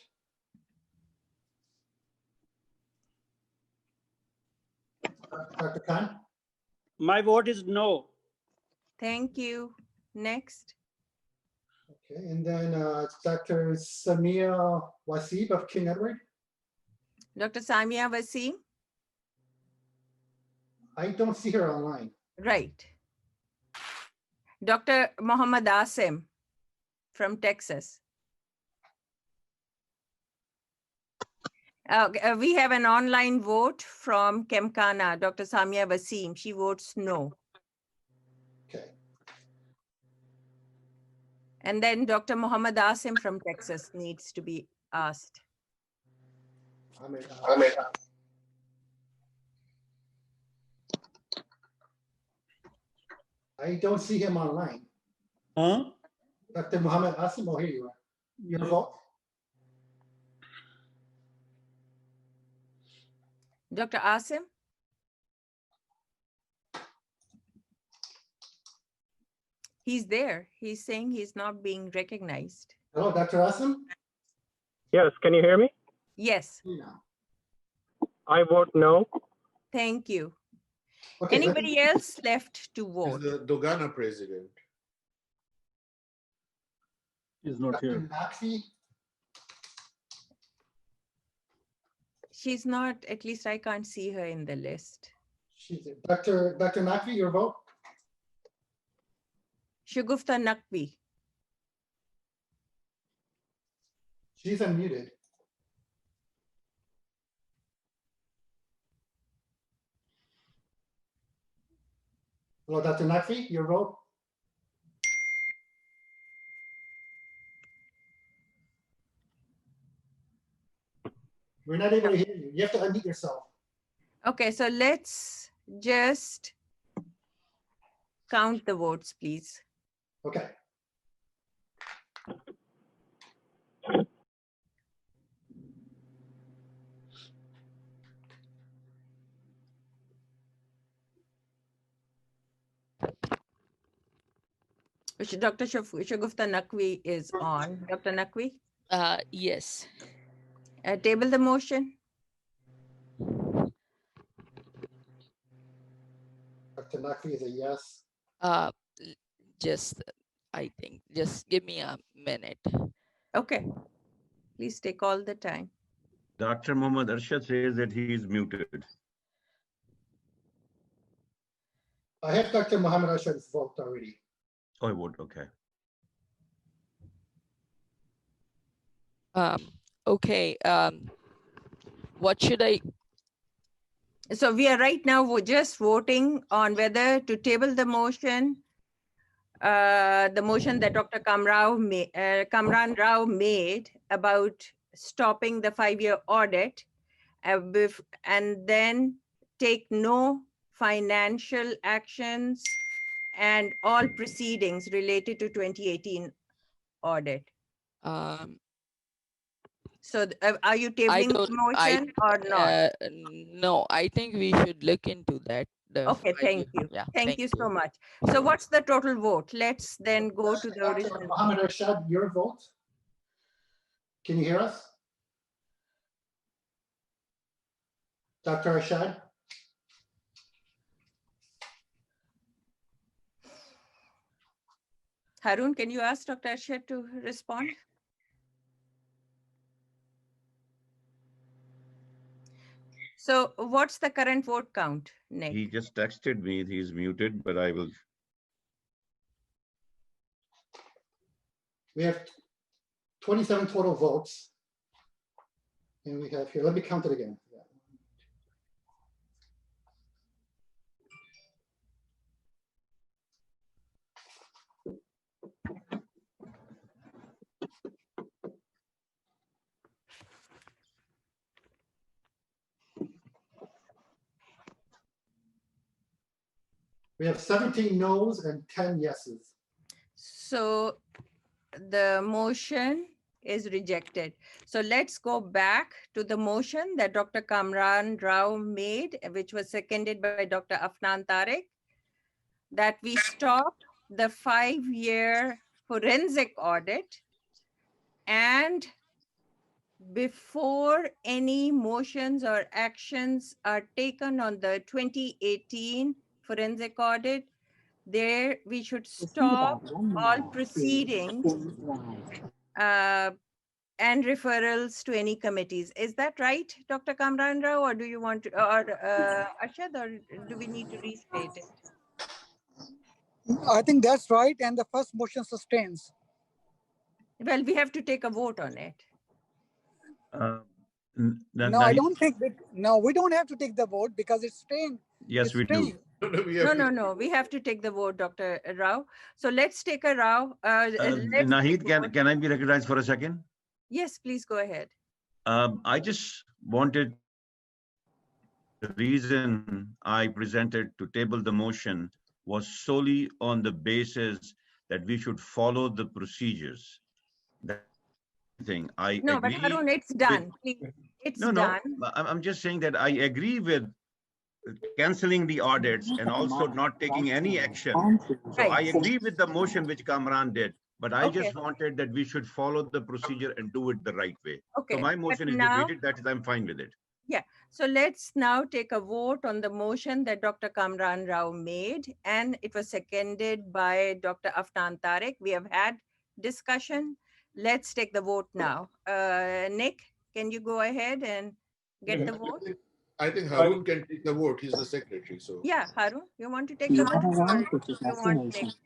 Dr. Khan? My vote is no. Thank you. Next. Okay, and then Dr. Samia Wasib of King Edward? Dr. Samia Wasim? I don't see her online. Right. Dr. Muhammad Asim from Texas. We have an online vote from Kemkana, Dr. Samia Wasim. She votes no. Okay. And then Dr. Muhammad Asim from Texas needs to be asked. I don't see him online. Huh? Dr. Muhammad Asim, oh, here you are. Your vote? Dr. Asim? He's there. He's saying he's not being recognized. Hello, Dr. Asim? Yes, can you hear me? Yes. I vote no. Thank you. Okay, anybody else left to He's vote? the Dogana president. He's not here. She's not, at least I can't see her in the list. She's it. Dr. Naqvi, your vote? Shagufta Naqvi. She's unmuted. Hello, Dr. Naqvi, your vote? We're not able to hear you. You have to unmute yourself. Okay, so let's just count the votes, please. Okay. Dr. Shagufta Naqvi is on. Dr. Naqvi? Yes. Table the motion. Dr. Naqvi is a yes. I think, just give me a minute. Okay. Please take all the time. Dr. Muhammad Arshad says that he is muted. I have Dr. Muhammad Arshad's vote already. Oh, I vote, okay. Okay. What should I? So we are right now just voting on whether to table the motion that Dr. Kamran Rao made about stopping the 5-year audit and then take no financial actions and all proceedings related to 2018 audit. So are you tabling the motion or not? No, I think we should look into that. Okay, thank you. Yeah, thank you so much. So what's the total vote? Let's then go to the original. Dr. Muhammad Arshad, your vote? Can you hear us? Dr. Arshad? Harun, can you ask Dr. Arshad to respond? So what's the current vote count, Nick? He just texted me, he's muted, but I will We have 27 total votes. And we have here, let me count it again. We have 17 noes and 10 yeses. So the motion is rejected. So let's go back to the motion that Dr. Kamran Rao made, which was seconded by Dr. Afnan Tariq, that we stop the 5-year forensic audit, and before any motions or actions are taken on the 2018 forensic audit, there we should stop all proceedings and referrals to any committees. Is that right, Dr. Kamran Rao, or do you want to, or Arshad, or do we need to restate it? I think that's right, and the first motion sustains. Well, we have to take a vote on it. No, I don't think that. No, we don't have to take the vote because it's staying. Yes, we do. No. We have to take the vote, Dr. Rao. So let's take a Rao. Nahid, can I be recognized for a second? Yes, please go ahead. I just wanted the reason I presented to table the motion was solely on the basis that we should follow the procedures. That thing I No, agree but Harun, it's done. Please. It's done. I'm just saying that I agree with canceling the audits and also not taking any action. So I agree with the motion which Kamran did, but I just wanted that we should follow the procedure and do it the right way. Okay. So my motion is defeated. That is, I'm fine with it. Yeah. So let's now take a vote on the motion that Dr. Kamran Rao made, and it was seconded by Dr. Afnan Tariq. We have had discussion. Let's take the vote now. Nick, can you go ahead and get the vote? I think Harun can take the vote. He's the secretary. So yeah, Harun, you want to take the vote?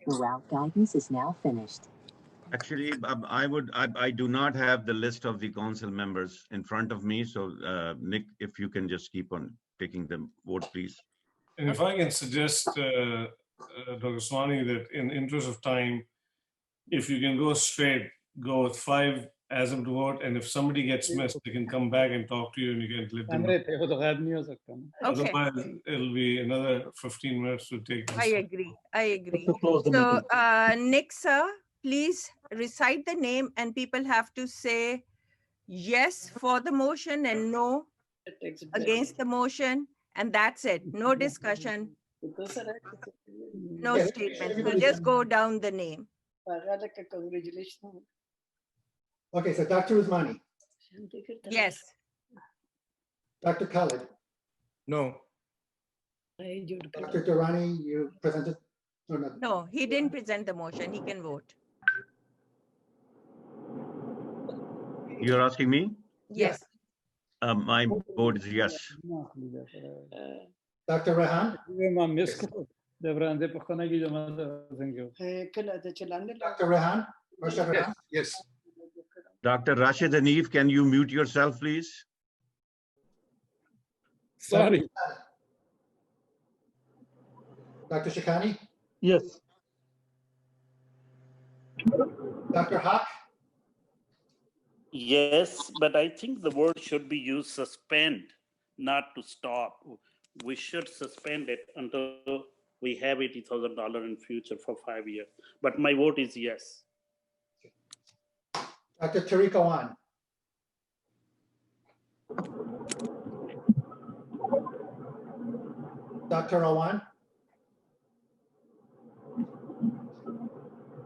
The route guidance is now finished. Actually, I do not have the list of the council members in front of me. So Nick, if you can just keep on taking the vote, please. And if I can suggest, Dr. Swani, that in the interest of time, if you can go straight, go with 5 as them to vote, and if somebody gets missed, they can come back and talk to you and you can let them know. Otherwise, it'll be another 15 minutes to take this. I agree. So, Nick, sir, please recite the name and people have to say yes for the motion and no against the motion. And that's it. No discussion. No statement. So just go down the name. Congratulations. Okay, so Dr. Usmani. Yes. Dr. Khalid. No. Dr. Durrani, you presented? Or not? No, he didn't present the motion. He can vote. You're asking me? Yes. My vote is yes. Dr. Rehan? Dr. Rehan? Yes. Dr. Rashid Hanif, can you mute yourself, please? Sorry. Dr. Shikani? Yes. Dr. Haq? Yes, but I think the word should be used suspend, not to stop. We should suspend it until we have $80,000 in future for 5 years. But my vote is yes. Dr. Tariq Awan? Dr. Awan?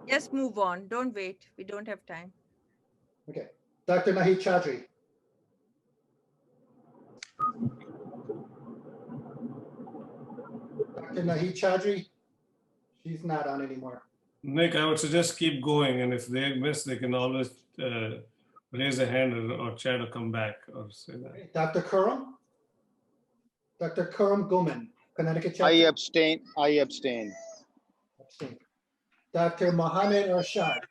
Just move on. Don't wait. We don't have time. Okay. Dr. Nahid Chaudhry? Dr. Nahid Chaudhry? She's not on anymore. Nick, I would suggest keep going, and if they miss, they can always raise a hand or try to come back or say that. Dr. Kurum? Dr. Kurum Guman, Connecticut chapter? I abstain. Abstain. Dr. Mohammed Arshad?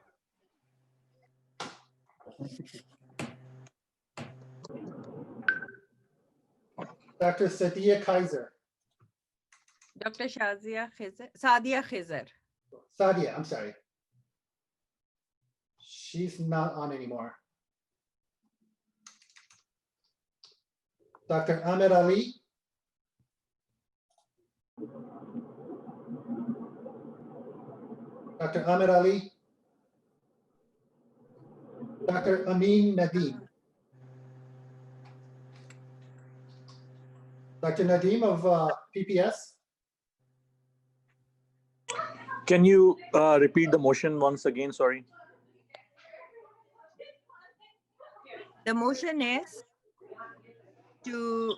Dr. Sadia Kaiser. Dr. Sadia Khizr. Sadia, I'm sorry. She's not on anymore. Dr. Ahmed Ali. Dr. Ahmed Ali. Dr. Amin Nadeem. Dr. Nadeem of PPS. Can you repeat the motion once again? Sorry. The motion is to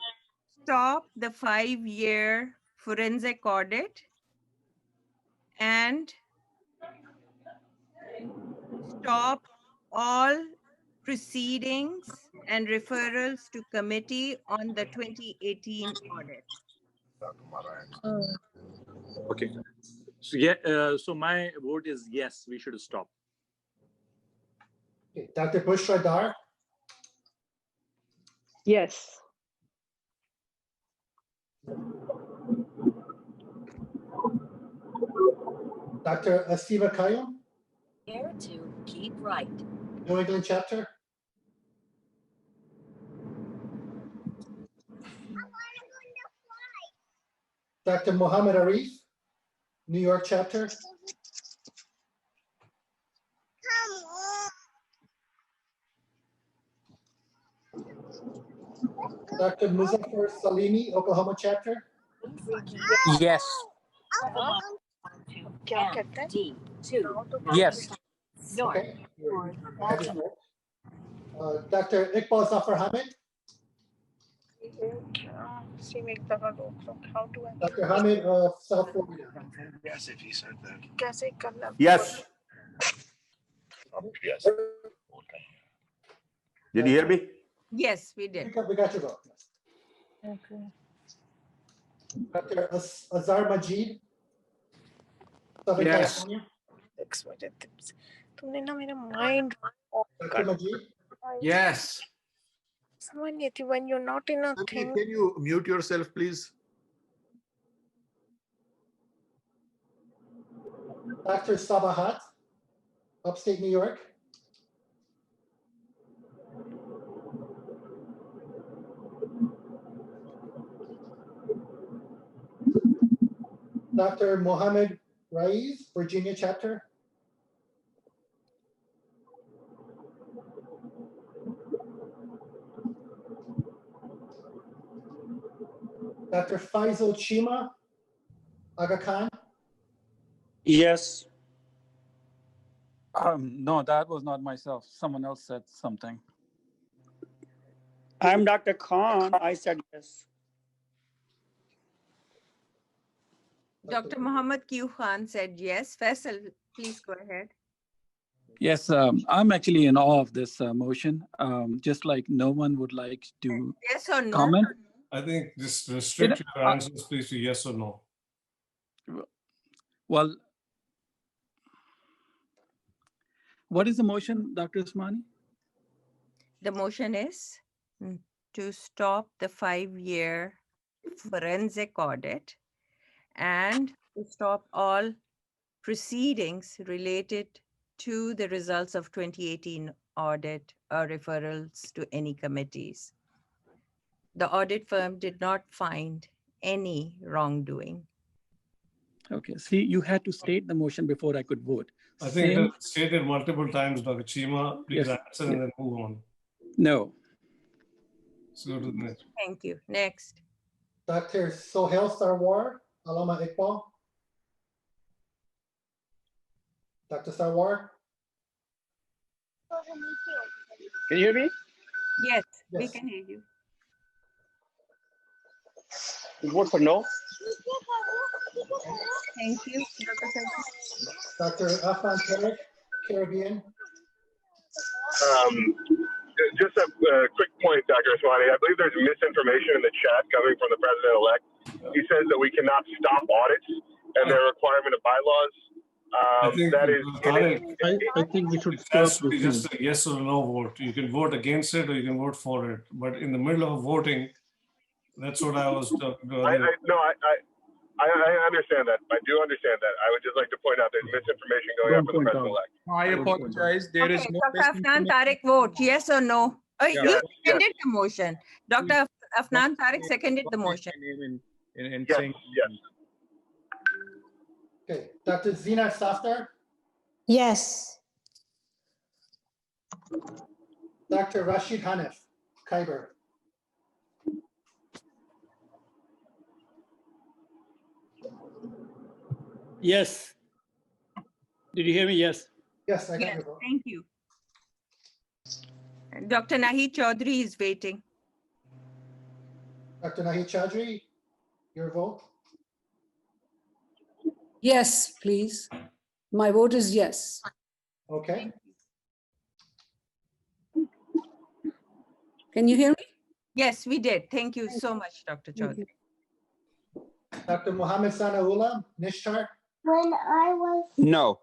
stop the 5-year forensic audit and stop all proceedings and referrals to committee on the 2018 audit. Okay. So yeah. So my vote is yes. We should stop. Okay. Dr. Bushradar. Yes. Dr. Asiva Kayum. Here to keep right. New England chapter. Dr. Muhammad Arif, New York chapter. Dr. Muzaffar Salimi, Oklahoma chapter. Yes. Yes. Okay. Dr. Iqbal Zafar Hamid. Dr. Hamid of South Florida. Yes, if he said that. Yes. Yes. Did you hear me? Yes, we did. We got your vote. Okay. Dr. Azhar Majid, Southern Yes. California. तुमने ना मेरा mind. Dr. Majid. Yes. When you're not in a thing. Can you mute yourself, please? Dr. Sabahat, upstate New York. Dr. Mohammed Raiz, Virginia chapter. Dr. Faisal Chima, Aga Khan. Yes. No, that was not myself. Someone else said something. I'm Dr. Khan. I said yes. Dr. Muhammad Q. Khan said yes. Faisal, please go ahead. Yes, I'm actually in awe of this motion. Just like no one would like to Yes or no? comment. I think just restrict your answers, please, to yes or no. Well, what is the motion, Dr. Usmani? The motion is to stop the 5-year forensic audit and to stop all proceedings related to the results of 2018 audit or referrals to any committees. The audit firm did not find any wrongdoing. Okay, see, you had to state the motion before I could vote. I think it was stated multiple times, Dr. Chima. Please Yes, answer and then move on. No. Let's go to the next. Thank you. Next. Dr. Sohail Sarwar, Allama Iqbal. Dr. Sarwar. Can you hear me? Yes, we can hear you. Vote for no. Thank you, Dr. Sarwar. Dr. Afan Tarek, Caribbean. Just a quick point, Dr. Aswani. I believe there's misinformation in the chat coming from the president-elect. He says that we cannot stop audits and their requirement of bylaws. I think, that is, I think we should it stop has to be this. just a yes or no vote. You can vote against it or you can vote for it. But in the middle of voting, that's what I was talking about. I understand that. I do understand that. I would just like to point out there's misinformation going on for the president-elect. I apologize. There is no Dr. Afnan Tariq, vote yes or no? Oh, Yeah. you seconded the motion. Dr. Afnan Tariq seconded the motion. in Yes, saying yes. Okay, Dr. Zina Safdar, Yes. Dr. Rashid Hanif, Khyber, Yes. Did you hear me? Yes. Yes, I got Yes, your vote. thank you. Dr. Nahi Chaudhary is waiting. Dr. Nahi Chaudhry, your vote? Yes, please. My vote is yes. Okay. Can you hear me? Yes, we did. Thank you so much, Dr. Chaudhary. Dr. Muhammad Sanaullah, Nishtar, When I was. No.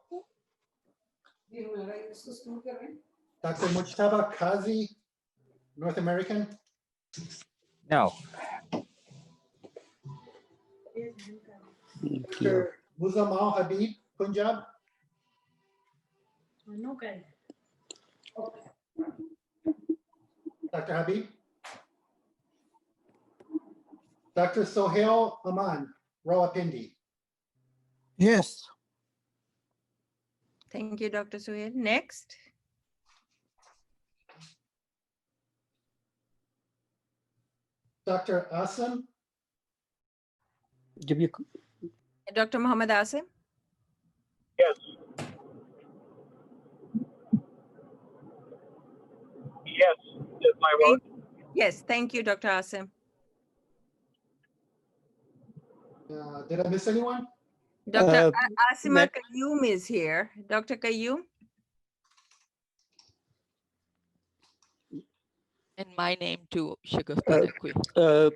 Dr. Mujtaba Kazi, North American, No. Dr. Muzamal Habib, Punjab, Dr. Habib, Dr. Sohail Aman, Rawalpindi. Yes. Thank you, Dr. Suhail. Next. Dr. Asim, Give you. Dr. Muhammad Asim. Yes. Yes, is my vote. Yes, thank you, Dr. Asim. did I miss anyone? Dr. Asima Qayyum is here. Dr. Qayyum. And my name too, Shagufta Naqvi.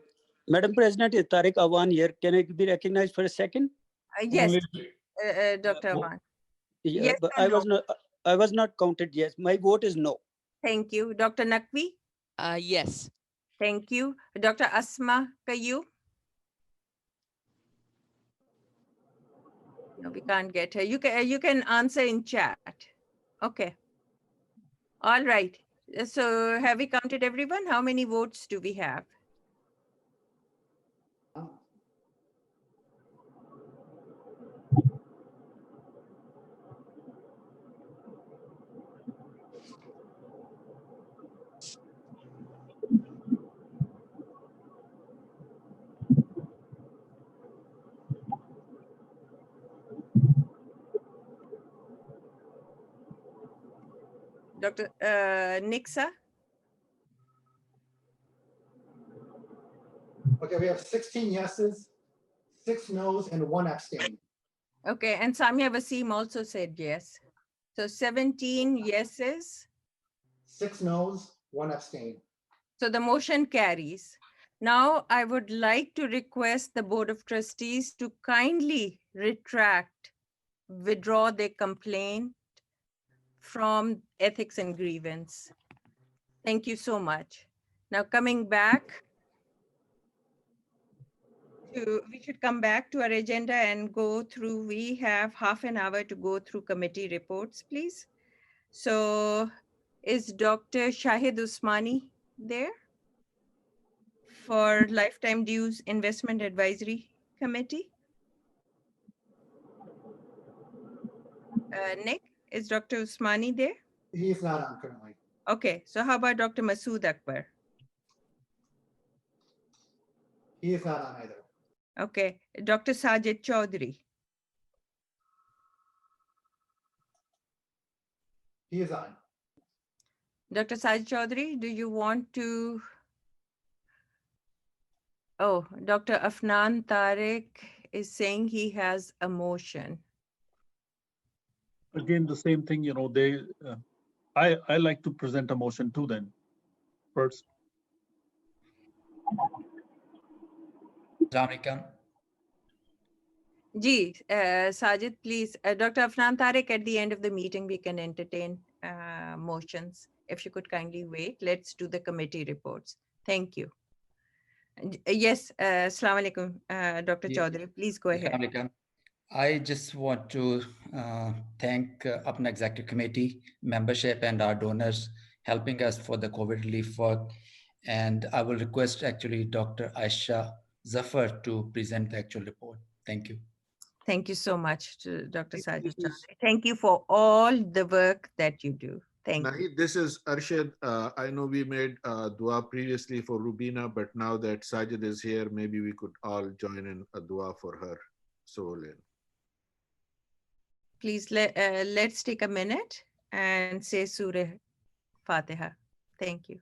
Madam President, is Tariq Awan here? Can I be recognized for a second? Yes, Dr. Awan. Yeah, Yes but or no? I was not counted. Yes, my vote is no. Thank you. Dr. Naqvi. Yes. Thank you. Dr. Asma Qayyum. No, we can't get her. You can answer in chat. Okay. All right. So have we counted everyone? How many votes do we have? Dr. Nixa? Okay, we have 16 yeses, 6 noes, and 1 abstain. Okay, and Samia Wasim also said yes. So 17 yeses. 6 noes, 1 abstain. So the motion carries. Now I would like to request the Board of Trustees to kindly withdraw their complaint from Ethics and Grievance. Thank you so much. Now coming back we should come back to our agenda and go through, we have half an hour to go through committee reports, please. So is Dr. Shahid Usmani there for Lifetime Dues Investment Advisory Committee? Nick, is Dr. Usmani there? He is not on currently. Okay, so how about Dr. Masood Akbar? He is not on either. Okay, Dr. Sajid Chaudhary. He is on. Dr. Sajid Chaudhary, do you want to? Oh, Dr. Afnan Tariq is saying he has a motion. Again, the same thing, you know, I like to present a motion too then, first. Ji, Sajid, please. Dr. Afnan Tariq, at the end of the meeting, we can entertain motions. If you could kindly wait, let's do the committee reports. Thank you. Yes, Assalamu alaikum, Dr. Chaudhary, please go ahead. Assalamualaikum. I just want to thank APPNA Executive Committee membership and our donors helping us for the COVID relief work. And I will request actually Dr. Aisha Zafar to present the actual report. Thank you. Thank you so much to Dr. Sajid Chaudhary. Thank you for all the work that you do. Thank you. Nahid, this is Arshad. I know we made dua previously for Rubina, but now that Sajid is here, maybe we could all join in a dua for her soul. Please let's take a minute and say Surah Fatiha. Thank you.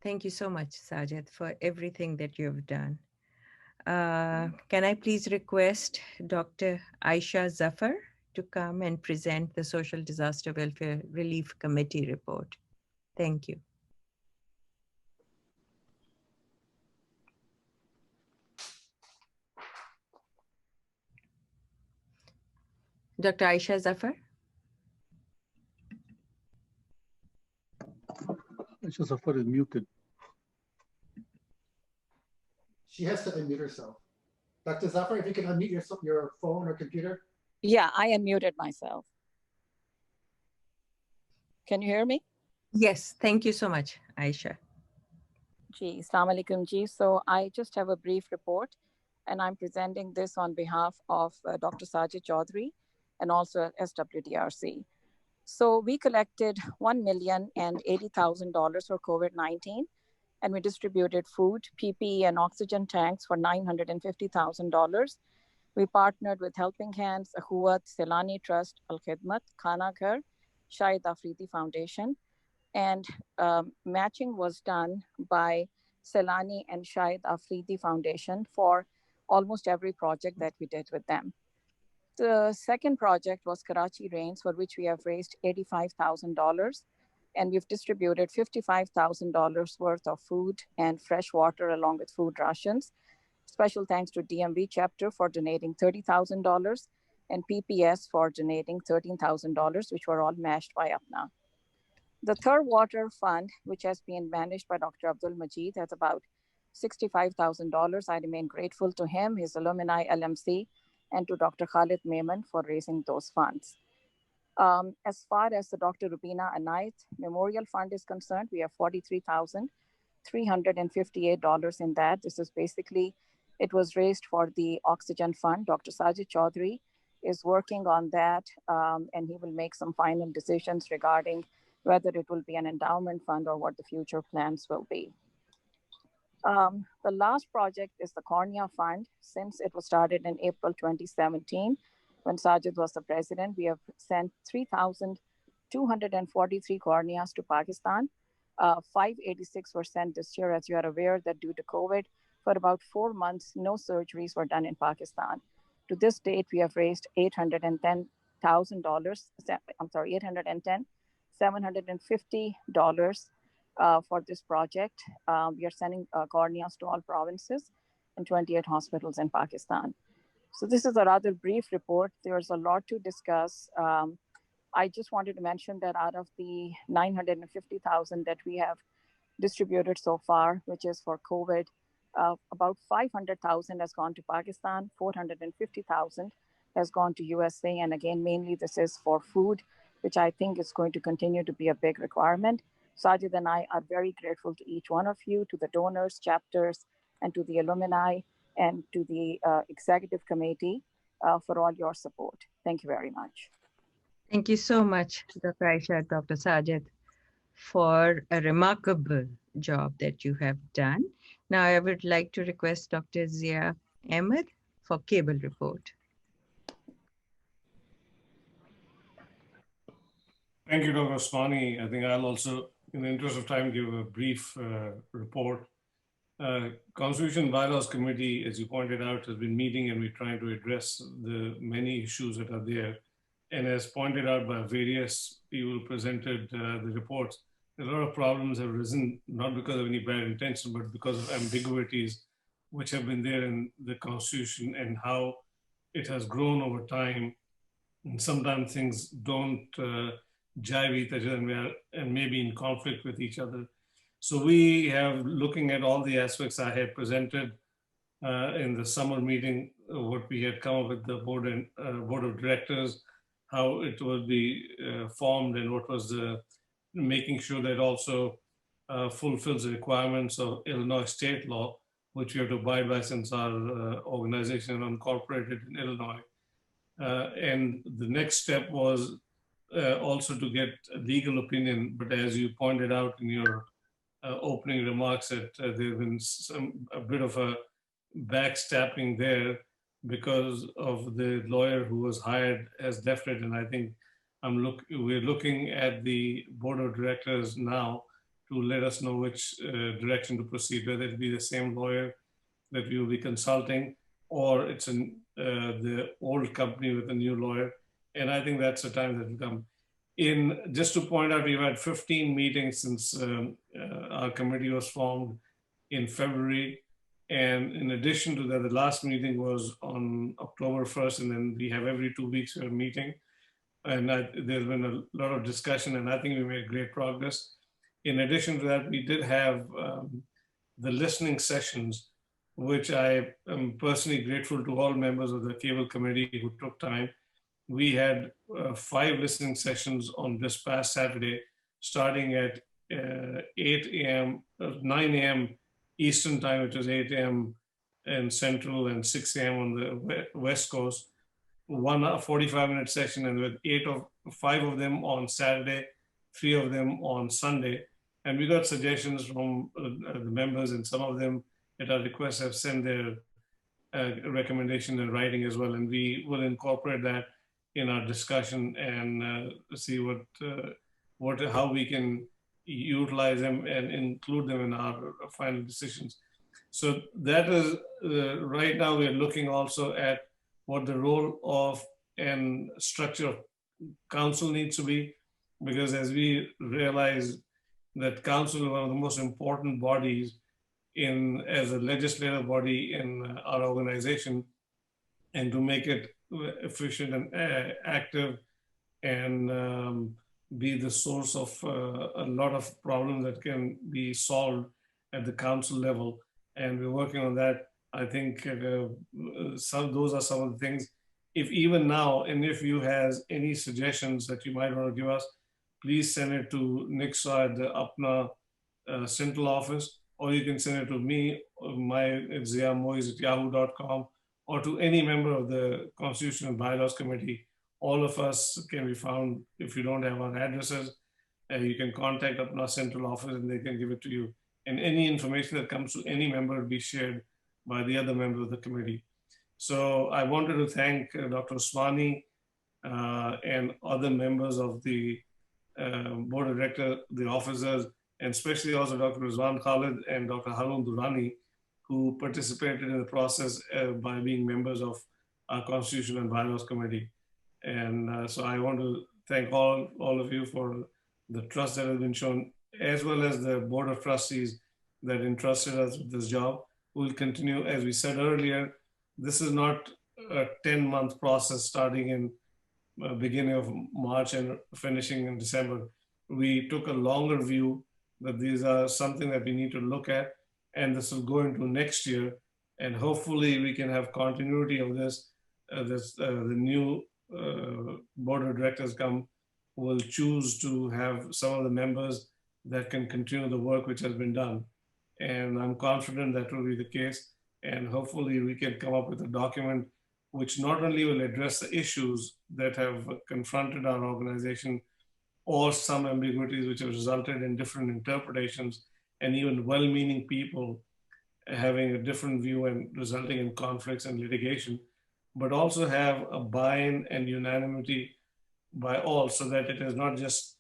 Thank you so much, Sajid, for everything that you have done. Can I please request Dr. Aisha Zafar to come and present the Social Disaster Welfare Relief Committee report? Thank you. Dr. Aisha Zafar? Aisha Zafar is muted. She has to unmute herself. Dr. Zafar, if you can unmute your phone or computer. Yeah, I unmuted myself. Can you hear me? Yes, thank you so much, Aisha. Ji, Assalamu alaikum ji. So I just have a brief report, and I'm presenting this on behalf of Dr. Sajid Chaudhary and also SWDRC. So we collected $1,080,000 for COVID-19, and we distributed food, PPE, and oxygen tanks for $950,000. We partnered with Helping Hands, Ahuwat, Selani Trust, Al Khidmat, Khana Ghar, Shahid Afridi Foundation, and matching was done by Selani and Shahid Afridi Foundation for almost every project that we did with them. The second project was Karachi Rains, for which we have raised $85,000, and we've distributed $55,000 worth of food and fresh water along with food rations. Special thanks to DMV chapter for donating $30,000 and PPS for donating $13,000, which were all matched by APPNA. The Third Water Fund, which has been managed by Dr. Abdul Majid, has about $65,000. I remain grateful to him, his alumni LMC, and to Dr. Khalid Mehman for raising those funds. As far as the Dr. Rubina Anayat Memorial Fund is concerned, we have $43,358 in that. This is basically, it was raised for the Oxygen Fund. Dr. Sajid Chaudhary is working on that, and he will make some final decisions regarding whether it will be an endowment fund or what the future plans will be. The last project is the Cornea Fund. Since it was started in April 2017, when Sajid was the president, we have sent 3,243 corneas to Pakistan. 586 were sent this year. As you are aware that due to COVID, for about 4 months, no surgeries were done in Pakistan. To this date, we have raised $750 for this project. We are sending corneas to all provinces and 28 hospitals in Pakistan. So this is a rather brief report. There's a lot to discuss. I just wanted to mention that out of the 950,000 that we have distributed so far, which is for COVID, about 500,000 has gone to Pakistan, 450,000 has gone to USA. And again, mainly this is for food, which I think is going to continue to be a big requirement. Sajid and I are very grateful to each one of you, to the donors, chapters, and to the alumni, and to the executive committee for all your support. Thank you very much. Thank you so much, Dr. Aisha, Dr. Sajid, for a remarkable job that you have done. Now I would like to request Dr. Zia Ahmed for cable report. Thank you, Dr. Osmani. I think I'll also, in the interest of time, give a brief report. Constitution Bylaws Committee, as you pointed out, has been meeting, and we're trying to address the many issues that are there. And as pointed out by various people who presented the reports, a lot of problems have arisen, not because of any bad intention, but because of ambiguities which have been there in the Constitution and how it has grown over time. And sometimes things don't jive with each other and maybe in conflict with each other. So we have, looking at all the aspects I had presented in the summer meeting, what we had come up with the board of directors, how it would be formed, and what was the making sure that also fulfills the requirements of Illinois state law, which we have to abide by since our organization is incorporated in Illinois. And the next step was also to get a legal opinion. But as you pointed out in your opening remarks, that there have been a bit of a backstabbing there because of the lawyer who was hired as definite. And I think we're looking at the board of directors now to let us know which direction to proceed, whether it be the same lawyer that we will be consulting, or it's the old company with a new lawyer. And I think that's the time that will come. Just to point out, we've had 15 meetings since our committee was formed in February. And in addition to that, the last meeting was on October 1st, and then we have every 2 weeks we're meeting. And there's been a lot of discussion, and I think we made great progress. In addition to that, we did have the listening sessions, which I am personally grateful to all members of the Cable Committee who took time. We had 5 listening sessions on this past Saturday, starting at 9 a.m. Eastern time, which was 8 a.m. in Central and 6 a.m. on the West Coast. 1 45-minute session, and with 5 of them on Saturday, 3 of them on Sunday. And we got suggestions from the members, and some of them at our request have sent their recommendation in writing as well. And we will incorporate that in our discussion and see how we can utilize them and include them in our final decisions. So that is, right now we're looking also at what the role of and structure of council needs to be, because as we realize that council is one of the most important bodies as a legislative body in our organization, and to make it efficient and active and be the source of a lot of problems that can be solved at the council level. And we're working on that. I think those are some of the things. If even now, and if you has any suggestions that you might want to give us, please send it to Nixa at the APPNA central office, or you can send it to me, it's ziamoiz@yahoo.com, or to any member of the Constitution and Bylaws Committee. All of us can be found. If you don't have our addresses, you can contact APPNA central office and they can give it to you. And any information that comes to any member will be shared by the other members of the committee. So I wanted to thank Dr. Usmani and other members of the board of directors, the officers, and especially also Dr. Rizwan Khalid and Dr. Harun Durrani, who participated in the process by being members of our Constitution and Bylaws Committee. And so I want to thank all of you for the trust that has been shown, as well as the board of trustees that entrusted us with this job. We'll continue, as we said earlier, this is not a 10-month process starting in beginning of March and finishing in December. We took a longer view that these are something that we need to look at, and this will go into next year. And hopefully we can have continuity of this. The new board of directors will choose to have some of the members that can continue the work which has been done. And I'm confident that will be the case. And hopefully we can come up with a document which not only will address the issues that have confronted our organization, or some ambiguities which have resulted in different interpretations, and even well-meaning people having a different view and resulting in conflicts and litigation, but also have a buy-in and unanimity by all, so that it is not just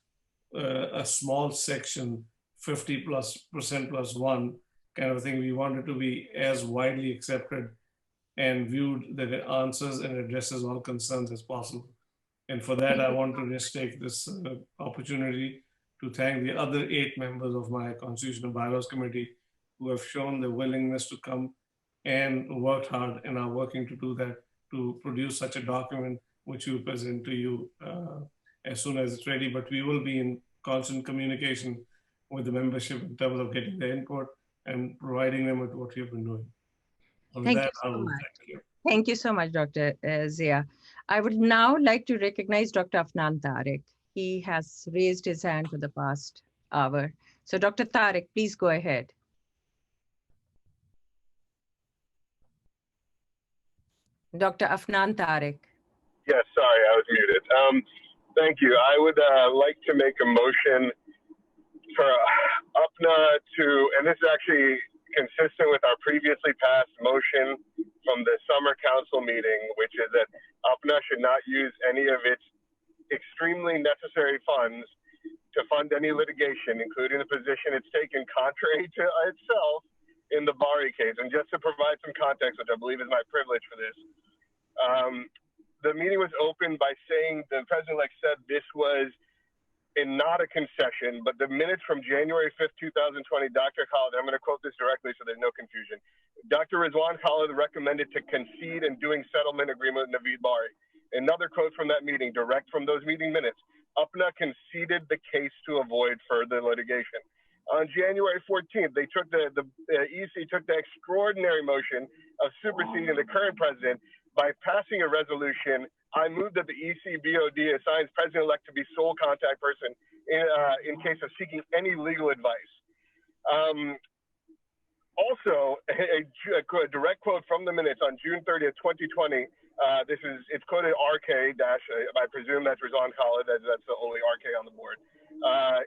a small section, 50% plus one, kind of thing. We want it to be as widely accepted and viewed that it answers and addresses all concerns as possible. And for that, I want to just take this opportunity to thank the other 8 members of my Constitutional Bylaws Committee who have shown the willingness to come and worked hard and are working to do that, to produce such a document which we will present to you as soon as it's ready. But we will be in constant communication with the membership in terms of getting the input and providing them with what we have been doing. Thank you so much. Thank you. Thank you so much, Dr. Zia. I would now like to recognize Dr. Afnan Tariq. He has raised his hand for the past hour. So Dr. Tariq, please go ahead. Dr. Afnan Tariq. Yes, sorry, I was muted. Thank you. I would like to make a motion for APPNA to, and this is actually consistent with our previously passed motion from the summer council meeting, which is that APPNA should not use any of its extremely necessary funds to fund any litigation, including the position it's taken contrary to itself in the Bari case. And just to provide some context, which I believe is my privilege for this, the meeting was opened by saying the president-elect said this was not a concession, but the minutes from January 5th, 2020, Dr. Khalid, I'm going to quote this directly so there's no confusion. Dr. Rizwan Khalid recommended to concede in doing settlement agreement with Naveed Bari. Another quote from that meeting, direct from those meeting minutes, APPNA conceded the case to avoid further litigation. On January 14th, they took the EC took the extraordinary motion of superseding the current president by passing a resolution. I moved that the EC BOD assigns president-elect to be sole contact person in case of seeking any legal advice. Also, a direct quote from the minutes on June 30th, 2020. It's quoted RK dash. I presume that's Rizwan Khalid. That's the only RK on the board.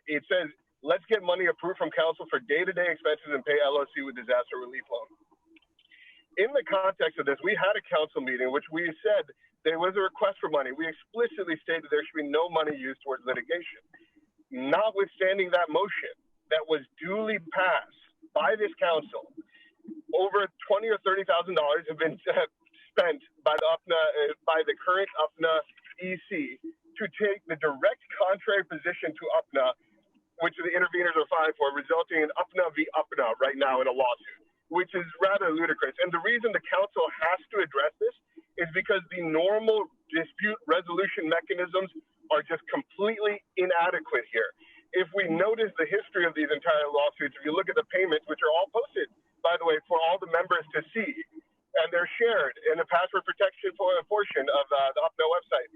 It says, "Let's get money approved from council for day-to-day expenses and pay LOC with disaster relief loan." In the context of this, we had a council meeting, which we said there was a request for money. We explicitly stated there should be no money used towards litigation. Notwithstanding that motion that was duly passed by this council, over $20,000 or $30,000 have been spent by the current APPNA EC to take the direct contrary position to APPNA, which the interveners are filing for, resulting in APPNA v. APPNA right now in a lawsuit, which is rather ludicrous. And the reason the council has to address this is because the normal dispute resolution mechanisms are just completely inadequate here. If we notice the history of these entire lawsuits, if you look at the payments, which are all posted, by the way, for all the members to see, and they're shared in the password protection portion of the APPNA website,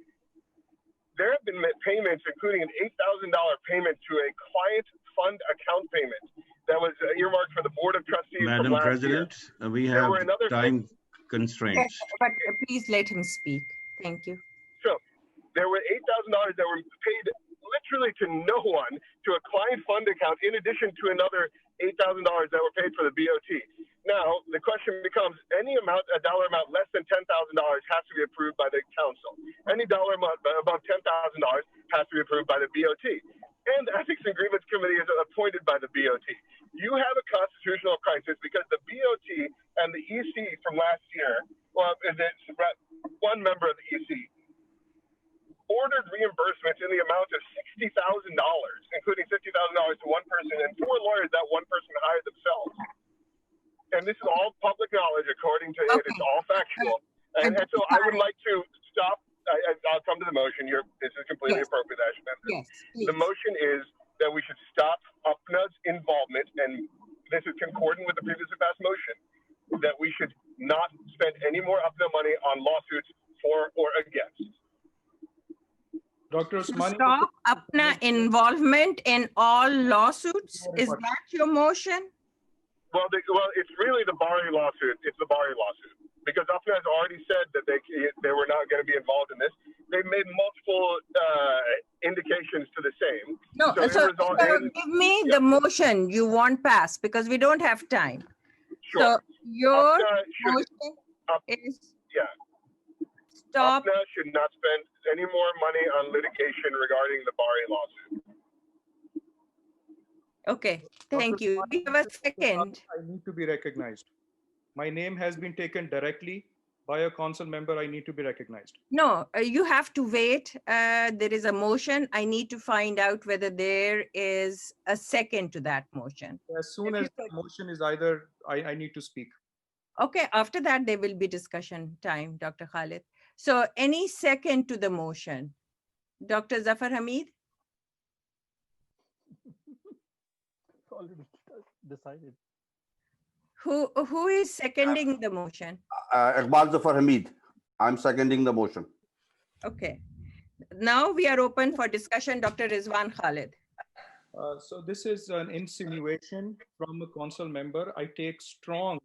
there have been payments, including an $8,000 payment to a client fund account payment that was earmarked for the Board of Trustees. Madam President, we have time constraints. But please let him speak. Thank you. So there were $8,000 that were paid literally to no one to a client fund account, in addition to another $8,000 that were paid for the BOT. Now, the question becomes, any amount, a dollar amount less than $10,000 has to be approved by the council. Any dollar amount above $10,000 has to be approved by the BOT. And the Ethics and Grievance Committee is appointed by the BOT. You have a constitutional crisis because the BOT and the EC from last year, well, one member of the EC, ordered reimbursements in the amount of $60,000, including $50,000 to one person and 4 lawyers that one person hired themselves. And this is all public knowledge, according to it. It's all factual. And so I would like to stop. I'll come to the motion. This is completely appropriate. I should answer. Yes, the motion is that we should stop APPNA's involvement, and this is concordant with the previously passed motion, that we should not spend any more APPNA money on lawsuits for or against. Dr. Usmani. Stop APPNA involvement in all lawsuits? Is that your motion? Well, it's really the Bari lawsuit. It's the Bari lawsuit. Because APPNA has already said that they were not going to be involved in this. They've made multiple indications to the same. No, so give me the motion you want passed, because we don't have time. Sure. So your motion is stop. APPNA should not spend any more money on litigation regarding the Bari lawsuit. Okay, thank Dr. you. We have a second. I need to be recognized. My name has been taken directly by a council member. I need to be recognized. No, you have to wait. There is a motion. I need to find out whether there is a second to that motion. As soon as the motion is either, I need to speak. Okay, after that, there will be discussion time, Dr. Khalid. So any second to the motion? Dr. Zafar Hamid? Already decided. Who is seconding the motion? Iqbal Zafar Hamid. I'm seconding the motion. Okay. Now we are open for discussion. Dr. Rizwan Khalid. So this is an insinuation from a council member. I take strong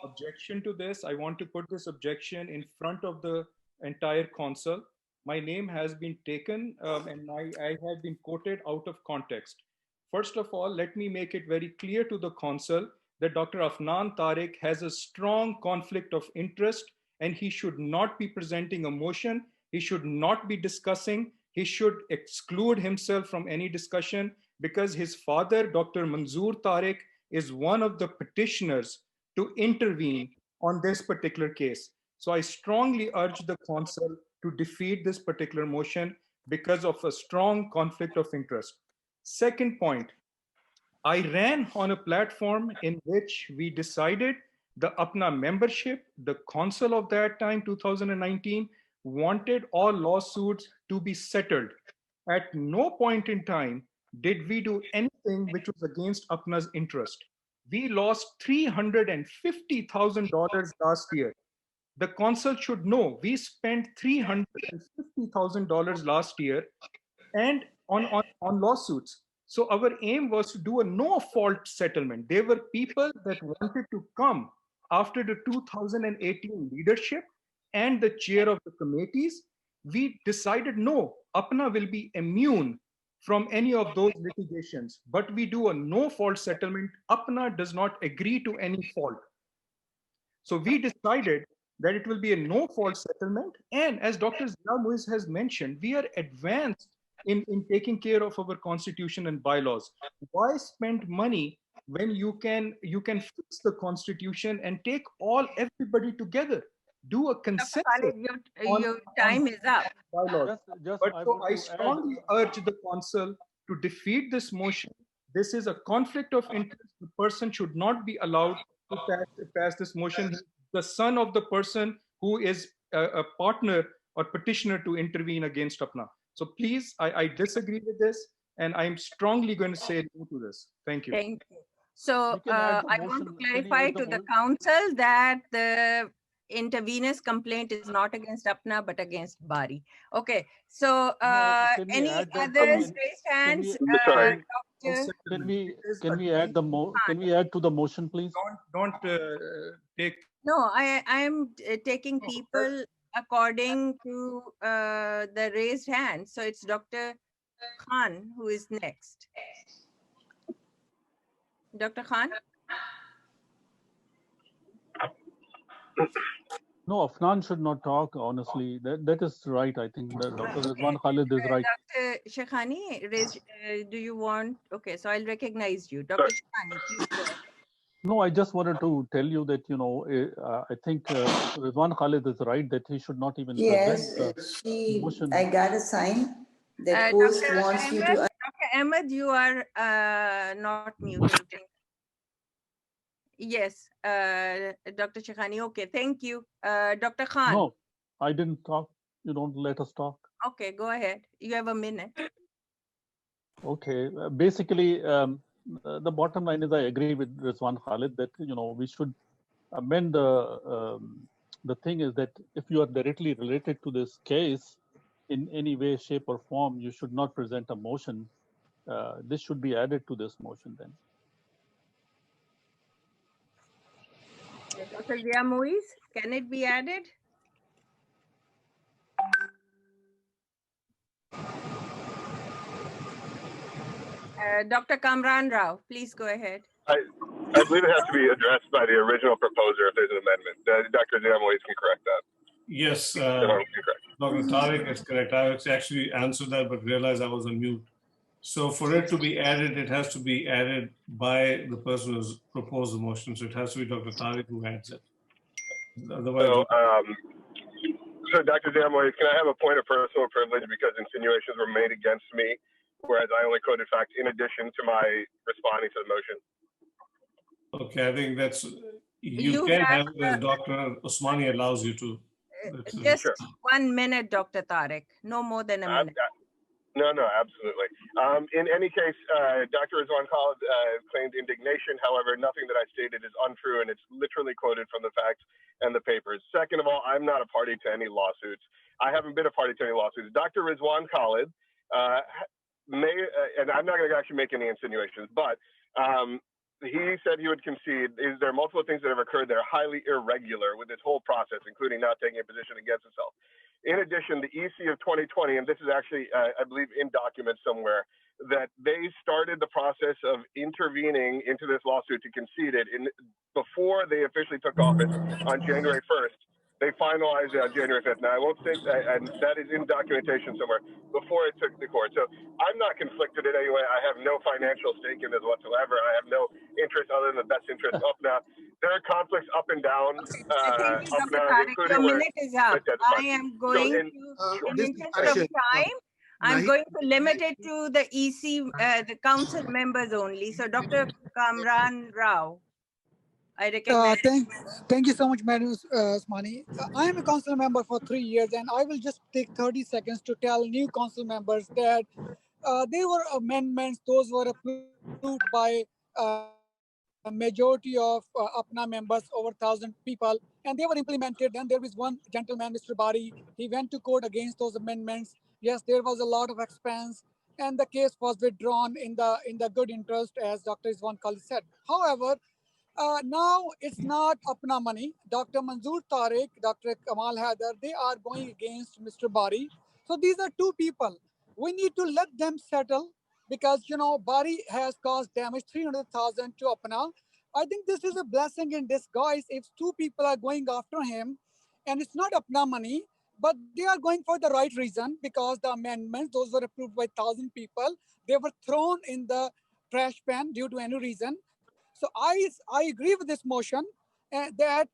objection to this. I want to put this objection in front of the entire council. My name has been taken and I have been quoted out of context. First of all, let me make it very clear to the council that Dr. Afnan Tariq has a strong conflict of interest and he should not be presenting a motion. He should not be discussing. He should exclude himself from any discussion because his father, Dr. Manzoor Tariq, is one of the petitioners to intervene on this particular case. So I strongly urge the council to defeat this particular motion because of a strong conflict of interest. Second point, I ran on a platform in which we decided the APPNA membership, the council of that time, 2019, wanted all lawsuits to be settled. At no point in time did we do anything which was against APPNA's interest. We lost $350,000 last year. The council should know we spent $350,000 last year and on lawsuits. So our aim was to do a no-fault settlement. There were people that wanted to come after the 2018 leadership and the chair of the committees. We decided, no, APPNA will be immune from any of those litigations, but we do a no-fault settlement. APPNA does not agree to any fault. So we decided that it will be a no-fault settlement. And as Dr. Zia Muiz has mentioned, we are advanced in taking care of our constitution and bylaws. Why spend money when you can fix the constitution and take everybody together? Do a consensus. Khalid, your time is up. I strongly urge the council to defeat this motion. This is a conflict of interest. The person should not be allowed to pass this motion. He's the son of the person who is a partner or petitioner to intervene against APPNA. So please, I disagree with this, and I'm strongly going to say no to this. Thank you. Thank you. So I want to clarify to the council that the intervener's complaint is not against APPNA, but against Bari. Okay, so any others raised hands? Can we add to the motion, please? Don't take. No, I am taking people according to the raised hand. So it's Dr. Khan who is next. Dr. Khan? No, Afnan should not talk, honestly. That is right. I think that Dr. Rizwan Khalid is right. Dr. Shekhani, do you want? Okay, so I'll recognize you. Dr. Shekhani, please go ahead. No, I just wanted to tell you that, I think Rizwan Khalid is right that he should not even present the motion. I got a sign that host wants you to. Dr. Ahmed, you are not muted. Yes, Dr. Shekhani. Okay, thank you. Dr. Khan. No, I didn't talk. You don't let us talk. Okay, go ahead. You have a minute. Okay, basically, the bottom line is I agree with Rizwan Khalid that, we should amend the thing is that if you are directly related to this case in any way, shape or form, you should not present a motion. This should be added to this motion then. Dr. Zia Muiz, can it be added? Dr. Kamran Rao, please go ahead. I believe it has to be addressed by the original proposer if there's an amendment. Dr. Zia Muiz can correct that. Yes, Dr. Tariq is correct. I actually answered that, but realized I was on mute. So for it to be added, it has to be added by the person who's proposed the motion. So it has to be Dr. Tariq who adds it. Otherwise, So Dr. Damoy, can I have a point of personal privilege because insinuations were made against me, whereas I only quoted facts in addition to my responding to the motion? okay, I think that's, you can have it as Dr. Usmani allows you to. Just 1 minute, Dr. Tariq, no more than a minute. No, absolutely. In any case, Dr. Rizwan Khalid claimed indignation. However, nothing that I stated is untrue, and it's literally quoted from the facts and the papers. Second of all, I'm not a party to any lawsuits. I haven't been a party to any lawsuits. Dr. Rizwan Khalid may, and I'm not going to actually make any insinuations, but he said he would concede. There are multiple things that have occurred that are highly irregular with this whole process, including not taking a position against himself. In addition, the EC of 2020, and this is actually, I believe, in documents somewhere, that they started the process of intervening into this lawsuit to concede it before they officially took office on January 1st. They finalized it on January 5th. Now, I won't say, and that is in documentation somewhere, before it took the court. So I'm not conflicted in any way. I have no financial stake in this whatsoever. I have no interest other than the best interest of APPNA. There are conflicts up and down. Your minute is up. I am going to, in the interest of time, I'm going to limit it to the EC, the council members only. So Dr. Kamran Rao, I recognize. Thank you so much, Madam Usmani. I am a council member for 3 years, and I will just take 30 seconds to tell new council members that there were amendments. Those were approved by a majority of APPNA members, over 1,000 people, and they were implemented. Then there was one gentleman, Mr. Bari. He went to court against those amendments. Yes, there was a lot of expense, and the case was withdrawn in the good interest, as Dr. Rizwan Khalid said. However, now it's not APPNA money. Dr. Manzoor Tariq, Dr. Kamal Haider, they are going against Mr. Bari. So these are two people. We need to let them settle, because, you know, Bari has caused damage, 300,000 to APPNA. I think this is a blessing in disguise if two people are going after him, and it's not APPNA money, but they are going for the right reason, because the amendments, those were approved by 1,000 people. They were thrown in the trash pan due to any reason. So I agree with this motion that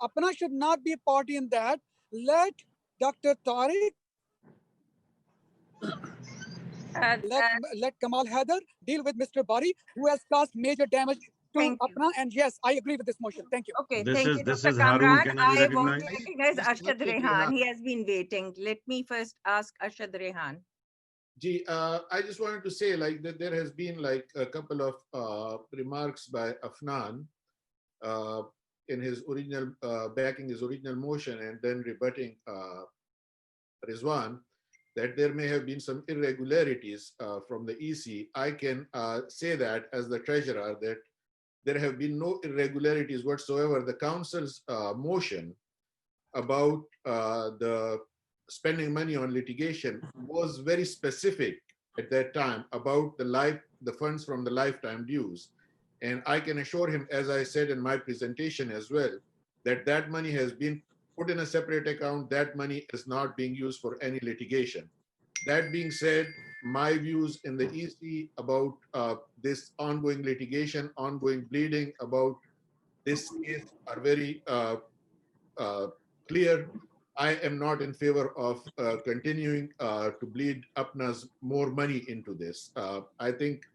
APPNA should not be a party in that. Let Dr. Tariq, let Kamal Haider deal with Mr. Bari, who has caused major damage to APPNA. And yes, I agree with this motion. Thank you. Okay, thank you, Dr. Kamran. I want to recognize Arshad Rehan. He has been waiting. Let me first ask Arshad Rehan. I just wanted to say, like, that there has been like a couple of remarks by Afnan in his original, backing his original motion and then rebutting Rizwan, that there may have been some irregularities from the EC. I can say that as the treasurer, that there have been no irregularities whatsoever. The council's motion about the spending money on litigation was very specific at that time about the funds from the lifetime dues. And I can assure him, as I said in my presentation as well, that that money has been put in a separate account. That money is not being used for any litigation. That being said, my views in the EC about this ongoing litigation, ongoing bleeding about this case are very clear. I am not in favor of continuing to bleed APPNA's more money into this. I think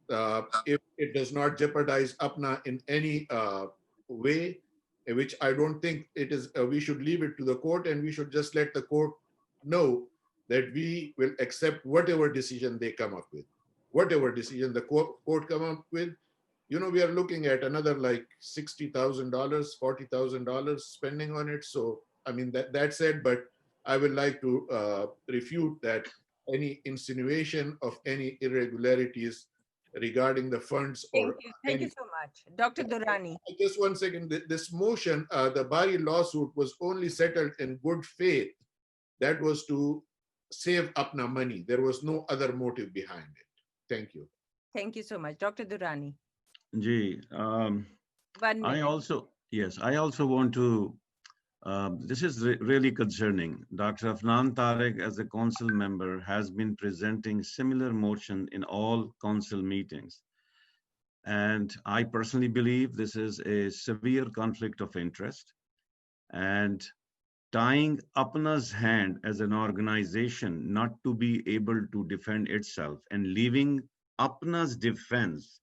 if it does not jeopardize APPNA in any way, which I don't think it is, we should leave it to the court, and we should just let the court know that we will accept whatever decision they come up with. Whatever decision the court come up with, you know, we are looking at another like $60,000, $40,000 spending on it. So, I mean, that said, but I would like to refute that any insinuation of any irregularities regarding the funds. Thank you so much. Dr. Durrani. Just 1 second. This motion, the Bari lawsuit was only settled in good faith. That was to save APPNA money. There was no other motive behind it. Thank you. Thank you so much. Dr. Durrani. I also want to This is really concerning. Dr. Afnan Tariq, as a council member, has been presenting similar motion in all council meetings. And I personally believe this is a severe conflict of interest. And tying APPNA's hand as an organization not to be able to defend itself and leaving APPNA's defense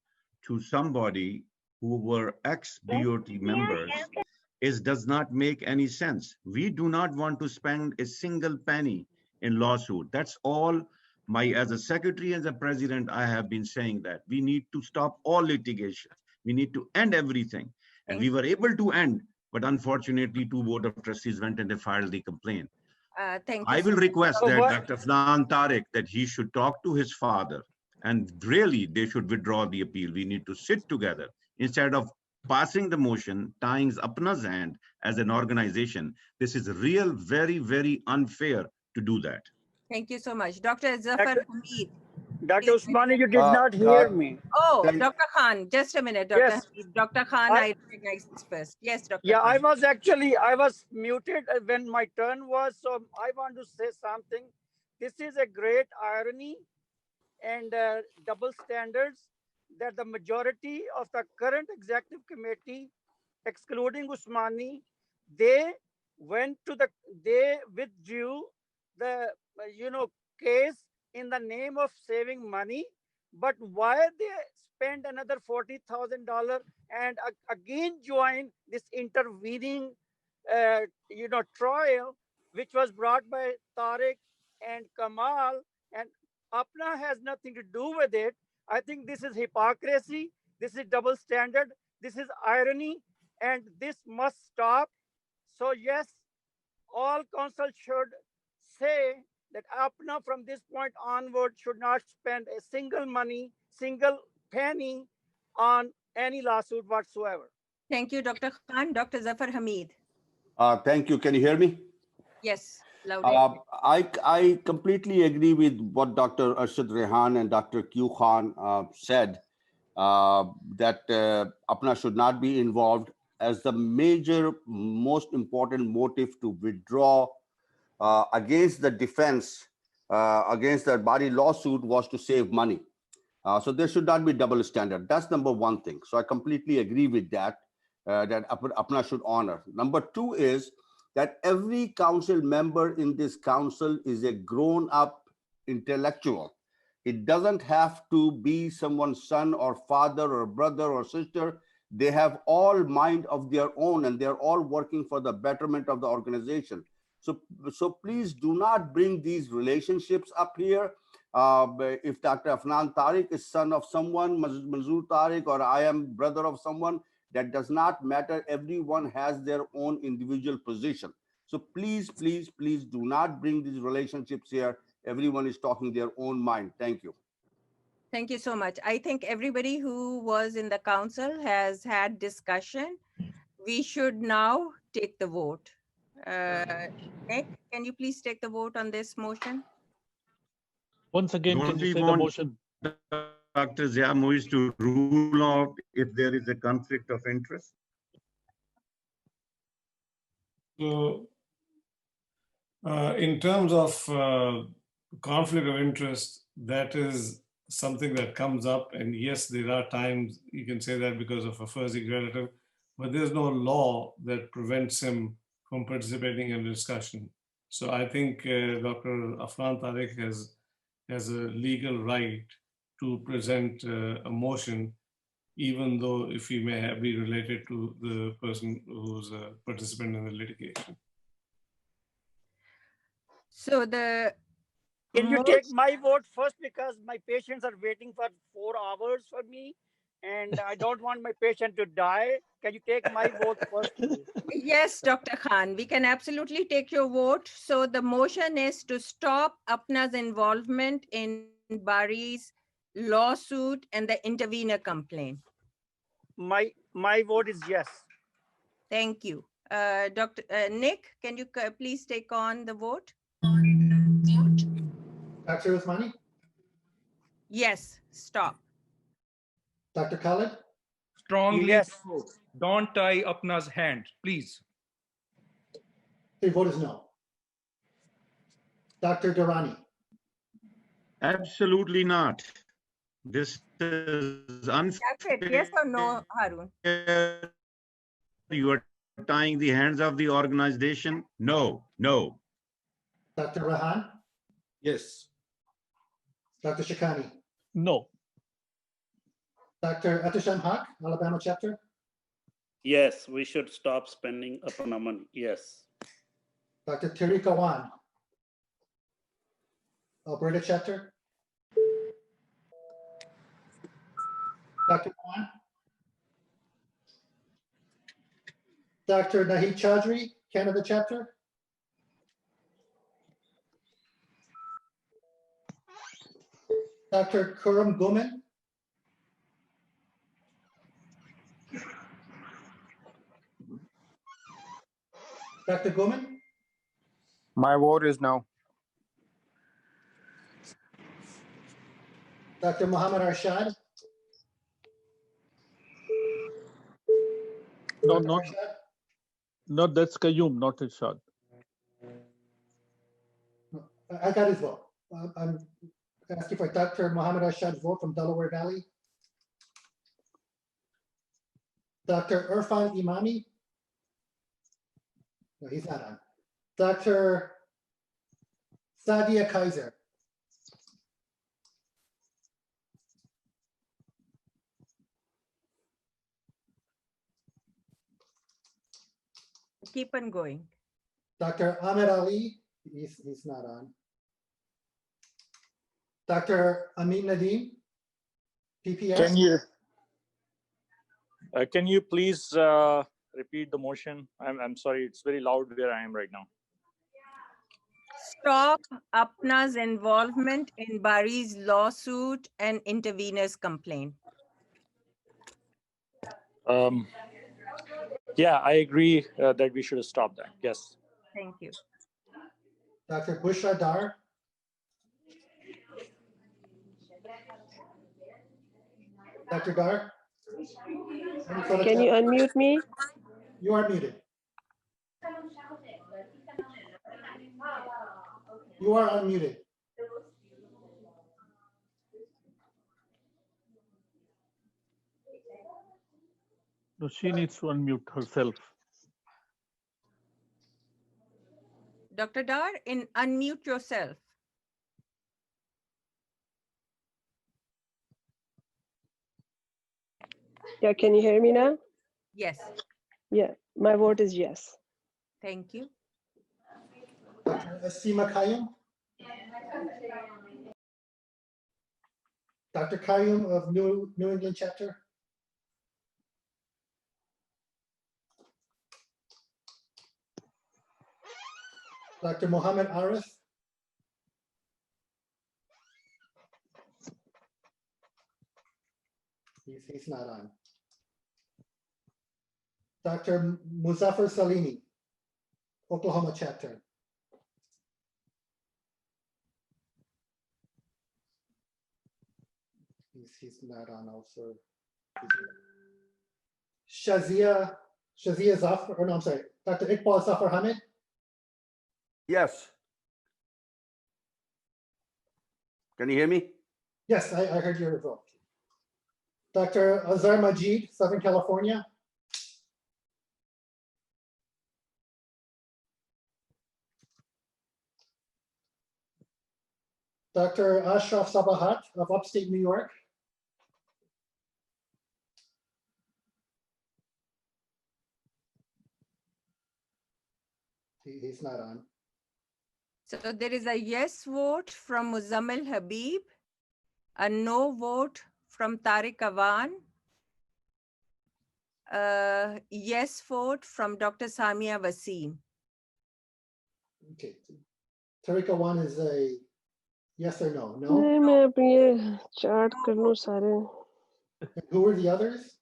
to somebody who were ex-BOT members does not make any sense. We do not want to spend a single penny in lawsuit. That's all as a secretary, as a president, I have been saying that we need to stop all litigation. We need to end everything. And we were able to end, but unfortunately, 2 board of trustees went and they filed the complaint. Thank you. I will request that Dr. Afnan Tariq, that he should talk to his father and really they should withdraw the appeal. We need to sit together instead of passing the motion, tying APPNA's hand as an organization. This is real, very, very unfair to do that. Thank you so much. Dr. Zafar Hamid. Dr. Usmani, you did not hear me. Oh, Dr. Khan, just a minute, Dr. Yes. Hamid. Dr. Khan, I recognize first. Yes, Dr. Yeah, Khan. I was muted when my turn was, so I want to say something. This is a great irony and double standards that the majority of the current executive committee, excluding Usmani, they withdrew the case in the name of saving money, but why they spend another $40,000 and again join this intervening trial, which was brought by Tariq and Kamal, and APPNA has nothing to do with it. I think this is hypocrisy, this is double standard, this is irony, and this must stop. So yes, all council should say that APPNA from this point onward should not spend a single penny on any lawsuit whatsoever. Thank you, Dr. Khan. Dr. Zafar Hamid. Thank you. Can you hear me? Yes, loud. I completely agree with what Dr. Arshad Rehan and Dr. Q Khan said, that APPNA should not be involved, as the major, most important motive to withdraw against the defense, against the body lawsuit was to save money. So there should not be double standard. That's number one thing. So I completely agree with that, that APPNA should honor. Number two is that every council member in this council is a grown-up intellectual. It doesn't have to be someone's son or father or brother or sister. They have all mind of their own and they're all working for the betterment of the organization. So please do not bring these relationships up here. If Dr. Afnan Tariq is son of someone, Manzoor Tariq, or I am brother of someone, that does not matter. Everyone has their own individual position. So please, please, please do not bring these relationships here. Everyone is talking their own mind. Thank you. Thank you so much. I think everybody who was in the council has had discussion. We should now take the vote. Nick, can you please take the vote on this motion? Once again, can you say the motion? Dr. Zia Moise to rule out if there is a conflict of interest? So, in terms of conflict of interest, that is something that comes up. And yes, there are times you can say that because of a fuzzy relative, but there's no law that prevents him from participating in the discussion. So I think Dr. Afnan Tariq has a legal right to present a motion, even though if he may be related to the person who's a participant in the litigation. So Can you take my vote first, because my patients are waiting for 4 hours for me and I don't want my patient to die. Can you take my vote first, please? Yes, Dr. Khan, we can absolutely take your vote. So the motion is to stop APPNA's involvement in Bari's lawsuit and the intervener complaint. My vote is yes. Thank you. Dr. Nick, can you please take on the vote? Dr. Usmani? Yes, stop. Dr. Khalid? Strongly Yes. don't tie APPNA's hand, please. Your vote is no. Dr. Durrani. Absolutely not. This is unfair. Yes or no, Harun? You are tying the hands of the organization. No, no. Dr. Rahan. Yes. Dr. Shikani. No. Dr. Atisham Haq, Alabama chapter. Yes, we should stop spending APPNA money. Yes. Dr. Tarika Wan, Alberta chapter. Dr. Wan. Dr. Nahid Chaudhry, Canada chapter. Dr. Kuram Guman. Dr. Guman. My vote is no. Dr. Muhammad Arshad. No, no, that's Qayyum, not Irshad. I got his vote. I'm asking for Dr. Muhammad Arshad's vote from Delaware Valley. Dr. Irfan Imami. No, he's not on. Dr. Sadia Kaiser. Keep on going. Dr. Ahmed Ali, he's not on. Dr. Amin Nadeem, PPS. Can you please repeat the motion? I'm sorry, it's very loud where I am right now. Stop APPNA's involvement in Bari's lawsuit and intervener's complaint. Yeah, I agree that we should stop that. Yes. Thank you. Dr. Bushra Dar. Dr. Dar. Can you unmute me? You are muted. You are unmuted. No, she needs to unmute herself. Dr. Dar, unmute yourself. Yeah, can you hear me now? Yes. Yeah, my vote is yes. Thank you. Dr. Asima Kayum. Dr. Kayum of New England chapter. Dr. Mohammed Arif. He's not on. Dr. Muzaffar Salini, Oklahoma chapter. He's not on also. Shazia Zafar, or no, I'm sorry, Dr. Iqbal Zafar Hamid. Yes. Can you hear me? Yes, I heard your vote. Dr. Azhar Majid, Southern California. Dr. Ashraf Sabahat of upstate New York. He's not on. So there is a yes vote from Muzammil Habib, a no vote from Tariq Awan, a yes vote from Dr. Samia Wasim. Okay. Tariq Awan is a yes or no? No? मैं अपनी ये chart कर लूं सारे. Who are the others?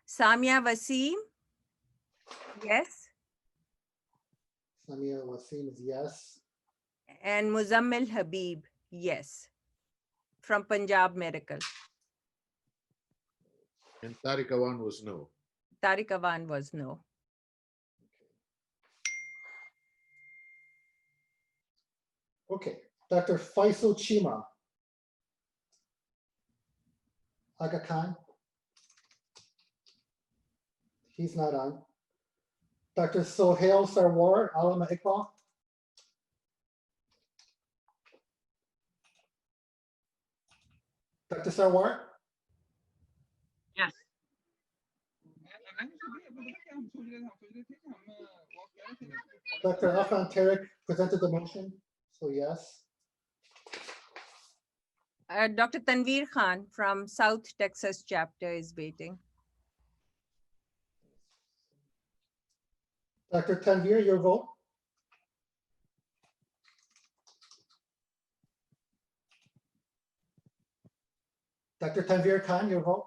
Samia Wasim, yes. Samia Wasim is yes. And Muzammil Habib, yes. From Punjab Miracle. And Tariq Awan was no. Tariq Awan was no. Okay, Dr. Faisal Chima. Aga Khan. He's not on. Dr. Sohail Sarwar, Alama Iqbal. Dr. Sarwar? Yes. Dr. Afan Tarek presented the motion, so yes. Dr. Tanveer Khan from South Texas chapter is waiting. Dr. Tanveer, your vote? Dr. Tanveer Khan, your vote?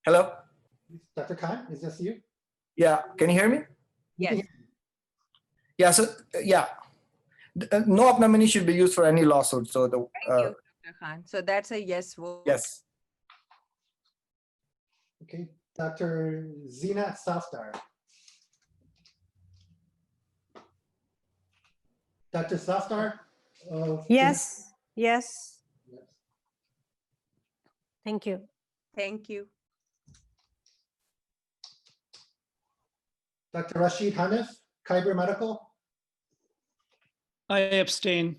Hello? Dr. Khan, is this you? Yeah, can you hear me? Yes. Yeah, so no APPNA money should be used for any lawsuit. So the Thank you, Dr. Khan. So that's a yes vote. yes. Okay, Dr. Zinat Safdar. Dr. Safdar? Yes, yes. Thank you. Thank you. Dr. Rashid Hanif, Khyber Medical. I abstain.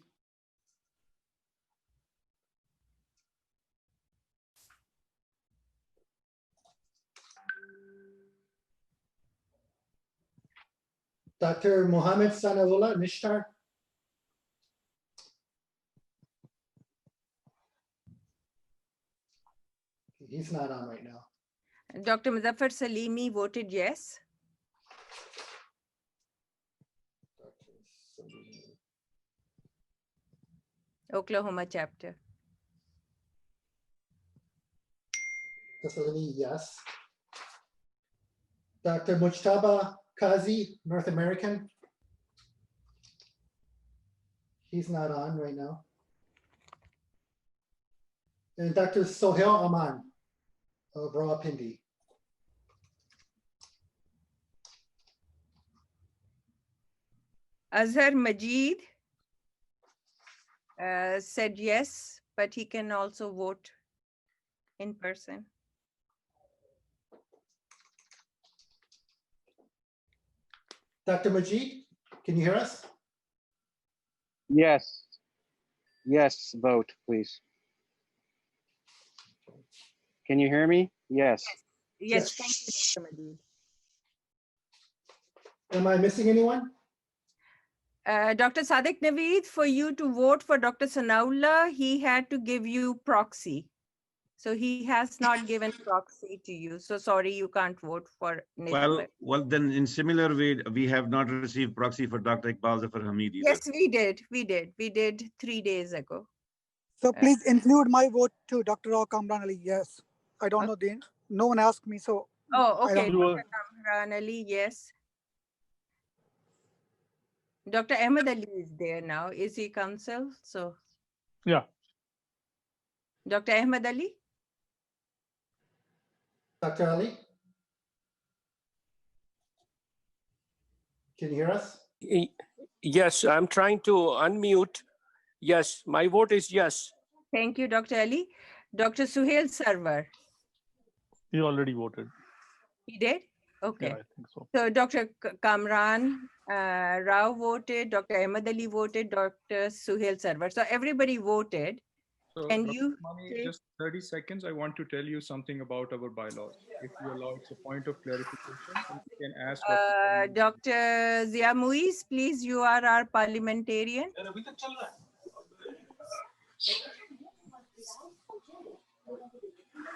Dr. Mohammed Sanalullah Nishtar. He's not on right now. Dr. Muzaffar Salimi voted yes. Oklahoma chapter. Dr. Salimi, yes. Dr. Mujtaba Kazi, North American. He's not on right now. And Dr. Sohail Aman of Rawalpindi. Azhar Majid said yes, but he can also vote in person. Dr. Majid, can you hear us? Yes. Yes, vote, please. Can you hear me? Yes. Yes, thank you, Dr. Majid. Am I missing anyone? Dr. Sadiq Naveed, for you to vote for Dr. Sanaullah, he had to give you proxy. So he has not given proxy to you. So sorry, you can't vote for Nisbet. Well, then in similar way, we have not received proxy for Dr. Iqbal Zafar Hamid either. Yes, we did. We did 3 days ago. So please include my vote too, Dr. Kamran Ali. Yes. I don't know, no one asked me, so. Oh, okay. I don't know. Dr. Kamran Ali, yes. Dr. Ahmed Ali is there now. Is he counsel? So. Yeah. Dr. Ahmed Ali? Dr. Ali? Can you hear us? Yes, I'm trying to unmute. Yes, my vote is yes. Thank you, Dr. Ali. Dr. Suhail Sarwar. He already voted. He did? Okay. Yeah, I think so. So Dr. Kamran Rao voted, Dr. Ahmed Ali voted, Dr. Suhail Sarwar. So everybody voted. So, Can Dr. you Mani, take... just 30 seconds. I want to tell you something about our bylaws. If you allow, it's a point of clarification. And you can ask Dr. Zia Muiz, please, you are our parliamentarian.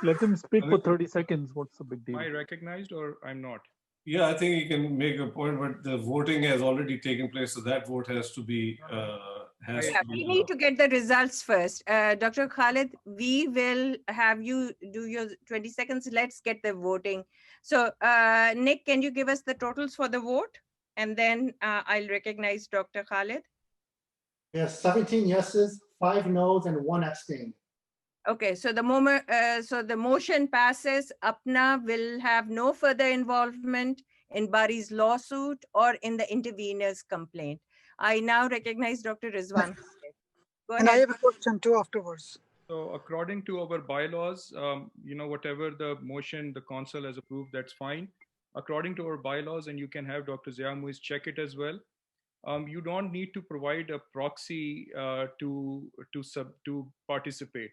Let him speak for 30 seconds. What's the big deal? Am I recognized or I'm not? Yeah, I think you can make a point, but the voting has already taken place, so that vote has to be. We need to get the results first. Dr. Khalid, we will have you do your 20 seconds. Let's get the voting. So, Nick, can you give us the totals for the vote? And then I'll recognize Dr. Khalid. Yes, 17 yeses, 5 noes, and 1 abstain. Okay, so the moment, so the motion passes. APPNA will have no further involvement in Bari's lawsuit or in the intervener's complaint. I now recognize Dr. Rizwan. Go And I ahead. have a question too afterwards. So according to our bylaws, whatever the motion the council has approved, that's fine. According to our bylaws, and you can have Dr. Zia Muiz check it as well. You don't need to provide a proxy to participate.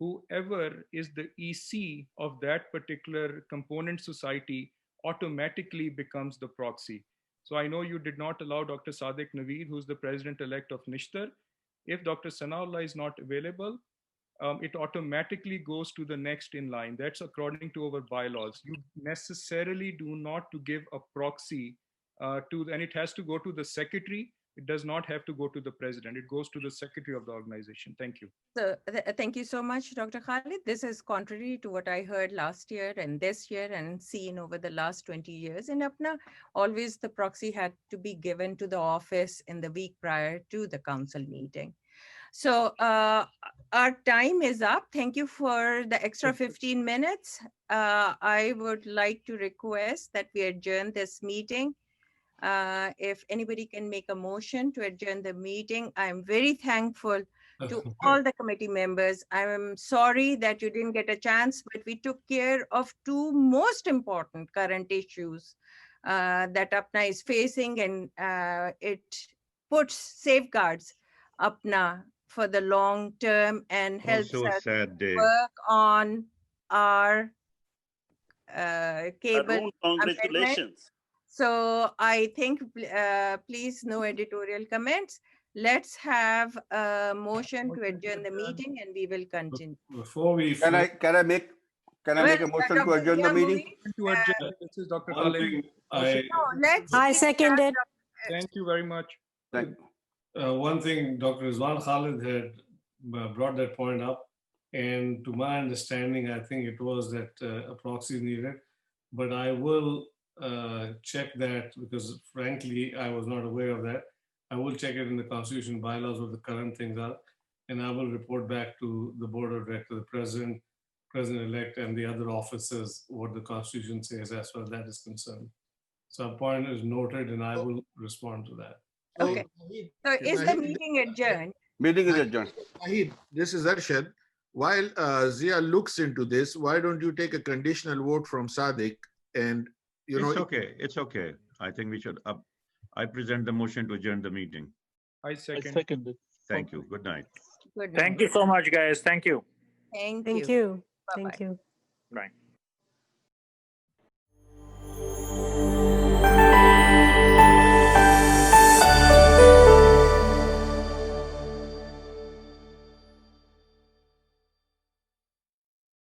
Whoever is the EC of that particular component society automatically becomes the proxy. So I know you did not allow Dr. Sadiq Naveed, who's the president-elect of Nishtar. If Dr. Sanaullah is not available, it automatically goes to the next in line. That's according to our bylaws. You necessarily do not to give a proxy and it has to go to the secretary. It does not have to go to the president. It goes to the secretary of the organization. Thank you. So thank you so much, Dr. Khalid. This is contrary to what I heard last year and this year and seen over the last 20 years. In APPNA, always the proxy had to be given to the office in the week prior to the council meeting. So our time is up. Thank you for the extra 15 minutes. I would like to request that we adjourn this meeting. If anybody can make a motion to adjourn the meeting, I'm very thankful to all the committee members. I'm sorry that you didn't get a chance, but we took care of two most important current issues that APPNA is facing, and it puts safeguards APPNA for the long term and helps Also a us sad day. work on our cable Arun, amendment. congratulations. So I think, please, no editorial comments. Let's have a motion to adjourn the meeting and we will continue. Before we Can I make a motion to adjourn the meeting? To adjourn, this is Dr. One Khalid. thing I second it. Thank you very much. One thing, Dr. Rizwan Khalid had brought that point up, and to my understanding, I think it was that a proxy is needed, but I will check that because frankly, I was not aware of that. I will check it in the constitution bylaws what the current things are, and I will report back to the board of directors, the president-elect, and the other officers what the constitution says as far as that is concerned. So a point is noted, and I will respond to that. Okay. So is the meeting adjourned? Meeting is adjourned. This is Arshad. While Zia looks into this, why don't you take a conditional vote from Sadiq? And It's okay. It's okay. I think we should. I present the motion to adjourn the meeting. I second. it. Thank you. Good night. Good Thank you so much, guys. Thank you. Thank Thank you. Thank you. Bye.